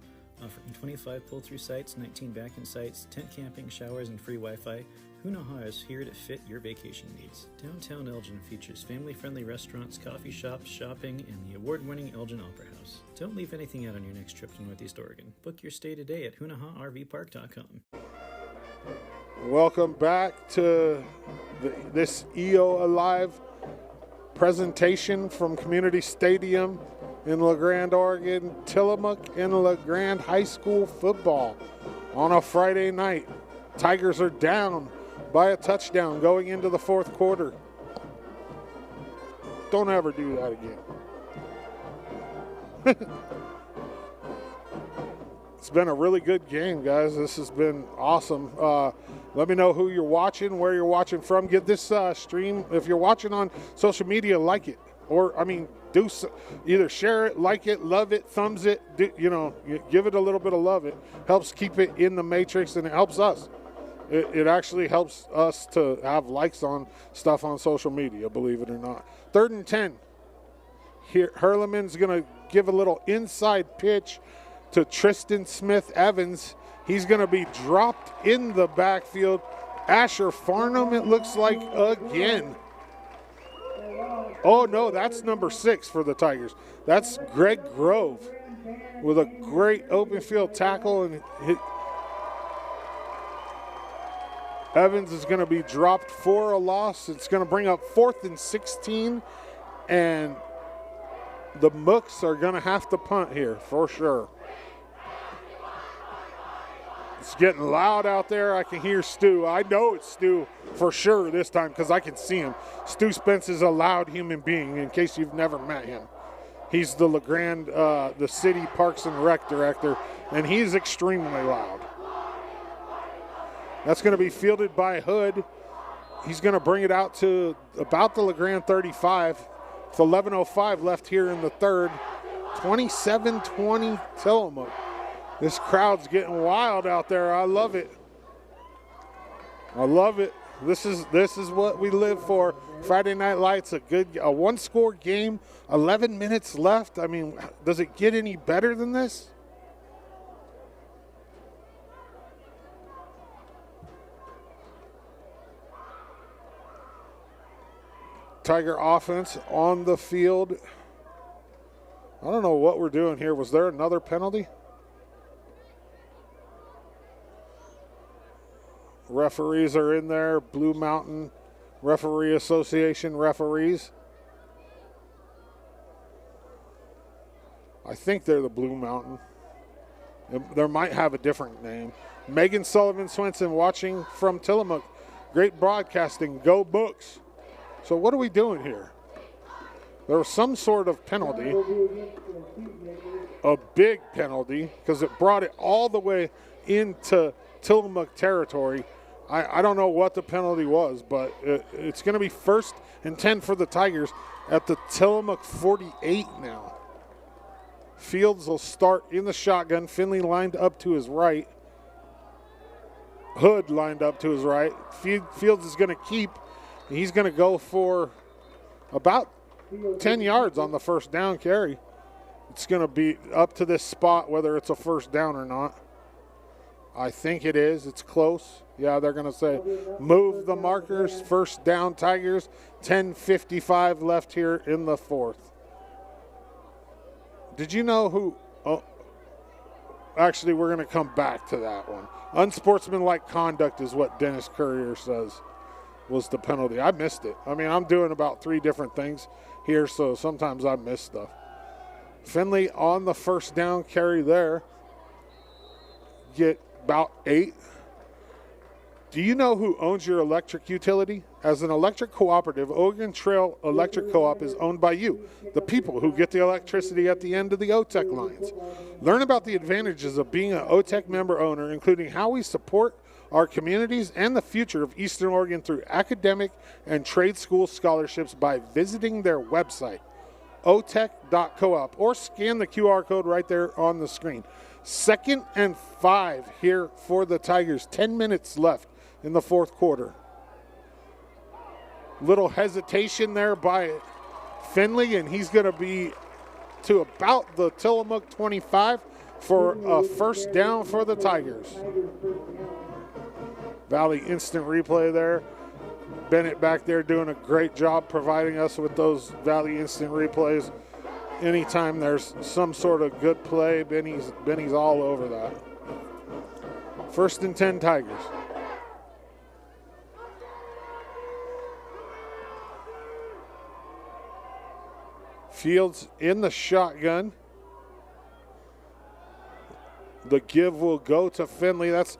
Offering 25 pull-through sites, 19 back-in sites, tent camping, showers, and free Wi-Fi, Hunaha is here to fit your vacation needs. Downtown Elgin features family-friendly restaurants, coffee shops, shopping, and the award-winning Elgin Opera House. Don't leave anything out on your next trip to Northeast Oregon. Book your stay today at HunahaRVPark.com. Welcome back to this EO Alive presentation from Community Stadium in LeGrand, Oregon. Tillamook and LeGrand High School football on a Friday night. Tigers are down by a touchdown going into the fourth quarter. Don't ever do that again. It's been a really good game, guys. This has been awesome. Let me know who you're watching, where you're watching from. Get this stream. If you're watching on social media, like it. Or, either share it, like it, love it, thumbs it. Give it a little bit of love. It helps keep it in the matrix, and it helps us. It actually helps us to have likes on stuff on social media, believe it or not. 3rd and 10. Here, Hurleman's going to give a little inside pitch to Tristan Smith-Evans. He's going to be dropped in the backfield. Asher Farnham, it looks like, again. Oh, no, that's number 6 for the Tigers. That's Greg Grove with a great open field tackle. And Evans is going to be dropped for a loss. It's going to bring up 4th and 16. And the Mooks are going to have to punt here for sure. It's getting loud out there. I can hear Stu. I know it's Stu for sure this time because I can see him. Stu Spence is a loud human being in case you've never met him. He's the LeGrand, the city Parks and Rec director, and he's extremely loud. That's going to be fielded by Hood. He's going to bring it out to about the LeGrand 35. With 11:05 left here in the third. 27-20 Tillamook. This crowd's getting wild out there. I love it. I love it. This is what we live for. Friday Night Lights, a one-score game, 11 minutes left. I mean, does it get any better than this? Tiger offense on the field. I don't know what we're doing here. Was there another penalty? Referees are in there. Blue Mountain Referee Association referees. I think they're the Blue Mountain. There might have a different name. Megan Sullivan Swenson watching from Tillamook. Great broadcasting. Go Books. So what are we doing here? There was some sort of penalty. A big penalty because it brought it all the way into Tillamook territory. I don't know what the penalty was, but it's going to be 1st and 10 for the Tigers at the Tillamook 48 now. Fields will start in the shotgun. Finley lined up to his right. Hood lined up to his right. Fields is going to keep. He's going to go for about 10 yards on the first down carry. It's going to be up to this spot whether it's a first down or not. I think it is. It's close. Yeah, they're going to say move the markers. First down Tigers. 10:55 left here in the fourth. Did you know who? Oh, actually, we're going to come back to that one. Unsportsmanlike conduct is what Dennis Courier says was the penalty. I missed it. I mean, I'm doing about 3 different things here, so sometimes I miss stuff. Finley on the first down carry there. Get about 8. Do you know who owns your electric utility? As an electric cooperative, Oregon Trail Electric Co-op is owned by you, the people who get the electricity at the end of the OTEC lines. Learn about the advantages of being an OTEC member owner, including how we support our communities and the future of Eastern Oregon through academic and trade school scholarships by visiting their website, otec.coop, or scan the QR code right there on the screen. 2nd and 5 here for the Tigers. 10 minutes left in the fourth quarter. Little hesitation there by Finley, and he's going to be to about the Tillamook 25 for a first down for the Tigers. Valley instant replay there. Bennett back there doing a great job providing us with those Valley instant replays. Anytime there's some sort of good play, Benny's all over that. 1st and 10 Tigers. Fields in the shotgun. The give will go to Finley. That's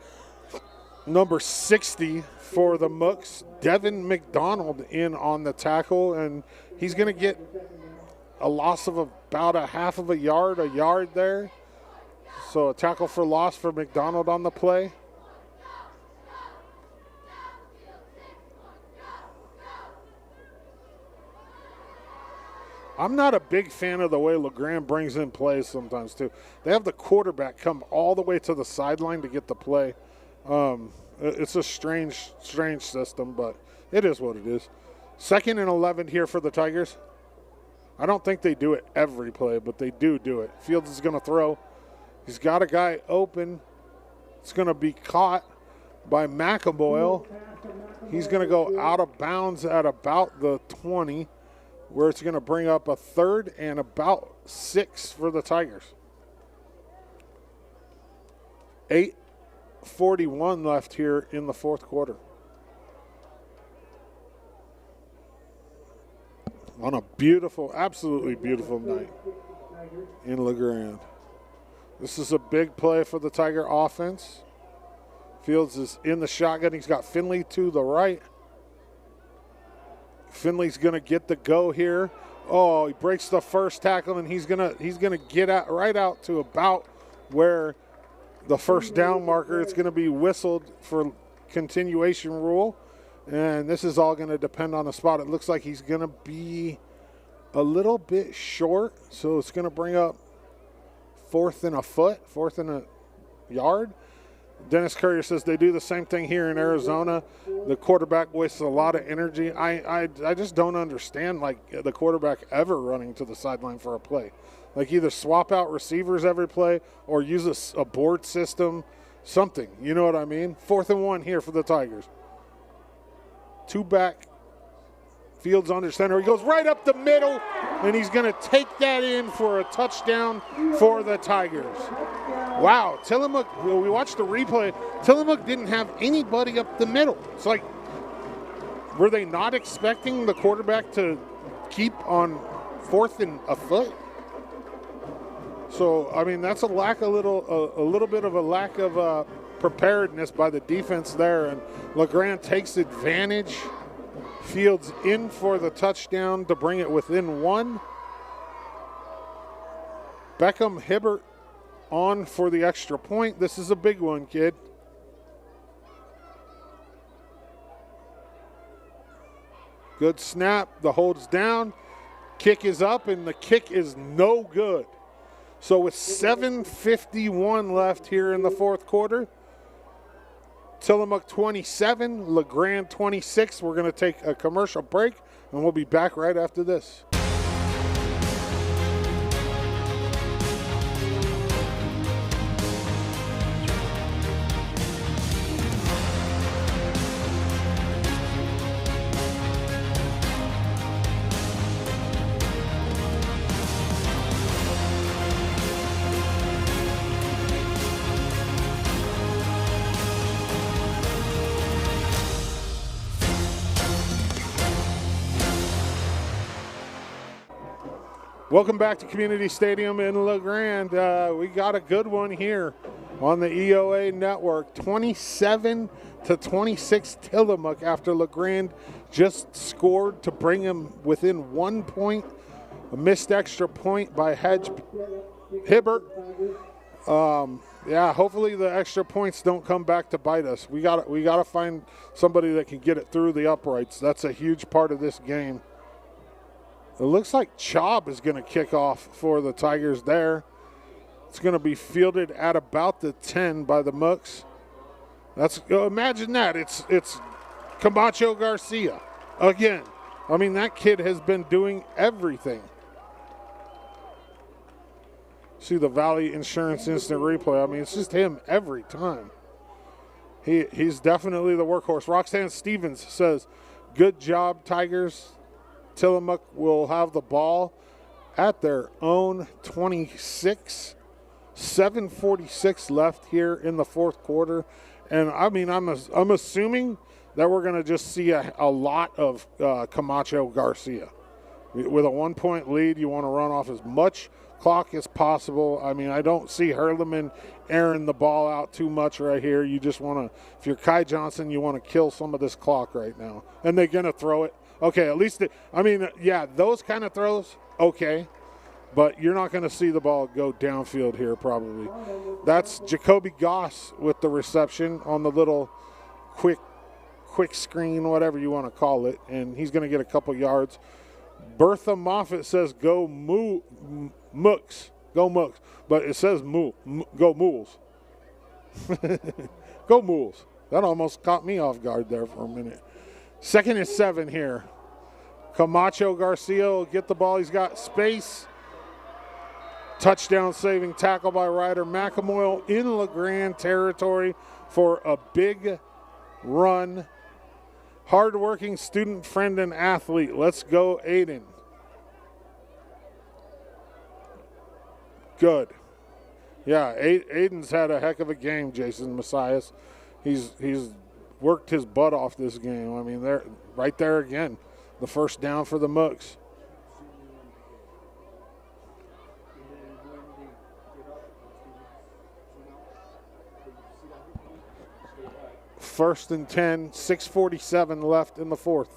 number 60 for the Mooks. Devin McDonald in on the tackle, and he's going to get a loss of about a half of a yard there. So a tackle for loss for McDonald on the play. I'm not a big fan of the way LeGrand brings in plays sometimes, too. They have the quarterback come all the way to the sideline to get the play. It's a strange system, but it is what it is. 2nd and 11 here for the Tigers. I don't think they do it every play, but they do it. Fields is going to throw. He's got a guy open. It's going to be caught by McAboyle. He's going to go out of bounds at about the 20, where it's going to bring up a 3rd and about 6 for the Tigers. 8:41 left here in the 4th quarter. On a beautiful, absolutely beautiful night in LeGrand. This is a big play for the Tiger offense. Fields is in the shotgun. He's got Finley to the right. Finley's going to get the go here. Oh, he breaks the first tackle, and he's gonna get out right out to about where the first down marker. It's going to be whistled for continuation rule, and this is all going to depend on the spot. It looks like he's going to be a little bit short, so it's going to bring up 4th and a foot, 4th and a yard. Dennis Courier says they do the same thing here in Arizona. The quarterback wastes a lot of energy. I just don't understand, like, the quarterback ever running to the sideline for a play. Like, either swap out receivers every play or use a board system, something. You know what I mean? 4th and 1 here for the Tigers. 2 back. Fields under center. He goes right up the middle, and he's going to take that in for a touchdown for the Tigers. Wow, Tillamook, we watched the replay. Tillamook didn't have anybody up the middle. It's like, were they not expecting the quarterback to keep on 4th and a foot? So, I mean, that's a little bit of a lack of preparedness by the defense there, and LeGrand takes advantage. Fields in for the touchdown to bring it within 1. Beckham Hibbert on for the extra point. This is a big one, kid. Good snap. The hold's down. Kick is up, and the kick is no good. So with 7:51 left here in the 4th quarter, Tillamook 27, LeGrand 26. We're going to take a commercial break, and we'll be back right after this. Welcome back to Community Stadium in LeGrand. We got a good one here on the EOA network. 27-26 Tillamook after LeGrand just scored to bring him within 1 point. A missed extra point by Hibbert. Yeah, hopefully the extra points don't come back to bite us. We got to find somebody that can get it through the uprights. That's a huge part of this game. It looks like Chaub is going to kick off for the Tigers there. It's going to be fielded at about the 10 by the Mooks. Imagine that. It's Camacho Garcia again. I mean, that kid has been doing everything. See the Valley Insurance Instant Replay. I mean, it's just him every time. He's definitely the workhorse. Roxanne Stevens says, good job, Tigers. Tillamook will have the ball at their own 26. 7:46 left here in the 4th quarter. And, I mean, I'm assuming that we're going to just see a lot of Camacho Garcia. With a 1 point lead, you want to run off as much clock as possible. I mean, I don't see Hurleman airing the ball out too much right here. You just want to, if you're Kai Johnson, you want to kill some of this clock right now. And they're going to throw it. Okay, at least, those kind of throws, okay. But you're not going to see the ball go downfield here probably. That's Jacoby Goss with the reception on the little quick screen, whatever you want to call it. And he's going to get a couple yards. Bertha Moffitt says go Mooks. Go Mooks. But it says go Mules. Go Mules. That almost caught me off guard there for a minute. 2nd and 7 here. Camacho Garcia will get the ball. He's got space. Touchdown saving tackle by Ryder McEmoyle in LeGrand territory for a big run. Hardworking student, friend, and athlete. Let's go, Aiden. Good. Yeah, Aiden's had a heck of a game, Jason Messias. He's worked his butt off this game. I mean, they're right there again. The first down for the Mooks. First and 10, 6:47 left in the 4th.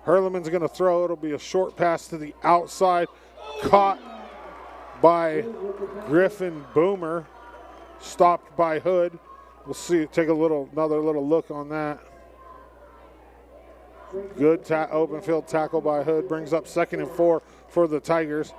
Hurleman's going to throw. It'll be a short pass to the outside. Caught by Griffin Boomer. Stopped by Hood. We'll see. Take another little look on that. Good open field tackle by Hood. Brings up 2nd and 4 for the Tigers.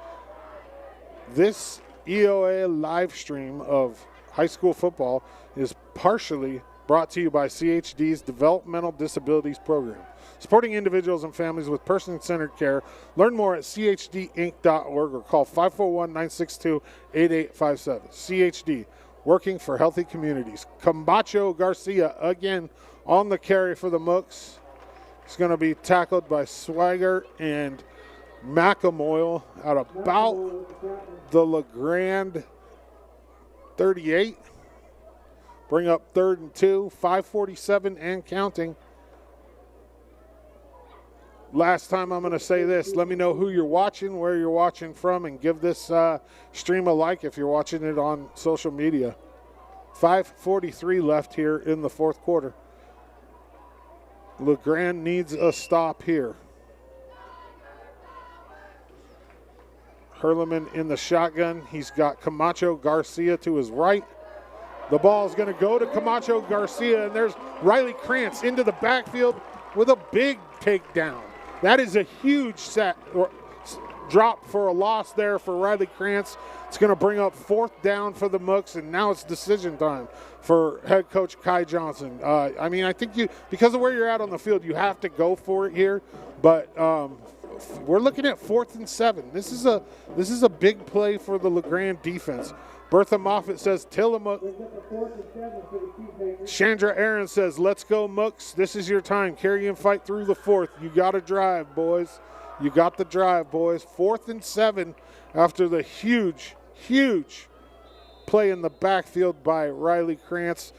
This EOA live stream of high school football is partially brought to you by CHD's Developmental Disabilities Program, supporting individuals and families with person-centered care. Learn more at chdinc.org or call 541-962-8857. CHD, working for healthy communities. Camacho Garcia again on the carry for the Mooks. It's going to be tackled by Swigert and McEmoyle at about the LeGrand 38. Bring up 3rd and 2, 5:47 and counting. Last time I'm going to say this. Let me know who you're watching, where you're watching from, and give this stream a like if you're watching it on social media. 5:43 left here in the 4th quarter. LeGrand needs a stop here. Hurleman in the shotgun. He's got Camacho Garcia to his right. The ball is going to go to Camacho Garcia, and there's Riley Krantz into the backfield with a big takedown. That is a huge drop for a loss there for Riley Krantz. It's going to bring up 4th down for the Mooks, and now it's decision time for head coach Kai Johnson. I mean, I think because of where you're at on the field, you have to go for it here, but we're looking at 4th and 7. This is a big play for the LeGrand defense. Bertha Moffitt says Tillamook. Chandra Aaron says, let's go, Mooks. This is your time. Carry and fight through the 4th. You got to drive, boys. You got the drive, boys. 4th and 7 after the huge play in the backfield by Riley Krantz.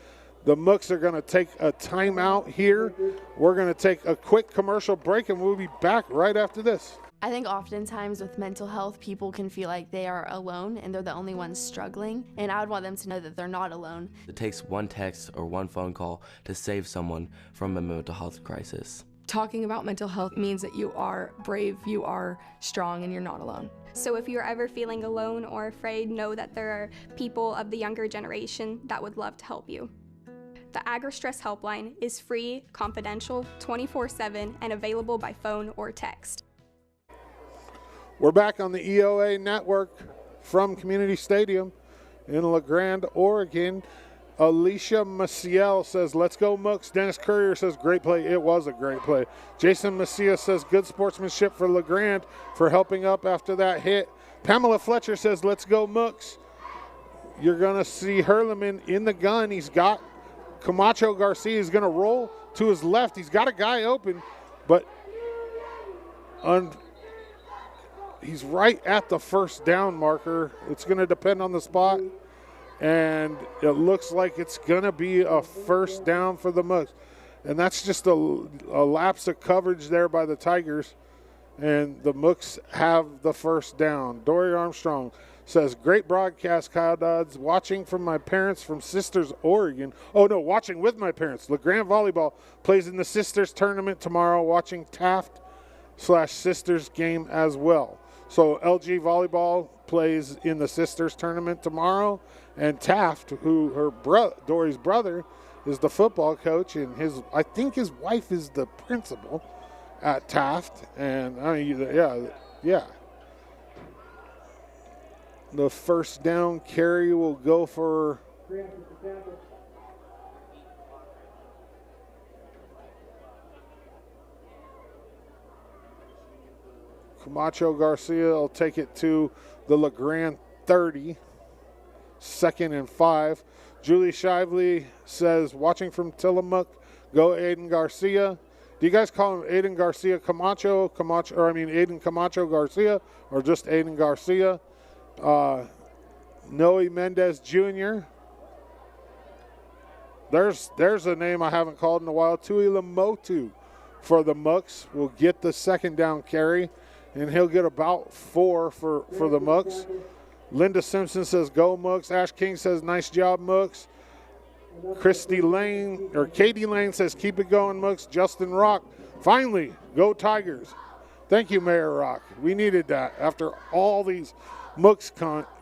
The Mooks are going to take a timeout here. We're going to take a quick commercial break, and we'll be back right after this. I think oftentimes with mental health, people can feel like they are alone and they're the only ones struggling. And I would want them to know that they're not alone. It takes one text or one phone call to save someone from a mental health crisis. Talking about mental health means that you are brave, you are strong, and you're not alone. So if you're ever feeling alone or afraid, know that there are people of the younger generation that would love to help you. The Agri-Stress Helpline is free, confidential, 24/7, and available by phone or text. We're back on the EOA network from Community Stadium in LeGrand, Oregon. Alicia Maciel says, let's go, Mooks. Dennis Courier says, great play. It was a great play. Jason Maciel says, good sportsmanship for LeGrand for helping up after that hit. Pamela Fletcher says, let's go, Mooks. You're going to see Hurleman in the gun. He's got Camacho Garcia. He's going to roll to his left. He's got a guy open, but he's right at the first down marker. It's going to depend on the spot, and it looks like it's going to be a first down for the Mooks. And that's just a lapse of coverage there by the Tigers, and the Mooks have the first down. Dory Armstrong says, great broadcast, Kyle Dodds. Watching from my parents from Sisters, Oregon. Oh, no, watching with my parents. LeGrand Volleyball plays in the Sisters tournament tomorrow, watching Taft/Sisters game as well. So LG Volleyball plays in the Sisters tournament tomorrow, and Taft, who Dory's brother, is the football coach, and I think his wife is the principal at Taft. And, yeah. The first down carry will go for Camacho Garcia. Will take it to the LeGrand 30. 2nd and 5. Julie Shively says, watching from Tillamook, go Aiden Garcia. Do you guys call him Aiden Garcia Camacho, Aiden Camacho Garcia, or just Aiden Garcia? Noe Mendez Jr. There's a name I haven't called in a while. Tui Lamotu for the Mooks will get the second down carry, and he'll get about 4 for the Mooks. Linda Simpson says, go Mooks. Ash King says, nice job, Mooks. Katie Lane says, keep it going, Mooks. Justin Rock, finally, go Tigers. Thank you, Mayor Rock. We needed that. After all these Mooks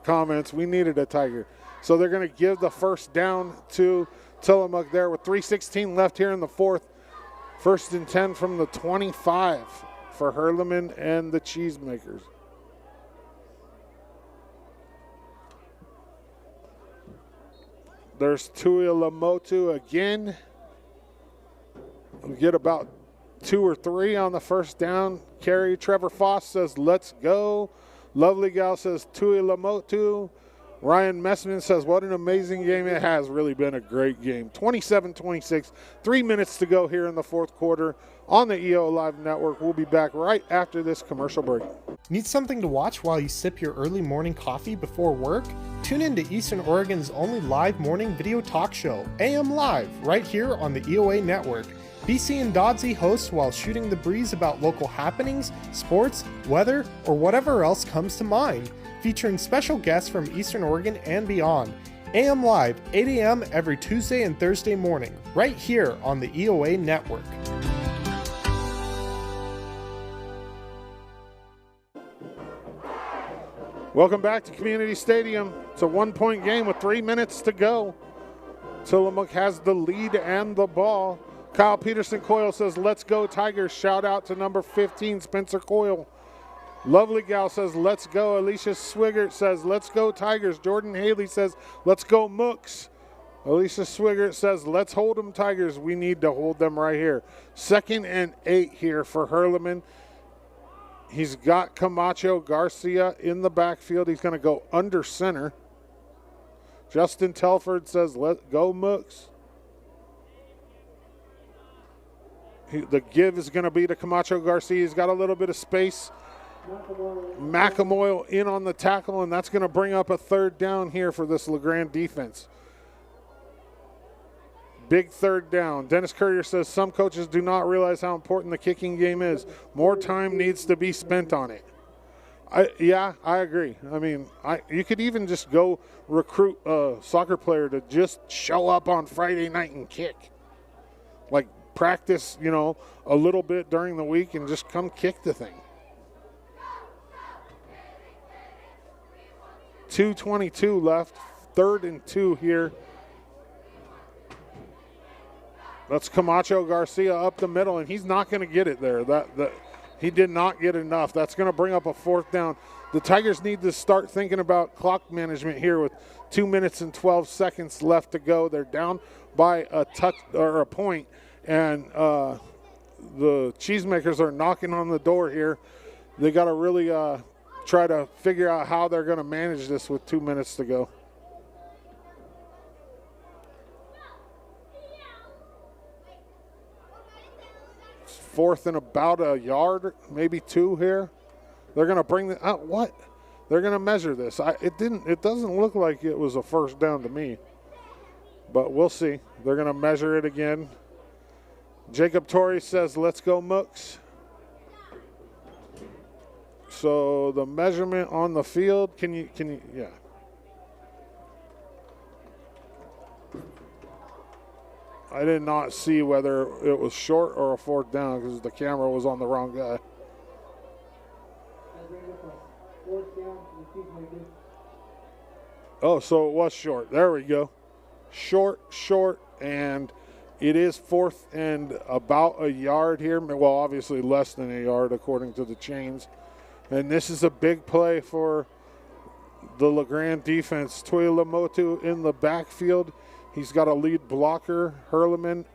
comments, we needed a Tiger. So they're going to give the first down to Tillamook there with 3:16 left here in the fourth. 1st and 10 from the 25 for Hurleman and the Cheesemakers. There's Tui Lamotu again. We'll get about 2 or 3 on the first down carry. Trevor Foss says, let's go. Lovely Gal says, Tui Lamotu. Ryan Messman says, what an amazing game. It has really been a great game. 27-26, 3 minutes to go here in the fourth quarter on the EO Live Network. We'll be back right after this commercial break. Need something to watch while you sip your early morning coffee before work? Tune in to Eastern Oregon's only live morning video talk show, AM Live, right here on the EOA Network. BC and Dodsey host while shooting the breeze about local happenings, sports, weather, or whatever else comes to mind, featuring special guests from Eastern Oregon and beyond. AM Live, 8 a.m. every Tuesday and Thursday morning, right here on the EOA Network. Welcome back to Community Stadium. It's a 1-point game with 3 minutes to go. Tillamook has the lead and the ball. Kyle Peterson Coyle says, let's go Tigers. Shout out to number 15, Spencer Coyle. Lovely Gal says, let's go. Alicia Swigert says, let's go Tigers. Jordan Haley says, let's go Mooks. Alicia Swigert says, let's hold them Tigers. We need to hold them right here. 2nd and 8 here for Hurleman. He's got Camacho Garcia in the backfield. He's going to go under center. Justin Telford says, let's go Mooks. The give is going to be to Camacho Garcia. He's got a little bit of space. McAmoyle in on the tackle, and that's going to bring up a 3rd down here for this LeGrand defense. Big 3rd down. Dennis Courier says some coaches do not realize how important the kicking game is. More time needs to be spent on it. I agree. I mean, you could even just go recruit a soccer player to just show up on Friday night and kick. Like practice, a little bit during the week and just come kick the thing. 2:22 left, 3rd and 2 here. That's Camacho Garcia up the middle, and he's not going to get it there. He did not get enough. That's going to bring up a 4th down. The Tigers need to start thinking about clock management here with 2 minutes and 12 seconds left to go. They're down by a touch or a point, and the Cheesemakers are knocking on the door here. They got to really try to figure out how they're going to manage this with 2 minutes to go. It's 4th and about a yard, maybe 2 here. They're going to bring the what? They're going to measure this. It doesn't look like it was a 1st down to me, but we'll see. They're going to measure it again. Jacob Torrey says, "Let's go Mooks." So the measurement on the field, can you, yeah. I did not see whether it was short or a 4th down because the camera was on the wrong guy. Oh, so it was short. There we go. Short, and It is 4th and about a yard here. Well, obviously less than a yard according to the chains. And this is a big play for the LeGrand defense. Tillamook in the backfield. He's got a lead blocker. Hurleman.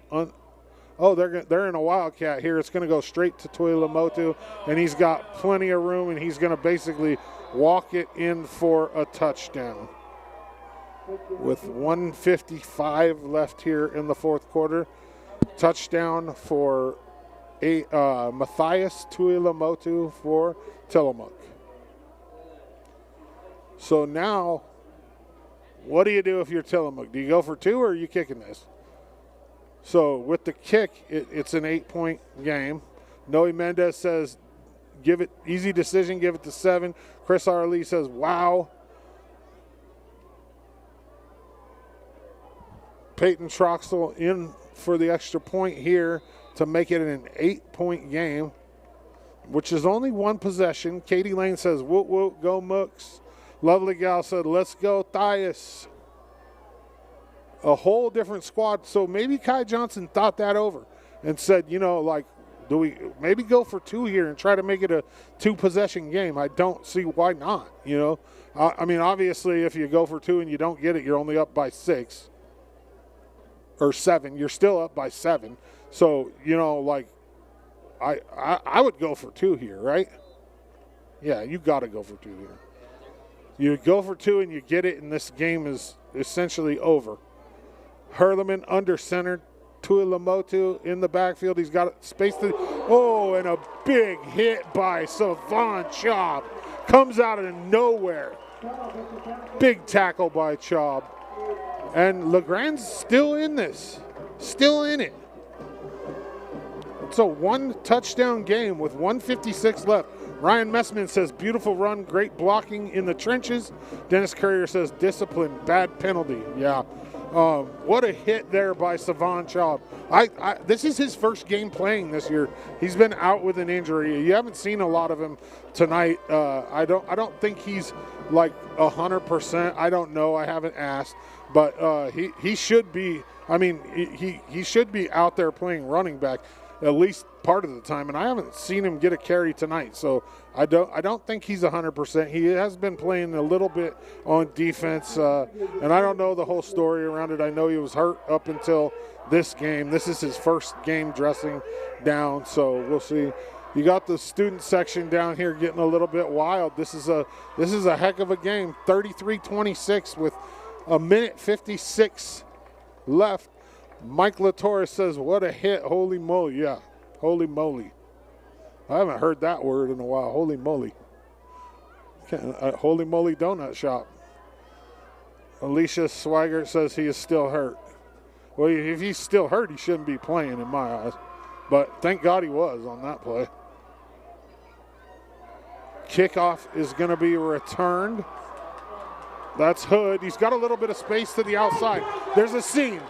They're in a wildcat here. It's going to go straight to Tillamook, and he's got plenty of room, and he's going to basically walk it in for a touchdown. With 1:55 left here in the fourth quarter. Touchdown for Matthias Tillamook for Tillamook. So now, what do you do if you're Tillamook? Do you go for 2 or are you kicking this? So with the kick, it's an 8-point game. Noe Mendez says, give it, easy decision, give it to 7. Chris Arlee says, wow. Peyton Troxel in for the extra point here to make it an 8-point game, which is only 1 possession. Katie Lane says, whoop, whoop, go Mooks. Lovely Gal said, let's go Thias. A whole different squad. So maybe Kai Johnson thought that over and said, you know, like, do we maybe go for 2 here and try to make it a 2-possession game? I don't see why not, you know. I mean, obviously, if you go for 2 and you don't get it, you're only up by 6 or 7. You're still up by 7. So, you know, like, I would go for 2 here, right? Yeah, you got to go for 2 here. You go for 2 and you get it, and this game is essentially over. Hurleman under center. Tillamook in the backfield. He's got space to. Oh, and a big hit by Savon Chaub. Comes out of nowhere. Big tackle by Chaub. And LeGrand's still in this. Still in it. It's a 1-touchdown game with 1:56 left. Ryan Messman says, beautiful run, great blocking in the trenches. Dennis Courier says, discipline, bad penalty. Yeah. What a hit there by Savon Chaub. This is his first game playing this year. He's been out with an injury. You haven't seen a lot of him tonight. I don't think he's like 100%. I don't know. I haven't asked. But he should be. I mean, he should be out there playing running back at least part of the time, and I haven't seen him get a carry tonight, so I don't think he's 100%. He has been playing a little bit on defense, and I don't know the whole story around it. I know he was hurt up until this game. This is his first game dressing down, so we'll see. You got the student section down here getting a little bit wild. This is a heck of a game. 33-26 with 1:56 left. Mike LaTorre says, what a hit. Holy moly. Yeah, holy moly. I haven't heard that word in a while. Holy moly. Holy moly donut shop. Alicia Swigert says he is still hurt. Well, if he's still hurt, he shouldn't be playing in my eyes. But thank God he was on that play. Kickoff is going to be returned. That's Hood. He's got a little bit of space to the outside. There's a seam.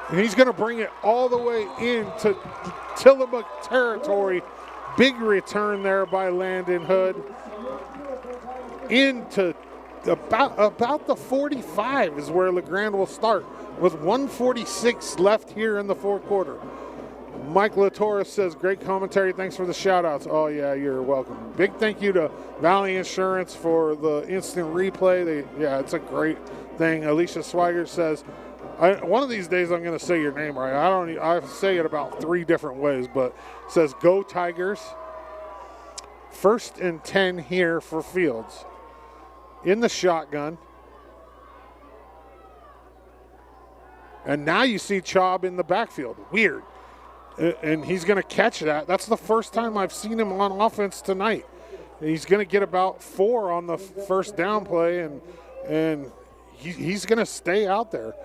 And he's going to bring it all the way into Tillamook territory. Big return there by Landon Hood. Into about the 45 is where LeGrand will start with 1:46 left here in the fourth quarter. Mike LaTorre says, great commentary. Thanks for the shout-outs. Oh, yeah, you're welcome. Big thank you to Valley Insurance for the instant replay. Yeah, it's a great thing. Alicia Swigert says, one of these days I'm going to say your name right. I say it about 3 different ways, but it says, go Tigers. 1st and 10 here for Fields. In the shotgun. And now you see Chaub in the backfield. Weird. And he's going to catch that. That's the first time I've seen him on offense tonight. He's going to get about 4 on the first down play, and he's going to stay out there.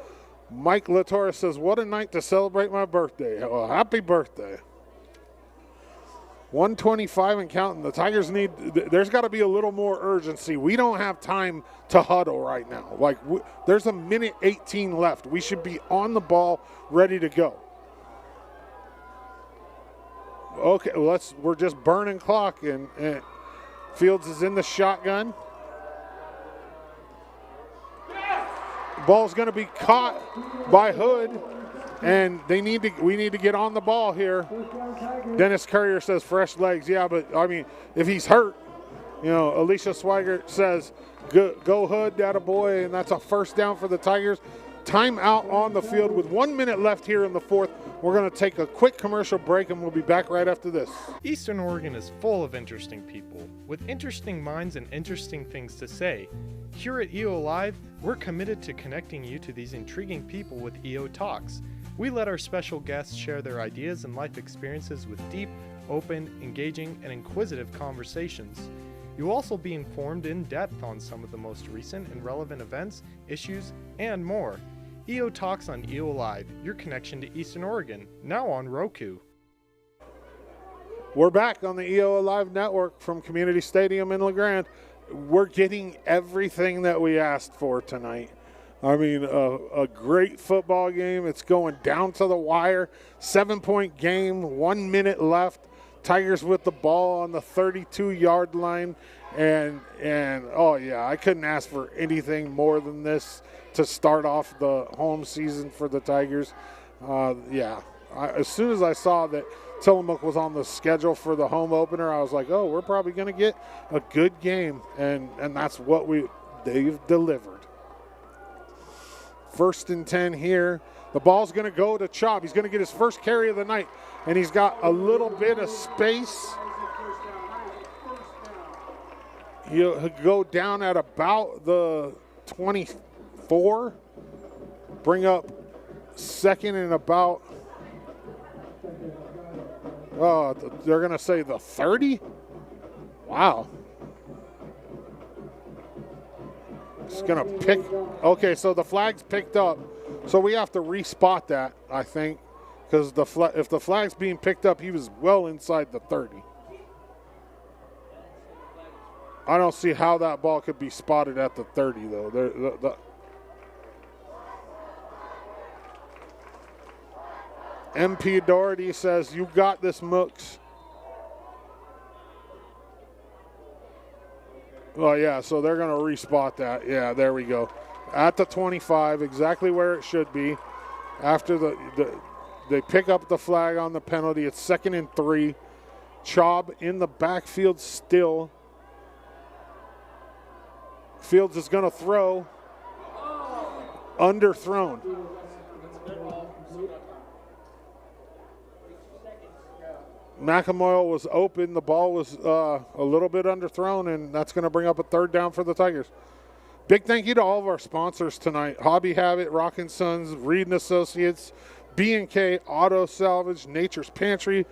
Mike LaTorre says, what a night to celebrate my birthday. Well, happy birthday. 1:25 and counting. The Tigers there's got to be a little more urgency. We don't have time to huddle right now. Like, there's 1:18 left. We should be on the ball, ready to go. Okay, we're just burning clock, and Fields is in the shotgun. Ball's going to be caught by Hood. and we need to get on the ball here. Dennis Courier says fresh legs. Yeah, but I mean, if he's hurt, Alicia Swigert says go Hood, attaboy, and that's a first down for the Tigers. Timeout on the field with 1 minute left here in the fourth. We're going to take a quick commercial break, and we'll be back right after this. Eastern Oregon is full of interesting people with interesting minds and interesting things to say. Here at EO Live, we're committed to connecting you to these intriguing people with EO Talks. We let our special guests share their ideas and life experiences with deep, open, engaging, and inquisitive conversations. You'll also be informed in depth on some of the most recent and relevant events, issues, and more. EO Talks on EO Live, your connection to Eastern Oregon, now on Roku. We're back on the EO Live network from Community Stadium in LeGrand. We're getting everything that we asked for tonight. I mean, a great football game. It's going down to the wire. 7-point game, 1 minute left. Tigers with the ball on the 32-yard line. And oh, yeah, I couldn't ask for anything more than this to start off the home season for the Tigers. As soon as I saw that Tillamook was on the schedule for the home opener, I was like, oh, we're probably going to get a good game. And that's what they've delivered. 1st and 10 here. The ball's going to go to Chop. He's going to get his first carry of the night, and he's got a little bit of space. He'll go down at about the 24. Bring up second and about, they're going to say the 30? Wow. It's going to pick. Okay, so the flag's picked up. So we have to respot that, I think, because if the flag's being picked up, he was well inside the 30. I don't see how that ball could be spotted at the 30, though. MP Doherty says, you got this, Mooks. Oh, yeah, so they're going to respot that. Yeah, there we go. At the 25, exactly where it should be. After they pick up the flag on the penalty, it's 2nd and 3. Chaub in the backfield still. Fields is going to throw. Underthrown. McAmoyle was open. The ball was a little bit underthrown, and that's going to bring up a 3rd down for the Tigers. Big thank you to all of our sponsors tonight. Hobby Habit, Rockin' Sons, Reed & Associates, B&K Auto Salvage, Nature's Pantry,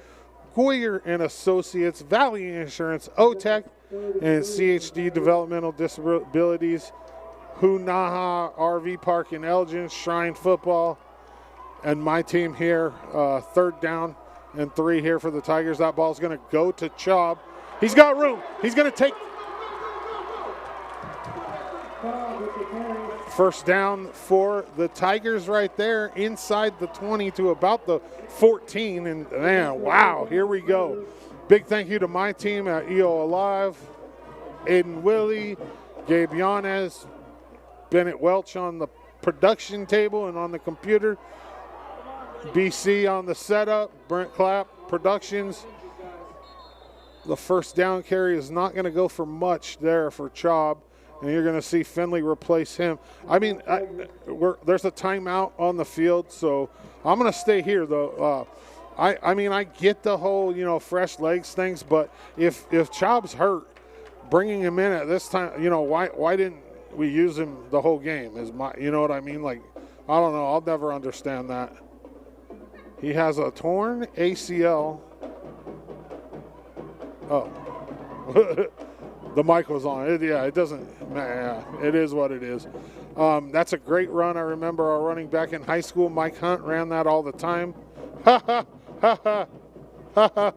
Goyer & Associates, Valley Insurance, OTEC, and CHD Developmental Disabilities, Hunaha RV Park in Elgin, Shrine Football, and my team here, 3rd down and 3 here for the Tigers. That ball's going to go to Chaub. He's got room. He's going to take first down for the Tigers right there inside the 20 to about the 14. And man, wow, here we go. Big thank you to my team at EO Alive, Aiden Willie, Gabe Yanez, Bennett Welch on the production table and on the computer, BC on the setup, Brent Clapp Productions. The first down carry is not going to go for much there for Chaub, and you're going to see Finley replace him. I mean, there's a timeout on the field, so I'm going to stay here, though. I mean, I get the whole, fresh legs things, but if Chaub's hurt, bringing him in at this time, why didn't we use him the whole game? You know what I mean? Like, I don't know. I'll never understand that. He has a torn ACL. Oh. The mic was on. It doesn't. It is what it is. That's a great run. I remember our running back in high school, Mike Hunt, ran that all the time. Ha ha ha ha ha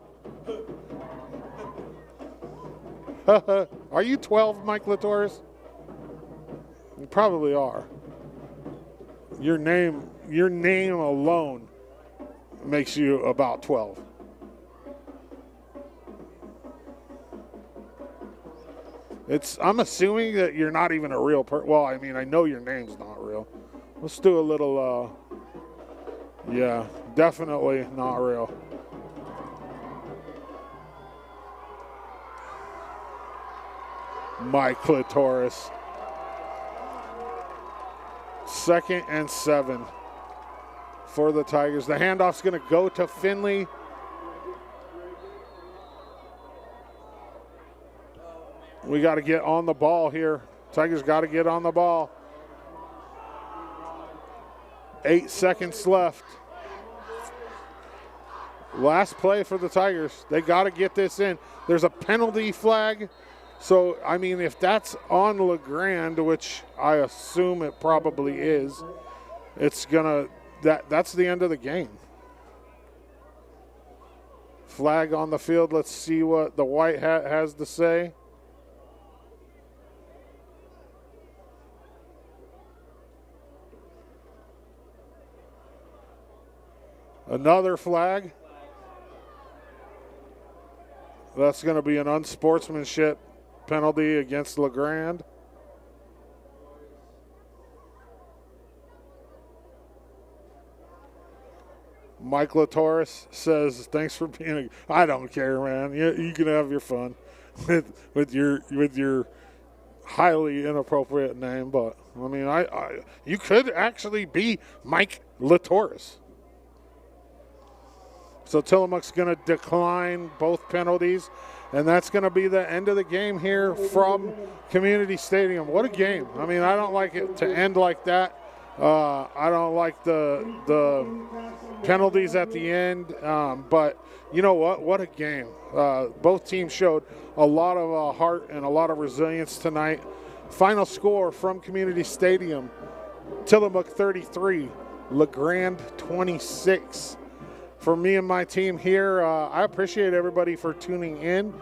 ha. Are you 12, Mike Latoris? You probably are. Your name alone makes you about 12. I'm assuming that you're not even a real person. Well, I mean, I know your name's not real. Let's do a little Yeah, definitely not real. Mike Clitoris. 2nd and 7 for the Tigers. The handoff's going to go to Finley. We got to get on the ball here. Tigers got to get on the ball. 8 seconds left. Last play for the Tigers. They got to get this in. There's a penalty flag. So, I mean, if that's on LeGrand, which I assume it probably is, it's going to, that's the end of the game. Flag on the field. Let's see what the white hat has to say. Another flag. That's going to be an unsportsmanship penalty against LeGrand. Mike Latoris says, "Thanks for being I don't care, man. You can have your fun with your highly inappropriate name, but I mean, you could actually be Mike Latoris." So Tillamook's going to decline both penalties, and that's going to be the end of the game here from Community Stadium. What a game. I mean, I don't like it to end like that. I don't like the penalties at the end, but you know what? What a game. Both teams showed a lot of heart and a lot of resilience tonight. Final score from Community Stadium, Tillamook 33, LeGrand 26. For me and my team here, I appreciate everybody for tuning in.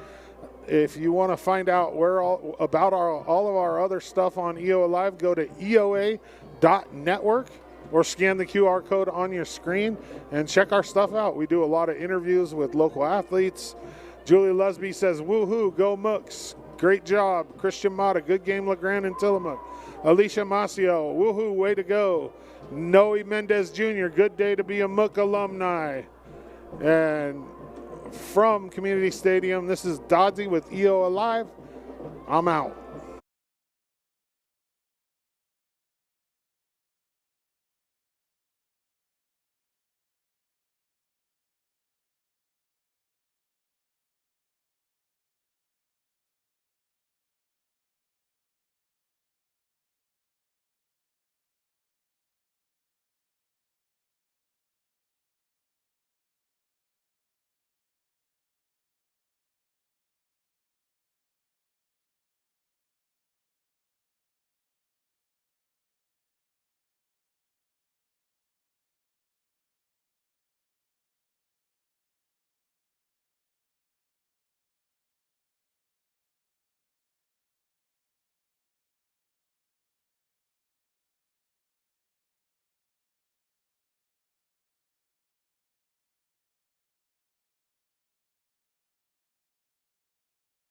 If you want to find out all of our other stuff on EOA Live, go to eoa.network or scan the QR code on your screen and check our stuff out. We do a lot of interviews with local athletes. Julie Lusby says, "Woohoo, go Mooks. Great job." Christian Mata, good game, LeGrand and Tillamook. Alicia Macio, woohoo, way to go. Noe Mendez Jr., good day to be a Mook alumni. And from Community Stadium, this is Doddsy with EOA Live. I'm out.